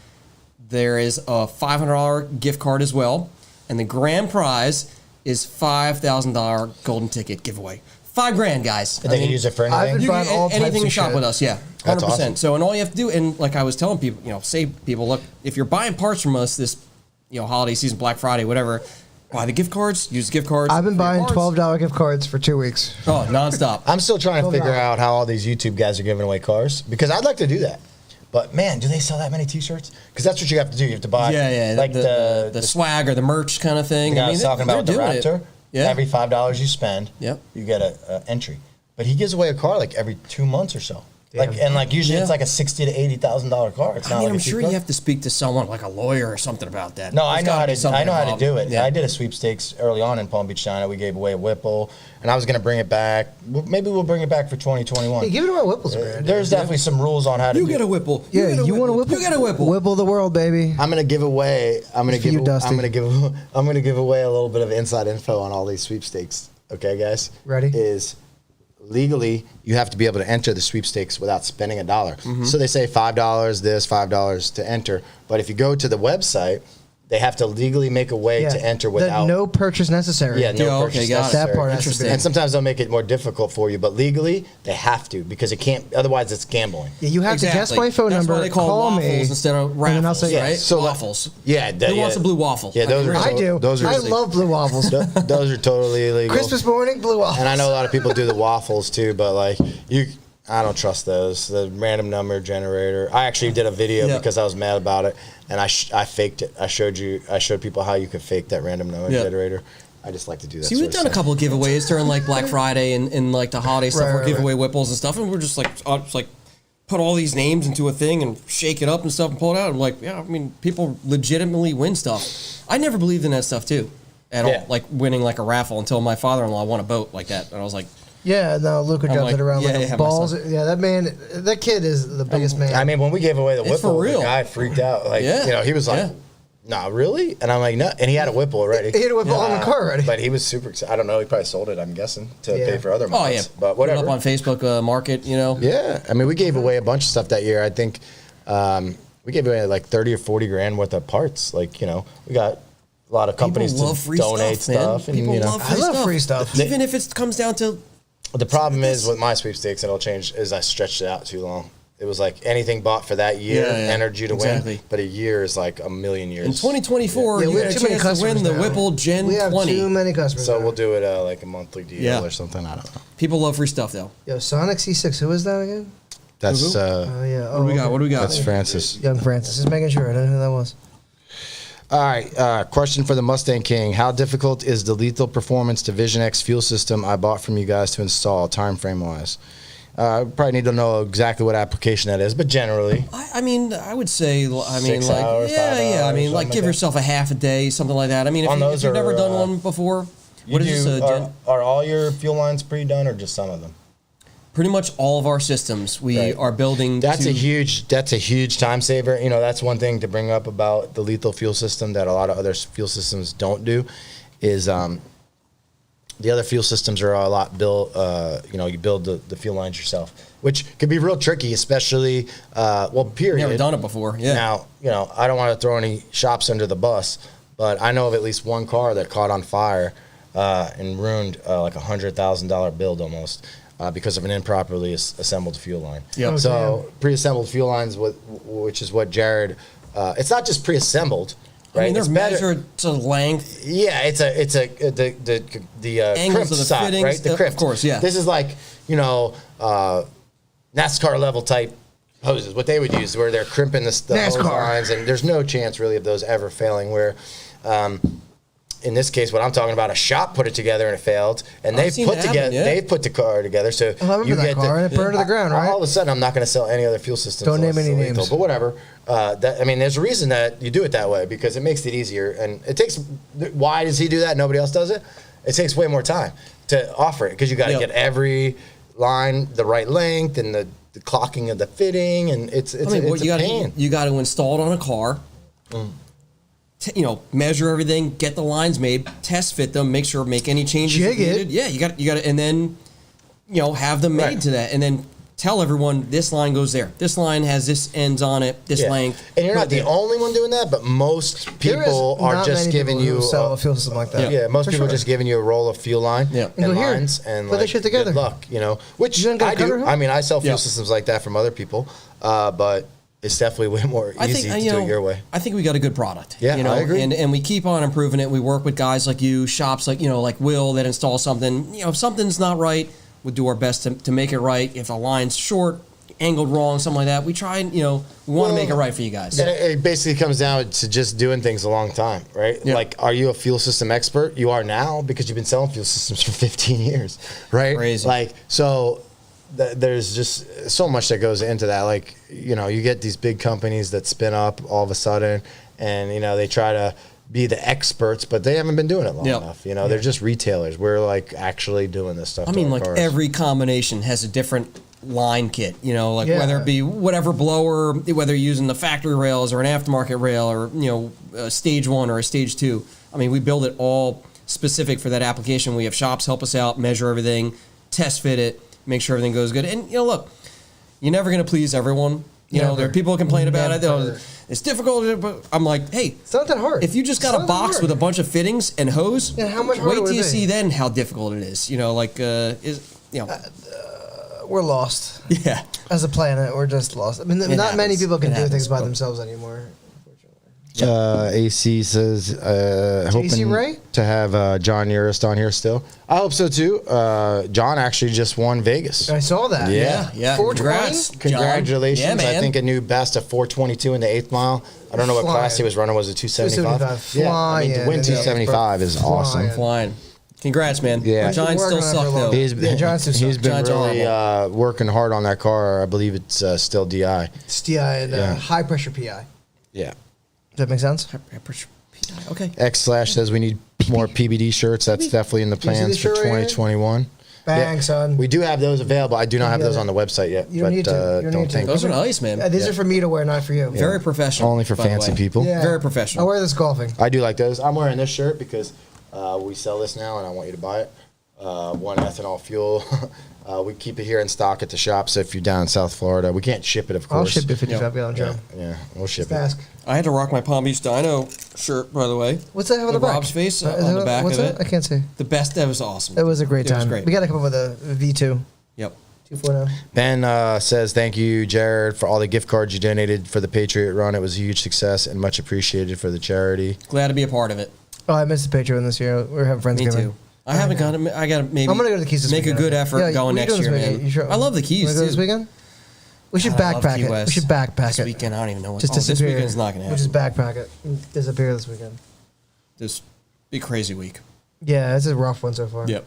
There is a $500 gift card as well, and the grand prize is $5,000 golden ticket giveaway. $5,000, guys. They can use it for I've anything. been buying all types anything of to shop shit. with us, yeah, 100%. That's awesome. So, and all you have to do, and like I was telling people, you know, say people, look, if you're buying parts from us this, you know, holiday season, Black Friday, whatever, buy the gift cards, use the gift cards. I've been for your buying parts. $12 gift cards for 2 weeks. Oh, nonstop. I'm still trying to Hold figure on. out how all these YouTube guys are giving away cars because I'd like to do that. But man, do they sell that many T-shirts? Because that's what you have to do. You have to buy, Yeah, like the swag or the merch kind of thing. The guy I was talking about with the they're doing Raptor. it. Yeah. Every $5 you spend, Yep. you get a entry. but he gives away a car like every 2 months or so. Damn. Usually Yeah. it's like a $60,000 to $80,000 car. It's not I mean, like I'm a cheap sure car. you have to speak to someone like a lawyer or something about that. No, I There's know gotta how be to. something I know how to involved. do it. Yeah. I did a sweepstakes early on in Palm Beach Dyno. We gave away a Whipple, and I was going to bring it back. Maybe we'll bring it back for 2021. Hey, give it away. Whipple's a great idea. There's definitely some rules on how to. You do get a Whipple. Yeah, get a you want a Whipple. Whipple? You get a Whipple. Whipple the world, baby. I'm gonna give away. I'm gonna It's for give. you, Dusty. I'm gonna give away a little bit of inside info on all these sweepstakes. Okay, guys. Ready? Is legally you have to be able to enter the sweepstakes without spending a dollar. So they say $5 this, $5 to enter. But if you go to the website, they have to legally make a way to enter without no purchase necessary. Yeah, no Yeah, okay, purchase got it. necessary. That part has to be. Interesting. And sometimes they'll make it more difficult for you, but legally they have to because it can't. Otherwise, it's gambling. Yeah, you have to guess my phone That's number. why they call call waffles me instead of raffles, and then I'll say right? so like- waffles. Yeah, Who wants a blue waffle? Yeah, those are. I do. Those are. I love blue waffles. Those are totally illegal. Christmas morning, blue waffles. And I know a lot of people do the waffles too, but like I don't trust those. The random number generator. I actually did a video Yeah. because I was mad about it, and I faked it. I showed people how you could fake that random number Yeah. generator. I just like to do that. See, sort we've of done a stuff. couple of giveaways during like Black Friday and like the holiday stuff. Right, We'll right, give right. away Whipples and stuff, and we're just like put all these names into a thing and shake it up and stuff and pull it out. I'm like, yeah, I mean, people legitimately win stuff. I never believed in that stuff too, at Yeah. all. Like winning like a raffle until my father-in-law won a boat like that, and I was like, Yeah, no, Luca I'm jumped like, it around yeah, like yeah, balls. myself. Yeah, that man, that kid is the biggest man. I mean, when we gave away the It's Whipple, for real. the guy freaked out. Like, Yeah. he was like, Yeah. "Nah, really?" And I'm like, "No." And he had a Whipple already. He had a Whipple on the car already. But he was super excited. I don't know. He probably sold it. I'm guessing to Yeah. pay for other oh mods. yeah, But Put it whatever. up on Facebook Market, you know. Yeah, I mean, we gave away a bunch of stuff that year. I think we gave away like 30 or 40 grand worth of parts. Like, we got a lot of companies People love to free donate stuff, man. stuff. And, People love I free love stuff. free stuff. Even if it comes down to the problem like is this. with my sweepstakes, and it'll change, is I stretched it out too long. It was like anything bought for that year Yeah, yeah, entered you to exactly. win, but a year is like a million years. in 2024, Yeah, you we got have a too many chance to win customers the now. Whipple Gen we have 20. too many customers. So now. we'll do it like a monthly deal Yeah. or something. I don't know. People love free stuff though. Yo, Sonic C6, who is that again? That's Who? Oh, yeah. What do we got? okay. What do we got? that's Francis. Young Francis. Just making sure. I don't know who that was. All right, question for the Mustang King. How difficult is the Lethal Performance Division X fuel system I bought from you guys to install, time frame wise? Probably need to know exactly what application that is, but generally. I mean, I would say, 6 like, hours, 5 yeah. I hours, mean, like, something give like yourself a half a day, something like that. I mean, if, On you, those if you've never are, done one before, what is this? Are all your fuel lines pre-done or just some of them? Pretty much all of our systems we Right. are building. That's to, a huge time saver. That's one thing to bring up about the lethal fuel system that a lot of other fuel systems don't do is the other fuel systems are a lot built, you build the fuel lines yourself, which could be real tricky, especially, period. Never done it before. Yeah. Now, I don't want to throw any shops under the bus, but I know of at least one car that caught on fire and ruined like $100,000 build almost. Because of an improperly assembled fuel line. Yep. So pre-assembled fuel lines, which is what Jared. It's not just pre-assembled, right? I mean, they're It's better- measured to length. Yeah, it's the Angles crimp of the side, fittings, right? The of crimp. course, yeah. This is like NASCAR level type hoses. What they would use, where they're crimping the hose NASCAR. lines, and there's no chance really of those ever failing. Where in this case, what I'm talking about, a shop put it together and it failed, and I've seen it happen, yeah. they put the car together. So I remember that car, and it burned to the ground, right? All of a sudden, I'm not going to sell any other fuel systems. Don't name unless any it's lethal, names. but whatever. There's a reason that you do it that way because it makes it easier, and it takes. Why does he do that? Nobody else does it. It takes way more time to offer it because you got to Yep. get every line the right length and the clocking of the fitting, and it's a pain. You got to install it on a car. Measure everything, get the lines made, test fit them, make any changes Jig it. needed. Yeah, you got to, and then have them made Right. to that, and then tell everyone this line goes there. This line has this ends on it, this Yeah. length. And you're not Put the it- only one doing that, but most There is people are not just many giving people who you sell a fuel system like that. Yeah, most For people are sure. just giving you a roll of fuel line Yeah. and And go here, lines and put that shit together. good luck, which You don't got I a cutter do. hook? I mean, I sell fuel Yeah. systems like that from other people, but it's definitely way more easy to do it your way. I think we got a good product. Yeah, I agree. And we keep on improving it. We work with guys like you, shops like like Will that install something. If something's not right, we'll do our best to make it right. If a line's short, angled wrong, something like that. We try and, we want to make it right for you guys. And it basically comes down to just doing things a long time, right? Yeah. Like, are you a fuel system expert? You are now because you've been selling fuel systems for 15 years, right? Crazy. Like, so there's just so much that goes into that. Like, you get these big companies that spin up all of a sudden, and they try to be the experts, but they haven't been doing it long enough. They're just retailers. We're like actually doing this stuff. I mean, like every combination has a different line kit, whether it be whatever blower, whether you're using the factory rails or an aftermarket rail or, a stage 1 or a stage 2. I mean, we build it all specific for that application. We have shops help us out, measure everything, test fit it, make sure everything goes good. And, look, you're never going to please everyone. There are people who complain about it. It's difficult, but I'm like, hey, it's not that hard. If you just got a box with a bunch of fittings and hose, how much wait harder till you would it see be? then how difficult it is. We're lost. Yeah. As a planet, we're just lost. I mean, not many people can do things by themselves anymore. AC says, hoping Ray? to have John Urist on here still. I hope so too. John actually just won Vegas. I saw that. Yeah. 420? Congratulations. Yeah, man. I think a new best of 422 in the 8th mile. I don't know what class he was running. Was it 275? Yeah. I mean, to win 275 is awesome. Flying. Congrats, man. Yeah. Giants still suck, though. He's been Giants really working hard on that car. I believe it's still DI. It's DI and high pressure PI. Yeah. Does that make sense? Okay. X/ says we need more PBD shirts. That's definitely in the plans for 2021. Bang, son. We do have those available. I do not have those on the website yet. You don't need to. You don't need to. Those are nice, man. These are for me to wear, not for you. Very professional. Only for fancy people. Yeah. Very professional. I'll wear this golfing. I do like those. I'm wearing this shirt because we sell this now, and I want you to buy it. 1 ethanol fuel. We keep it here in stock at the shop, so if you're down in South Florida, we can't ship it, of course. I'll ship it 55-gallon drum. Yeah, we'll ship Just it. ask. I had to rock my Palm Beach Dyno shirt, by the way. What's that have on the back? Rob's face on the back what's of that? it. I can't see. The best. That was awesome. It was a great time. It was great. We got to come up with a V2. Yep. 2.0. Ben says, thank you, Jared, for all the gift cards you donated for the Patriot Run. It was a huge success and much appreciated for the charity. Glad to be a part of it. Oh, I missed the Patreon this year. We're having Friendsgiving. Me too. I haven't gone. I got to maybe. I'm gonna go to the Keys this make weekend. a good effort going what are you next doing year, this weekend? man. Sure? I love the Keys Wanna go too. this weekend? We should I love backpack Key it. West. We should backpack This it. weekend, I don't even know what. Just This disappear. weekend's not gonna We happen. just backpack it. And disappear this weekend. This be a crazy week. Yeah, it's a rough one so far. Yep.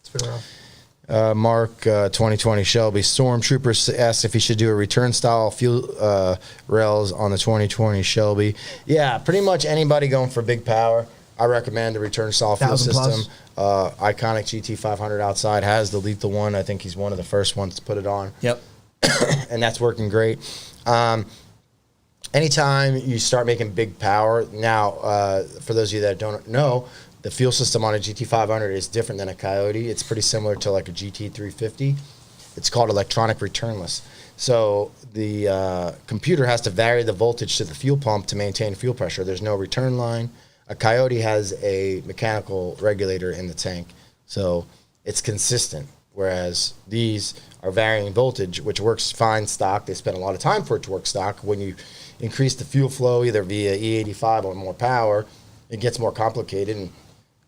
It's been rough. Mark, 2020 Shelby Stormtrooper asked if he should do a return style fuel rails on the 2020 Shelby. Yeah, pretty much anybody going for big power, I recommend a return style fuel 1,000 plus. system. Iconic GT500 outside has the lethal one. I think he's one of the first ones to put it on. Yep. And that's working great. Anytime you start making big power, now, for those of you that don't know, the fuel system on a GT500 is different than a Coyote. It's pretty similar to like a GT350. It's called electronic returnless. So the computer has to vary the voltage to the fuel pump to maintain fuel pressure. There's no return line. A Coyote has a mechanical regulator in the tank, so it's consistent, whereas these are varying voltage, which works fine stock. They spend a lot of time for it to work stock. When you increase the fuel flow, either via E85 or more power, it gets more complicated, and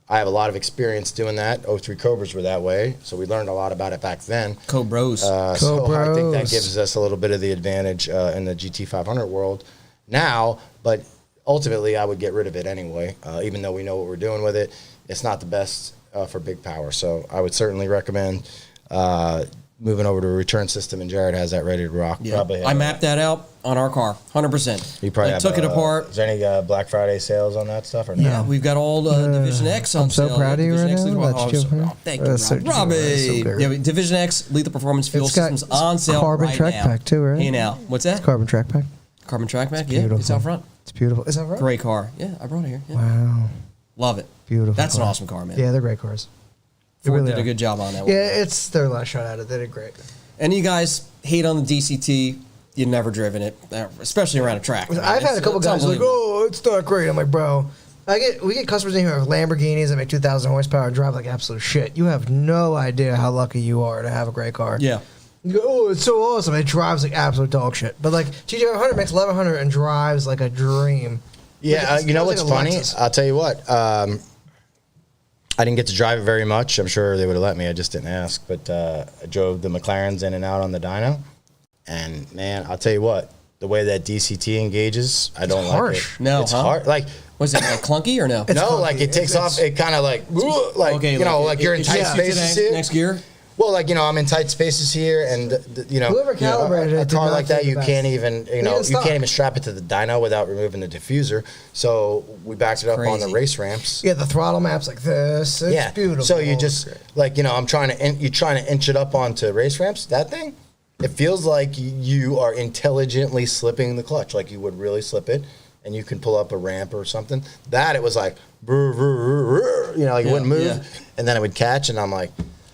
I have a lot of experience doing that. 03 Cobras were that way, so we learned a lot about it back then. Cobros. So I think that gives us a little bit of the advantage in the GT500 world now, but ultimately I would get rid of it anyway, even though we know what we're doing with it. It's not the best for big power, so I would certainly recommend moving over to a return system, and Jared has that ready to rock. Yeah. Probably I mapped that out on our car, 100%. You probably took it apart. Is there any Black Friday sales on that stuff or no? Yeah, we've got all Division X on I'm so sale. proud of you Division right X now. Lethal- That's oh, you, so- man. oh, thank you, That's so Rob. true. Robbie. That's so good. Yeah, Division X Lethal Performance Fuel It's got Systems on sale carbon right track now. pack too, right? Hey now, what's that? Carbon track pack. Carbon track pack. Yeah, beautiful. it's out front. It's beautiful. Is that right? Great car. Yeah, I brought it here. Yeah. Wow. Love it. Beautiful. That's an car. awesome car, man. Yeah, they're great cars. They Ford really did are. a good job on that one. Yeah, it's their last shot at it. They did great. And you guys hate on the DCT. You've never driven it, especially around a track. I've had a couple guys like, "Oh, it's not great." I'm like, "Bro, we get customers in here with Lamborghinis that make 2,000 horsepower and drive like absolute shit. You have no idea how lucky you are to have a great car." Yeah. You go, "Oh, it's so awesome." It drives like absolute dog shit. But like GT500 makes 1,100 and drives like a dream. Yeah, Like, you know it's what's like a funny? Lexus. I'll tell you what. I didn't get to drive it very much. I'm sure they would have let me. I just didn't ask. But I drove the McLarens in and out on the dyno. And man, I'll tell you what, the way that DCT engages, I don't like it. No, it's huh? hard. Like, Was it like clunky or no? It's no, clunky. like it takes off. It kind of like Okay, you know, like you're in tight shifts to spaces the here. Next gear. Well, like, you know, I'm in tight spaces here, and you know, Whoever calibrated it a did car not like that, do the you best. can't even, you know, Even you stock. can't even strap it to the dyno without removing the diffuser. So we backed it up on the Crazy. race ramps. Yeah, the throttle map's like this. It's Yeah, beautiful. so you just like, you know, you're trying to inch it up onto race ramps. That thing, it feels like you are intelligently slipping the clutch, like you would really slip it, and you can pull up a ramp or something. That it was like, brr, brr, brr, brr, you know, like it wouldn't move, and then it would catch, and I'm like,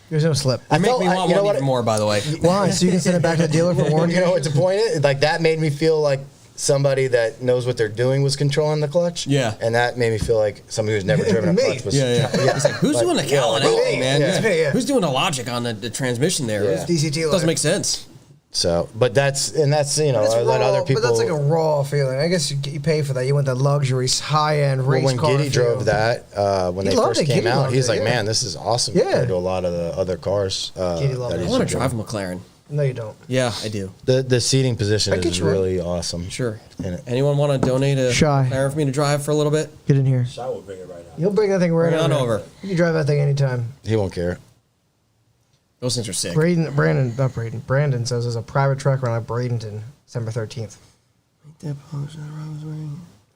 There's no slip. I Make felt, me want you know one what? even more, by the way. Why? So you can send it back to the dealer for warranty? You know what the point is? Like that made me feel like somebody that knows what they're doing was controlling the clutch. Yeah. And that made me feel like somebody who's never driven a Me. clutch was. It's like, who's doing the calibration, man? yeah. Yeah. Who's doing the logic on the transmission there? Yeah. DCT Doesn't light. make sense. So, but that's you know, It's I let raw, other people. but that's like a raw feeling. I guess you pay for that. You want that luxury, high-end race when car Giddy feel. drove that when He they loved first it. came Giddy out, loved he's it, like, yeah. man, this is awesome Yeah. compared to a lot of the other cars. Giddy loved that it. I he's want to driven. drive a McLaren. No, you don't. Yeah, I do. The seating position I get is you, right? really awesome. Sure. In it. Anyone want to donate a Shy. McLaren for me to drive for a little bit? Get in here. I will bring it right out. You'll bring that thing right Bring it on over. You can drive that thing anytime. He won't care. Those things are sick. Brandon says there's a private truck around Bradenton, December 13th.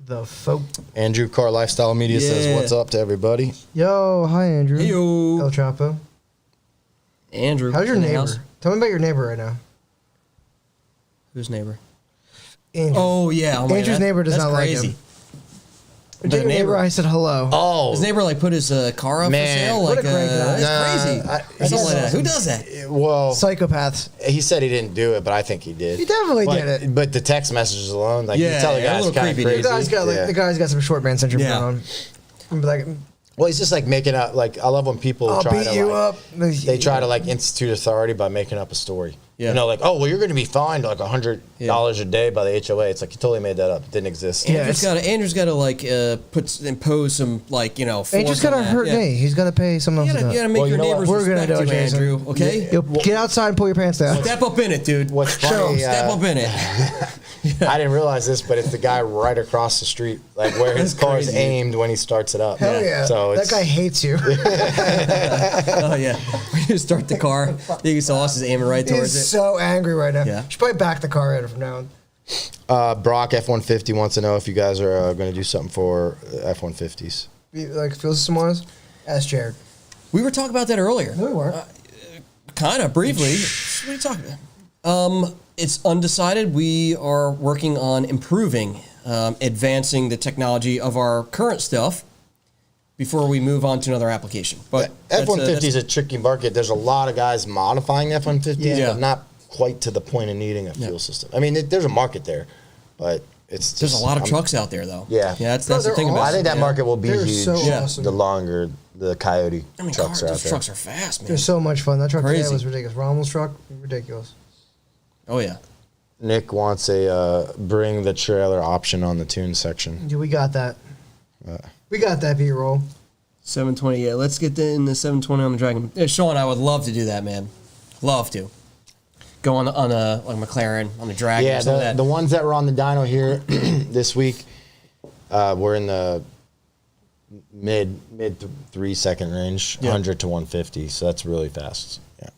The folk. Andrew Car Lifestyle Media says, Yeah. "What's up to everybody?" Yo, hi Andrew. Heyo. El Chapo. Andrew. How's your in the neighbor? house. Tell me about your neighbor right now. Whose neighbor? Andrew. Oh, yeah. Oh, my Andrew's God. neighbor does That's not like crazy. him. Your the neighbor, neighbor- I said hello. Oh, His neighbor like put his car up Man. for sale. What Like, a great guy. it's Nah, crazy. Something like that. Who does that? well, Psychopaths. he said he didn't do it, but I think he did. He definitely but, did it. But the text messages alone, like you Yeah, tell the yeah, a guy's little kind of creepy, crazy. dude. The guy's got some short man syndrome Yeah. going on. Like, Well, he's just like making up. Like I love when people I'll try beat to you like, up. They try to like institute authority by making up a story. Yeah. You know, like, oh well, you're going to be fined like $100 a day by the HOA. It's like you totally made that up. It didn't exist. Yeah. Andrew's got to like impose some like Andrew's force got to on that. hurt Yeah. me. He's got to pay someone You else to gotta, do you it. gotta make Well, your you know what? neighbors We're gonna respect do it, you, Jason. Andrew. Okay, Yo, get outside and pull your pants down. step up in it, dude. What's funny? Step up in it. I didn't realize this, but it's the guy right across the street, like where his That's car's crazy. aimed when he starts it up. Hell yeah. So that it's, guy hates you. Oh yeah, when you start the car, the exhaust is aiming right towards He's it. so angry right now. Yeah. You should probably back the car in from now on. Brock F-150 wants to know if you guys are going to do something for F-150s. Like, feels some more? Ask Jared. We were talking about that earlier. No, we weren't. Kind of briefly. What are you talking about? It's undecided. We are working on improving, advancing the technology of our current stuff before we move on to another application. But F-150 is a tricky market. There's a lot of guys modifying F-150s, Yeah. but not quite to the point of needing a fuel system. I mean, there's a market there, but it's there's just, a lot of trucks out there, though. Yeah. That's No, the they're thing about I it. think that Yeah. market will be They're huge so Yeah. awesome. the longer the Coyote I mean, trucks are out those there. trucks are fast, man. They're so much fun. That truck today Crazy. was ridiculous. Rommel's truck, ridiculous. Oh yeah. Nick wants a bring the trailer option on the tune section. Yeah, we got that. We got that B-roll. 720. Yeah, let's get in the 720 on the Dragon. Sean, I would love to do that, man. Love to. Go on a like McLaren on the Dragon. Yeah, or something like the that. ones that were on the dyno here this week were in the mid 3 second range, Yeah. 100 to 150. So that's really fast. Yeah.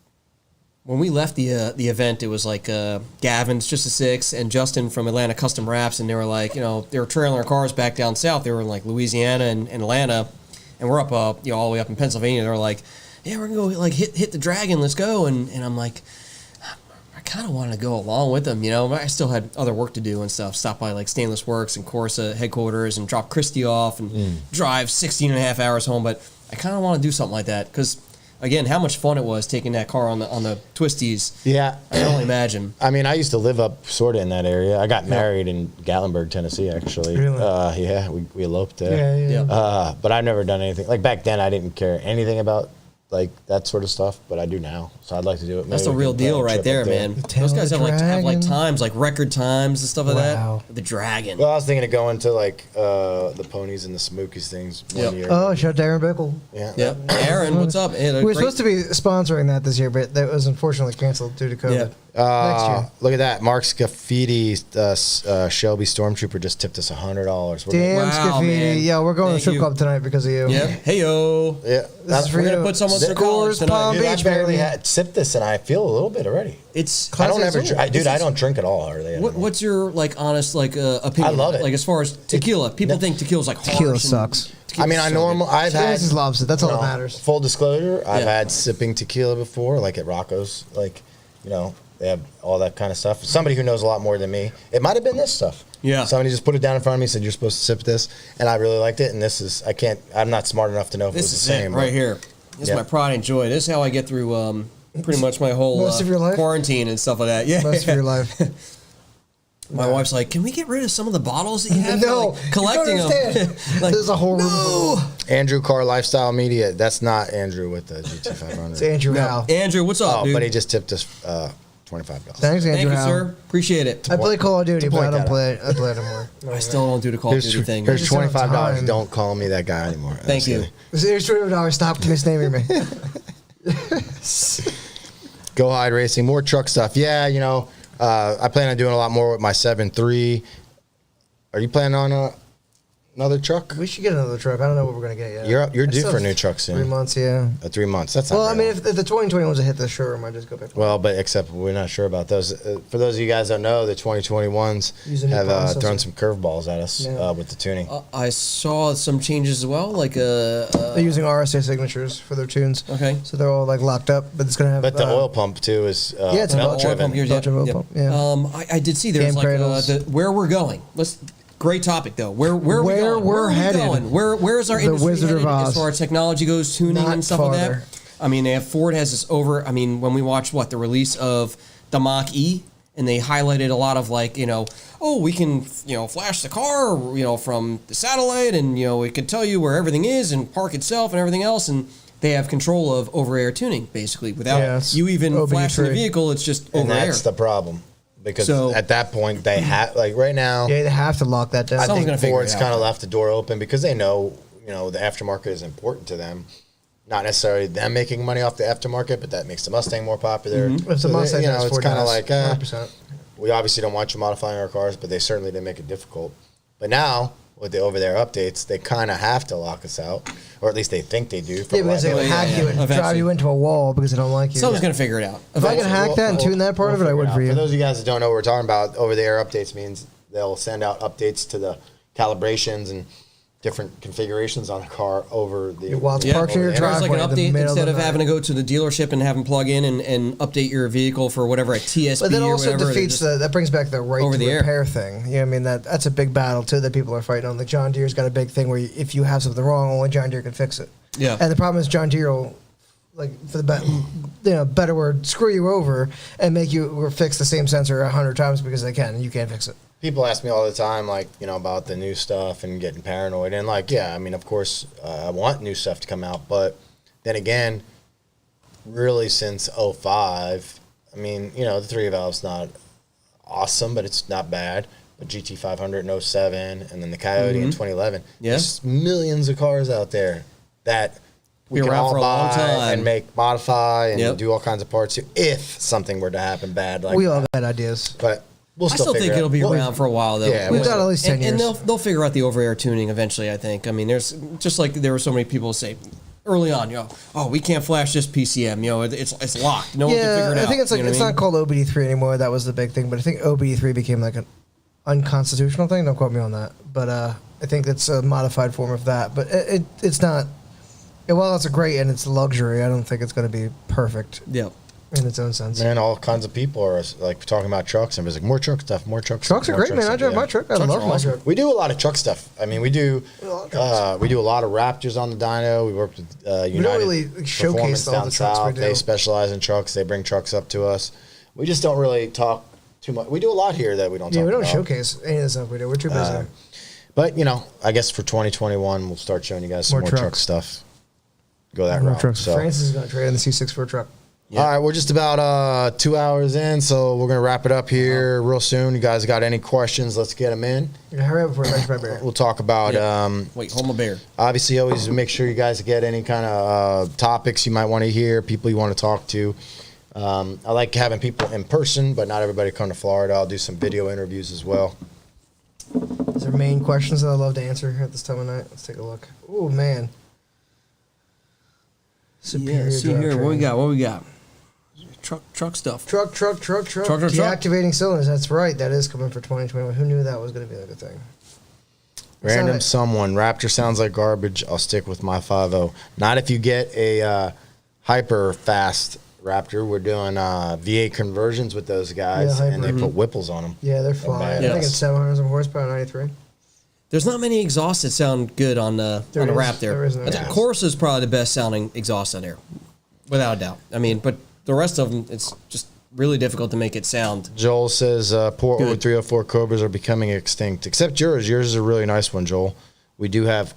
When we left the event, it was like Gavin's just a 6 and Justin from Atlanta Custom Wraps, and they were like, they were trailing their cars back down south. They were in like Louisiana and Atlanta, and we're up, all the way up in Pennsylvania. They were like, yeah, we're gonna go like hit the Dragon, let's go. And I'm like, I kind of wanted to go along with them, I still had other work to do and stuff. Stop by like Stainless Works and Corsa headquarters and drop Christy off and drive 16 and a half hours home. But I kind of want to do something like that because, again, how much fun it was taking that car on the twisties. Yeah. I can only imagine. I mean, I used to live up sort of in that area. I got married in Gatlinburg, Tennessee, actually. Really? Yeah, we eloped there. Yeah. Yeah. But I've never done anything. Like back then, I didn't care anything about like that sort of stuff, but I do now. So I'd like to do it. That's Maybe the we real can plan deal a right trip there, up man. Tail Those of guys the have like Dragon. times, like record times and stuff like Wow. that. The Dragon. Well, I was thinking of going to like the ponies and the Smokies things one Yep. year. Oh, shout out to Aaron Bickle. Yeah. Yep. Aaron, what's up? We were supposed to be sponsoring that this year, but that was unfortunately canceled due to COVID. Next year. Look at that. Mark Scaffidi, Shelby Stormtrooper just tipped us $100. Damn, Wow, Scaffidi. man. Yeah, we're going to Thank the strip you. club tonight because of you. Yeah. Hey yo. Yeah. This is for We're you. gonna put someone through college Scores tonight. Palm Dude, I Beach, barely baby. had sipped this and I feel a little bit already. It's. I don't ever, Classic. I don't drink at all hardly. anymore. What's your like honest like opinion? I love it. Like as far as tequila, people think tequila's like harsh Tequila and sucks. I mean, I've had. This loves it. That's all you that know, matters. Full disclosure, I've Yeah. had sipping tequila before, like at Rocco's, like, you know, they have all that kind of stuff. Somebody who knows a lot more than me. It might have been this stuff. Yeah. Somebody just put it down in front of me, said you're supposed to sip this, and I really liked it. And this is, I'm not smart enough to know if it This was is the same. it right but- here. This is Yeah. my pride and joy. This is how I get through pretty much my whole Most of your life? quarantine and stuff like that. Yeah. Most of your life. My wife's like, "Can we get rid of some of the bottles that you have?" No, Like, collecting you don't them. understand. Like, There's a whole room. no. Andrew Carr Lifestyle Media. That's not Andrew with the GT500. It's Andrew Howe. Andrew, what's up, Oh, dude? but he just tipped us $25. Thanks, Andrew Thank you, Howe. sir. Appreciate it. I play Call of Duty, but I point don't that play it. I play it anymore. I still don't do the Call of Duty thing. Here's just don't have $25. time. Don't call me that guy anymore. Thank you. Here's $20. Stop misnaming me. Go Hide Racing, more truck stuff. Yeah, you know, I plan on doing a lot more with my 7.3. Are you planning on another truck? We should get another truck. I don't know what we're gonna get yet. You're I due still for a have new truck soon. 3 months, yeah. 3 months. That's not Well, I very mean, long. if the 2020 was a hit the showroom, I'd just go back. Well, but except we're not sure about those. For those of you guys that don't know, the 2021s Use a new have processor. thrown some curveballs at us Yeah. with the tuning. I saw some changes as well. Like They're using RSA signatures for their tunes. Okay. So they're all like locked up, but it's gonna have. But the oil pump too is yeah, it's a belt oil driven. pump here, Belgian oil pump, yeah. I did see there's Cam like cradles. where we're going. Great topic though. Where are we Where going? we're Where are we headed. going? Where is our The industry Wizard of headed Oz. as far as technology goes, tuning Not and stuff like farther. that? I mean, they have Ford has this over. I mean, when we watched the release of the Mach E, and they highlighted a lot of like we can flash the car from the satellite, and it can tell you where everything is and park itself and everything else, and they have control of over-air tuning basically without it's you even OBD3. flashing the vehicle. It's just And over-air. that's the problem. Because So- at that point, they have, like right now, Yeah, they have to lock that down. I Someone's think gonna figure Ford's it out. kind of left the door open because they know, the aftermarket is important to them. Not necessarily them making money off the aftermarket, but that makes the Mustang more popular. Mm-hmm. If the Mustang does, it's Ford kind of does, like, 100%. we obviously don't want you modifying our cars, but they certainly didn't make it difficult. But now, with the over-there updates, they kind of have to lock us out, or at least they think they do. For Yeah, because they liability. hack you and drive Eventually. you into a wall because they don't like you. Someone's gonna figure it out. If I can Eventually. hack that and tune that part of it, I would figure for it out. you. For those of you guys that don't know what we're talking about, over-the-air updates means they'll send out updates to the calibrations and different configurations on a car over the. While it's Yeah. parked in your There's like an driveway in the update middle instead of of the having to night. go to the dealership and have them plug in and update your vehicle for whatever a TSP But that or also whatever. defeats that brings back the right over to the air. repair thing. You know what I mean? That's a big battle too that people are fighting on. Like John Deere's got a big thing where if you have something wrong, only John Deere can fix it. Yeah. And the problem is John Deere will, like for the better word, screw you over and make you fix the same sensor 100 times because they can and you can't fix it. People ask me all the time, like, about the new stuff and getting paranoid. And, like, yeah, I mean, of course, I want new stuff to come out. But then again, really since 05, I mean, the 3-valve's not awesome, but it's not bad. But GT500 in 07 and then the Coyote in 2011. Yeah. There's millions of cars out there that we Be can around all for a long buy time. and modify and Yep. do all kinds of parts to if something were to happen bad. Like We all that. got ideas. But we'll I still figure think it it'll out. be Well, around for a while though. Yeah, We've got at least 10 and years. they'll figure out the over-air tuning eventually. I think. I mean, there's just like there were so many people say early on, we can't flash this PCM. It's locked. No one can figure it out. I think it's like You know it's what I not called OBD3 anymore. That was the big thing, but I think OBD3 became like an unconstitutional thing. Don't quote me on that, but I think it's a modified form of that. But it's not. While it's a great and it's a luxury, I don't think it's going to be perfect mean? Yeah. in its own sense. Man, all kinds of people are like talking about trucks and it's like more truck stuff, more truck Trucks stuff. are more great, man. I stuff, drive yeah. my truck. I Trucks love are my awesome. truck. We do a lot of truck stuff. I mean, we do a lot of Raptors on the dyno. We work with United don't really Performance showcase all down the trucks we south. do. They specialize in trucks. They bring trucks up to us. We just don't really talk too much. We do a lot here that we don't Yeah, talk we don't about. showcase any of the stuff we do. We're too busy. But, I guess for 2021, we'll start showing you guys some More more truck trucks. stuff. go that No route. trucks. So. Francis is going to trade in the C6 for a truck. All right, we're just about 2 hours in, so we're gonna wrap it up here real soon. You guys got any questions? Let's get them in. Yeah, hurry up before I mention my bear. We'll talk about. Wait, hold my bear. Obviously, always make sure you guys get any kind of topics you might want to hear, people you want to talk to. I like having people in person, but not everybody come to Florida. I'll do some video interviews as well. Is there main questions that I'd love to answer at this time of night? Let's take a look. Oh, man. Superior See here, drivetrain. what we got? Truck stuff. Truck. Deactivating cylinders. That's right. That is coming for 2021. Who knew that was going to be like a thing? Random Sound- someone. Raptor sounds like garbage. I'll stick with my 5.0. Not if you get a hyper fast Raptor. We're doing V8 conversions with those guys, Yeah, and they hyper. put Whipples on them. Yeah, they're flying. Yes. I think it's 700 some horsepower, 93. There's not many exhausts that sound good on the There is. Raptor. There is no I think exhaust. Corsa is probably the best sounding exhaust on there, without a doubt. I mean, but the rest of them, it's just really difficult to make it sound. Joel says poor Good. old 304 Cobras are becoming extinct, except yours. Yours is a really nice one, Joel. We do have,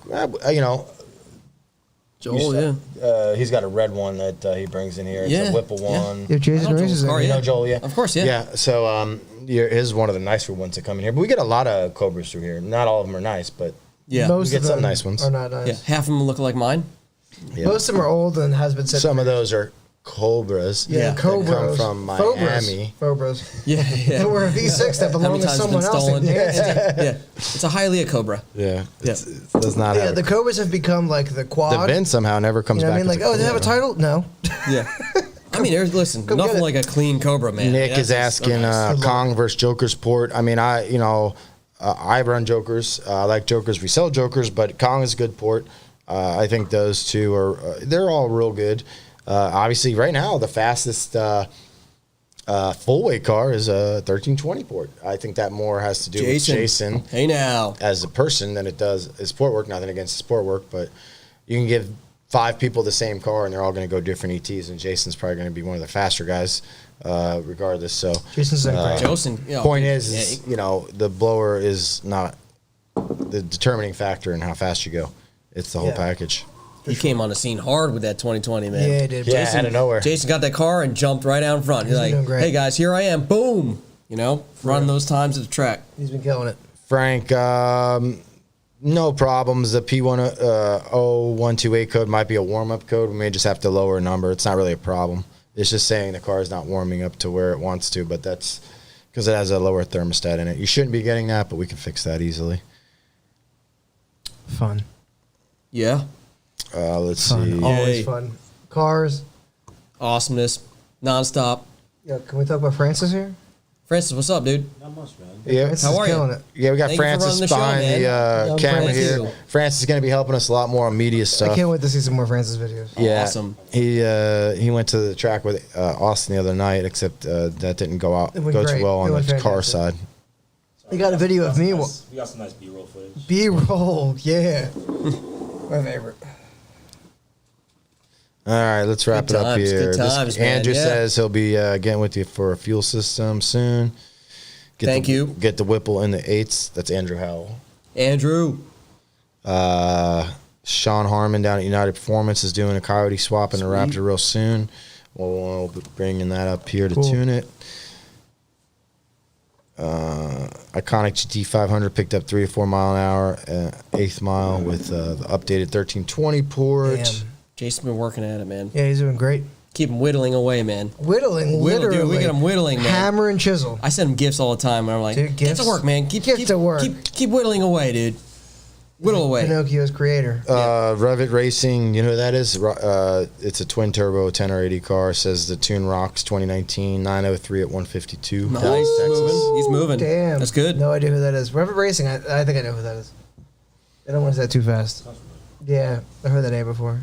Joel, yeah. he's got a red one that he brings in here. It's Yeah, a Whipple yeah. one. Yeah, Jason I know Race is Joel's car, there. You yeah. know Joel, yeah. Of course, yeah. Yeah, so his is one of the nicer ones that come in here. But we get a lot of Cobras through here. Not all of them are nice, but Yeah. Most We get of some them nice ones. are not nice. Yeah, half of them look like mine. yeah. Most of them are old and has been said. Some of those are Cobras. Yeah, Yeah. that Cobras. come from Phobras. Miami. Phobras. Yeah, yeah. They were a V6 that How many belonged to times it's someone been else. stolen? They Yeah. danced. Yeah, it's a Hylia Cobra. Yeah, Yeah. it does not Yeah, have. the Cobras have become like the The quad. VIN somehow never comes You know what I back. mean? Like, as oh, they have a Cobra. title? No. Yeah. I mean, listen, Come nothing get it. like a clean Cobra, man. Nick That's is just so asking nice. Kong versus Joker's port. I mean, I run Jokers. I like Jokers. We sell Jokers, but Kong is a good port. I think those two are they're all real good. Obviously, right now the fastest full weight car is a 1320 port. I think that more has to do with Jason Hey now. as a person than it does his sport work. Nothing against the sport work, but you can give 5 people the same car and they're all going to go different ETs, and Jason's probably going to be one of the faster guys, regardless. So Jason's like, great. Josen, you know, point is, yeah, the blower is not the determining factor in how fast you go. It's the whole Yeah. package. he came on the scene hard with that 2020, man. Yeah, he did. Yeah, out of nowhere. Jason got that car and jumped right out in front. He's He's like, doing great. hey guys, here I am. Boom. You know, running those times at the track. He's been killing it. Frank, no problems. The P1012A code might be a warm-up code. We may just have to lower a number. It's not really a problem. It's just saying the car is not warming up to where it wants to, but that's because it has a lower thermostat in it. You shouldn't be getting that, but we can fix that easily. Fun. Yeah. Let's Fun. see. Always Yay. fun. Cars. Awesomeness. Nonstop. Yeah, can we talk about Francis here? Francis, what's up, dude? Not much, man. Yeah, Francis How is are you? killing it. yeah, we got Thank you for Francis running the show, behind man. the Yeah, camera Francis. here. Francis is going to be helping us a lot more on media I stuff. can't wait to see some more Francis videos. Yeah, Awesome. He went to the track with Austin the other night, except that didn't go It went too great. well It on the went car fantastic. side. They got a video of me. We got some nice B-roll footage. B-roll, yeah. My favorite. All right, let's wrap Good it up times, here. good times, man, Andrew yeah. says he'll be getting with you for a fuel system soon. Thank you. Get the Whipple in the 8s. That's Andrew Howell. Andrew. Sean Harmon down at United Performance is doing a Coyote swap and a Sweet. Raptor real soon. We'll be bringing that up here to Cool. tune it. Iconic GT500 picked up 3 or 4 mile an hour, 8th mile with the updated 1320 port. Damn. Jason's been working at it, man. Yeah, he's doing great. Keep him whittling away, man. Whittling, Whittle, literally. dude, we get him whittling, man. Hammer and chisel. I send him gifts all the time, and I'm like, Dude, get gifts? to work, man. Keep to work. Keep whittling away, dude. Whittle away. Pinocchio's creator. Revit Racing, you know who that is? It's a twin turbo 10 or 80 car. Says the Tune Rocks 2019 903 at 152. Nice. Dallas, He's Texas. moving. He's moving. Damn. That's good. No idea who that is. Revit Racing, I think I know who that is. They don't want to say that too fast. Yeah, I heard that name before.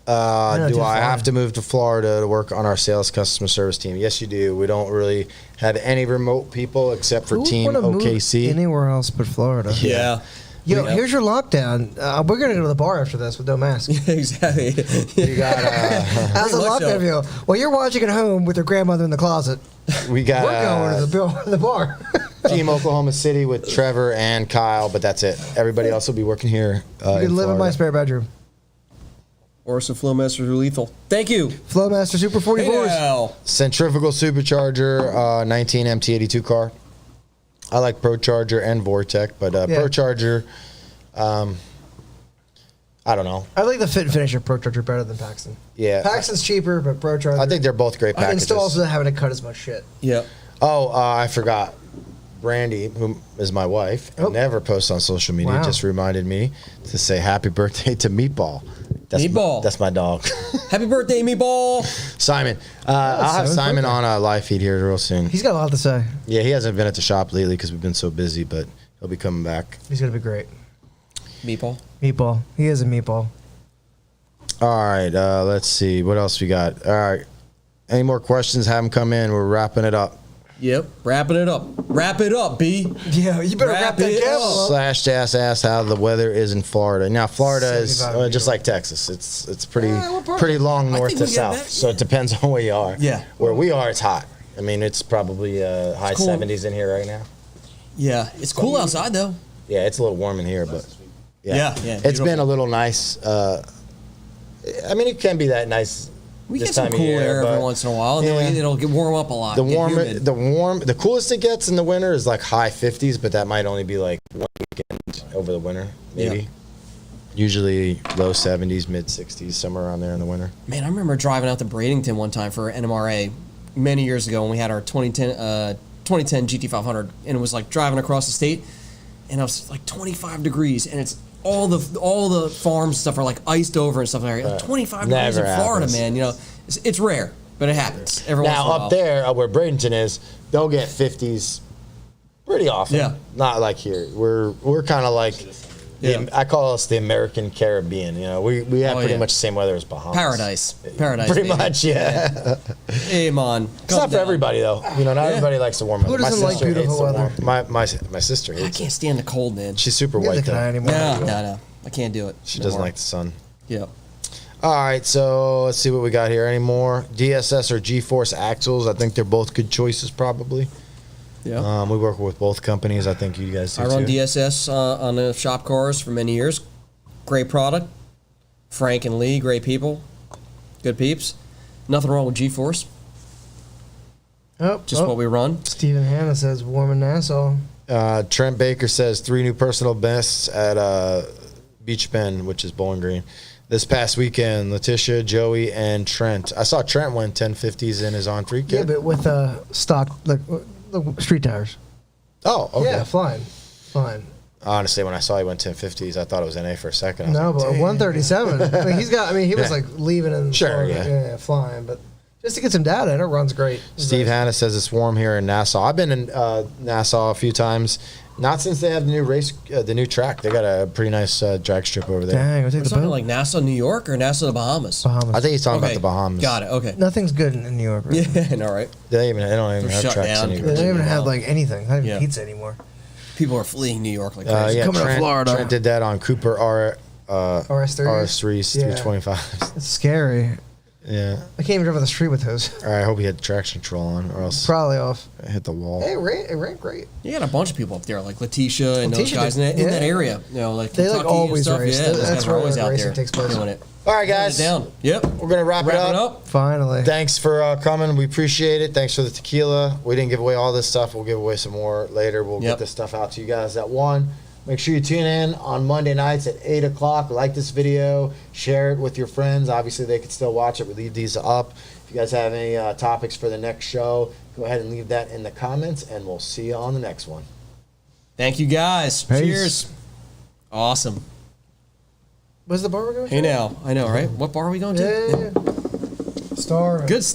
No, Do too I far. have to move to Florida to work on our sales customer service team? Yes, you do. We don't really have any remote people except for Who would Team wanna move OKC. anywhere else but Florida? Yeah. Yo, Yeah. here's your lockdown. We're gonna go to the bar after this with no mask. exactly. We got How's the Pretty much lockdown feel? Well, you're watching at home with your grandmother in the closet. we got We're going to the bar. Team Oklahoma City with Trevor and Kyle, but that's it. Everybody else will be working here. You can live in my Florida. spare bedroom. or some Flowmasters are lethal. Thank you. Flowmaster Super 44s. Hey now. Centrifugal supercharger, 19 MT82 car. I like ProCharger and Vortec, but ProCharger, I don't know. I like the fit and finish of ProCharger better than Paxton. Yeah. Paxton's cheaper, but ProCharger. I think they're both great packages. And still also having to cut as much shit. Yep. Oh, I forgot. Brandy, who is my wife, and never posts on social media, just reminded me to say happy birthday to Meatball. Meatball. That's my dog. Happy birthday, Meatball. Simon. I'll have Simon on a live feed here real soon. He's got a lot to say. Yeah, he hasn't been at the shop lately because we've been so busy, but he'll be coming back. He's going to be great. Meatball. Meatball. He is a meatball. All right, let's see. What else we got? All right. Any more questions? Have them come in. We're wrapping it up. Yep, wrapping it up. Wrap it up, B. Yeah, you better wrap that camel up. Slash asked how the weather is in Florida. Now, Florida is just like Texas. It's pretty long north to south. So it depends on where you are. Yeah. Where we are, it's hot. I mean, it's probably high cool. 70s in here right now. Yeah, it's cool outside though. Yeah, it's a little warm in here, but Yeah, it's been a little nice. I mean, it can be that nice. We this get some time of cool year, air every once in a while, and then it'll warm up a lot. The coolest it gets in the winter is like high 50s, but that might only be like one weekend over the winter, maybe. Yeah. Usually low 70s, mid 60s, somewhere around there in the winter. Man, I remember driving out to Bradenton one time for NMRA many years ago when we had our 2010 GT500, and it was like driving across the state, and it was like 25 degrees, and it's all the farm stuff are like iced over and stuff like that. Like 25 degrees in Florida, man. You know, it's rare, but it happens every once in a while. Now up there, where Bradenton is, they'll get 50s pretty often. Yeah. Not like here. We're kind of like. I call us the American Caribbean. You know, we have pretty much the same weather as Bahamas. Paradise, pretty baby. much, yeah. Hey, man. It's not for everybody though. You know, not everybody likes the warm weather. Who doesn't like beautiful weather? My sister hates I can't stand the cold, man. She's super white though. No. I can't do it. She doesn't like the sun. Yep. All right, so let's see what we got here. Any more DSS or G-Force axles? I think they're both good choices, probably. Yeah. We work with both companies. I think you guys do I run too. DSS on the shop cars for many years. Great product. Frank and Lee, great people. Good peeps. Nothing wrong with G-Force. Just what we run. Stephen Hanna says warm in Nassau. Trent Baker says 3 new personal bests at Beach Bend, which is Bowling Green. This past weekend, Letitia, Joey, and Trent. I saw Trent win 1050s in his on 3 kit. Yeah, but with stock, like street tires. Oh, okay. Yeah, fine. Honestly, when I saw he went 1050s, I thought it was NA for a second. No, but 137. I mean, he was like leaving in Sure, Florida, flying, but just to get some data, and it runs great. Steve Hanna says it's warm here in Nassau. I've been in Nassau a few times. Not since they have the new the new track. They got a pretty nice drag strip over there. Dang, we'll take We're the talking boat. like Nassau, New York, or Nassau, the Bahamas? Bahamas. I think he's talking Okay, about the Bahamas. Got it. Okay. Nothing's good in New York. Right? Yeah, all right. They don't even They're have shut tracks down. They anymore. don't even have like anything. Not even Yeah. pizza anymore. People are fleeing New York like crazy. Yeah, Coming to Florida. Trent did that on Cooper RS3s, Yeah. 325s. It's scary. Yeah. I can't even drive on the street with those. All right, I hope he had traction control on, or else Probably off. I hit the wall. Hey, it ran great. You got a bunch of people up there, like Letitia and those Letitia guys did- in that yeah. area. You know, like They, like, Kentucky always and stuff. race. Yeah, those That's guys are where always the out racing there takes place. doing it. All right, guys. Down. Yep. We're going to wrap it up. Finally. Thanks for coming. We appreciate it. Thanks for the tequila. We didn't give away all this stuff. We'll give away some more later. We'll get this stuff out to you guys at 1. Make sure you tune in on Monday nights at 8 o'clock. Like this video. Share it with your friends. Obviously, they can still watch it. We leave these up. If you guys have any topics for the next show, go ahead and leave that in the comments, and we'll see you on the next one. Thank you, guys. Peace. Cheers. Awesome. Where's the bar we're going to? Hey now, I know, right? What bar are we going to? Yeah. Star. Good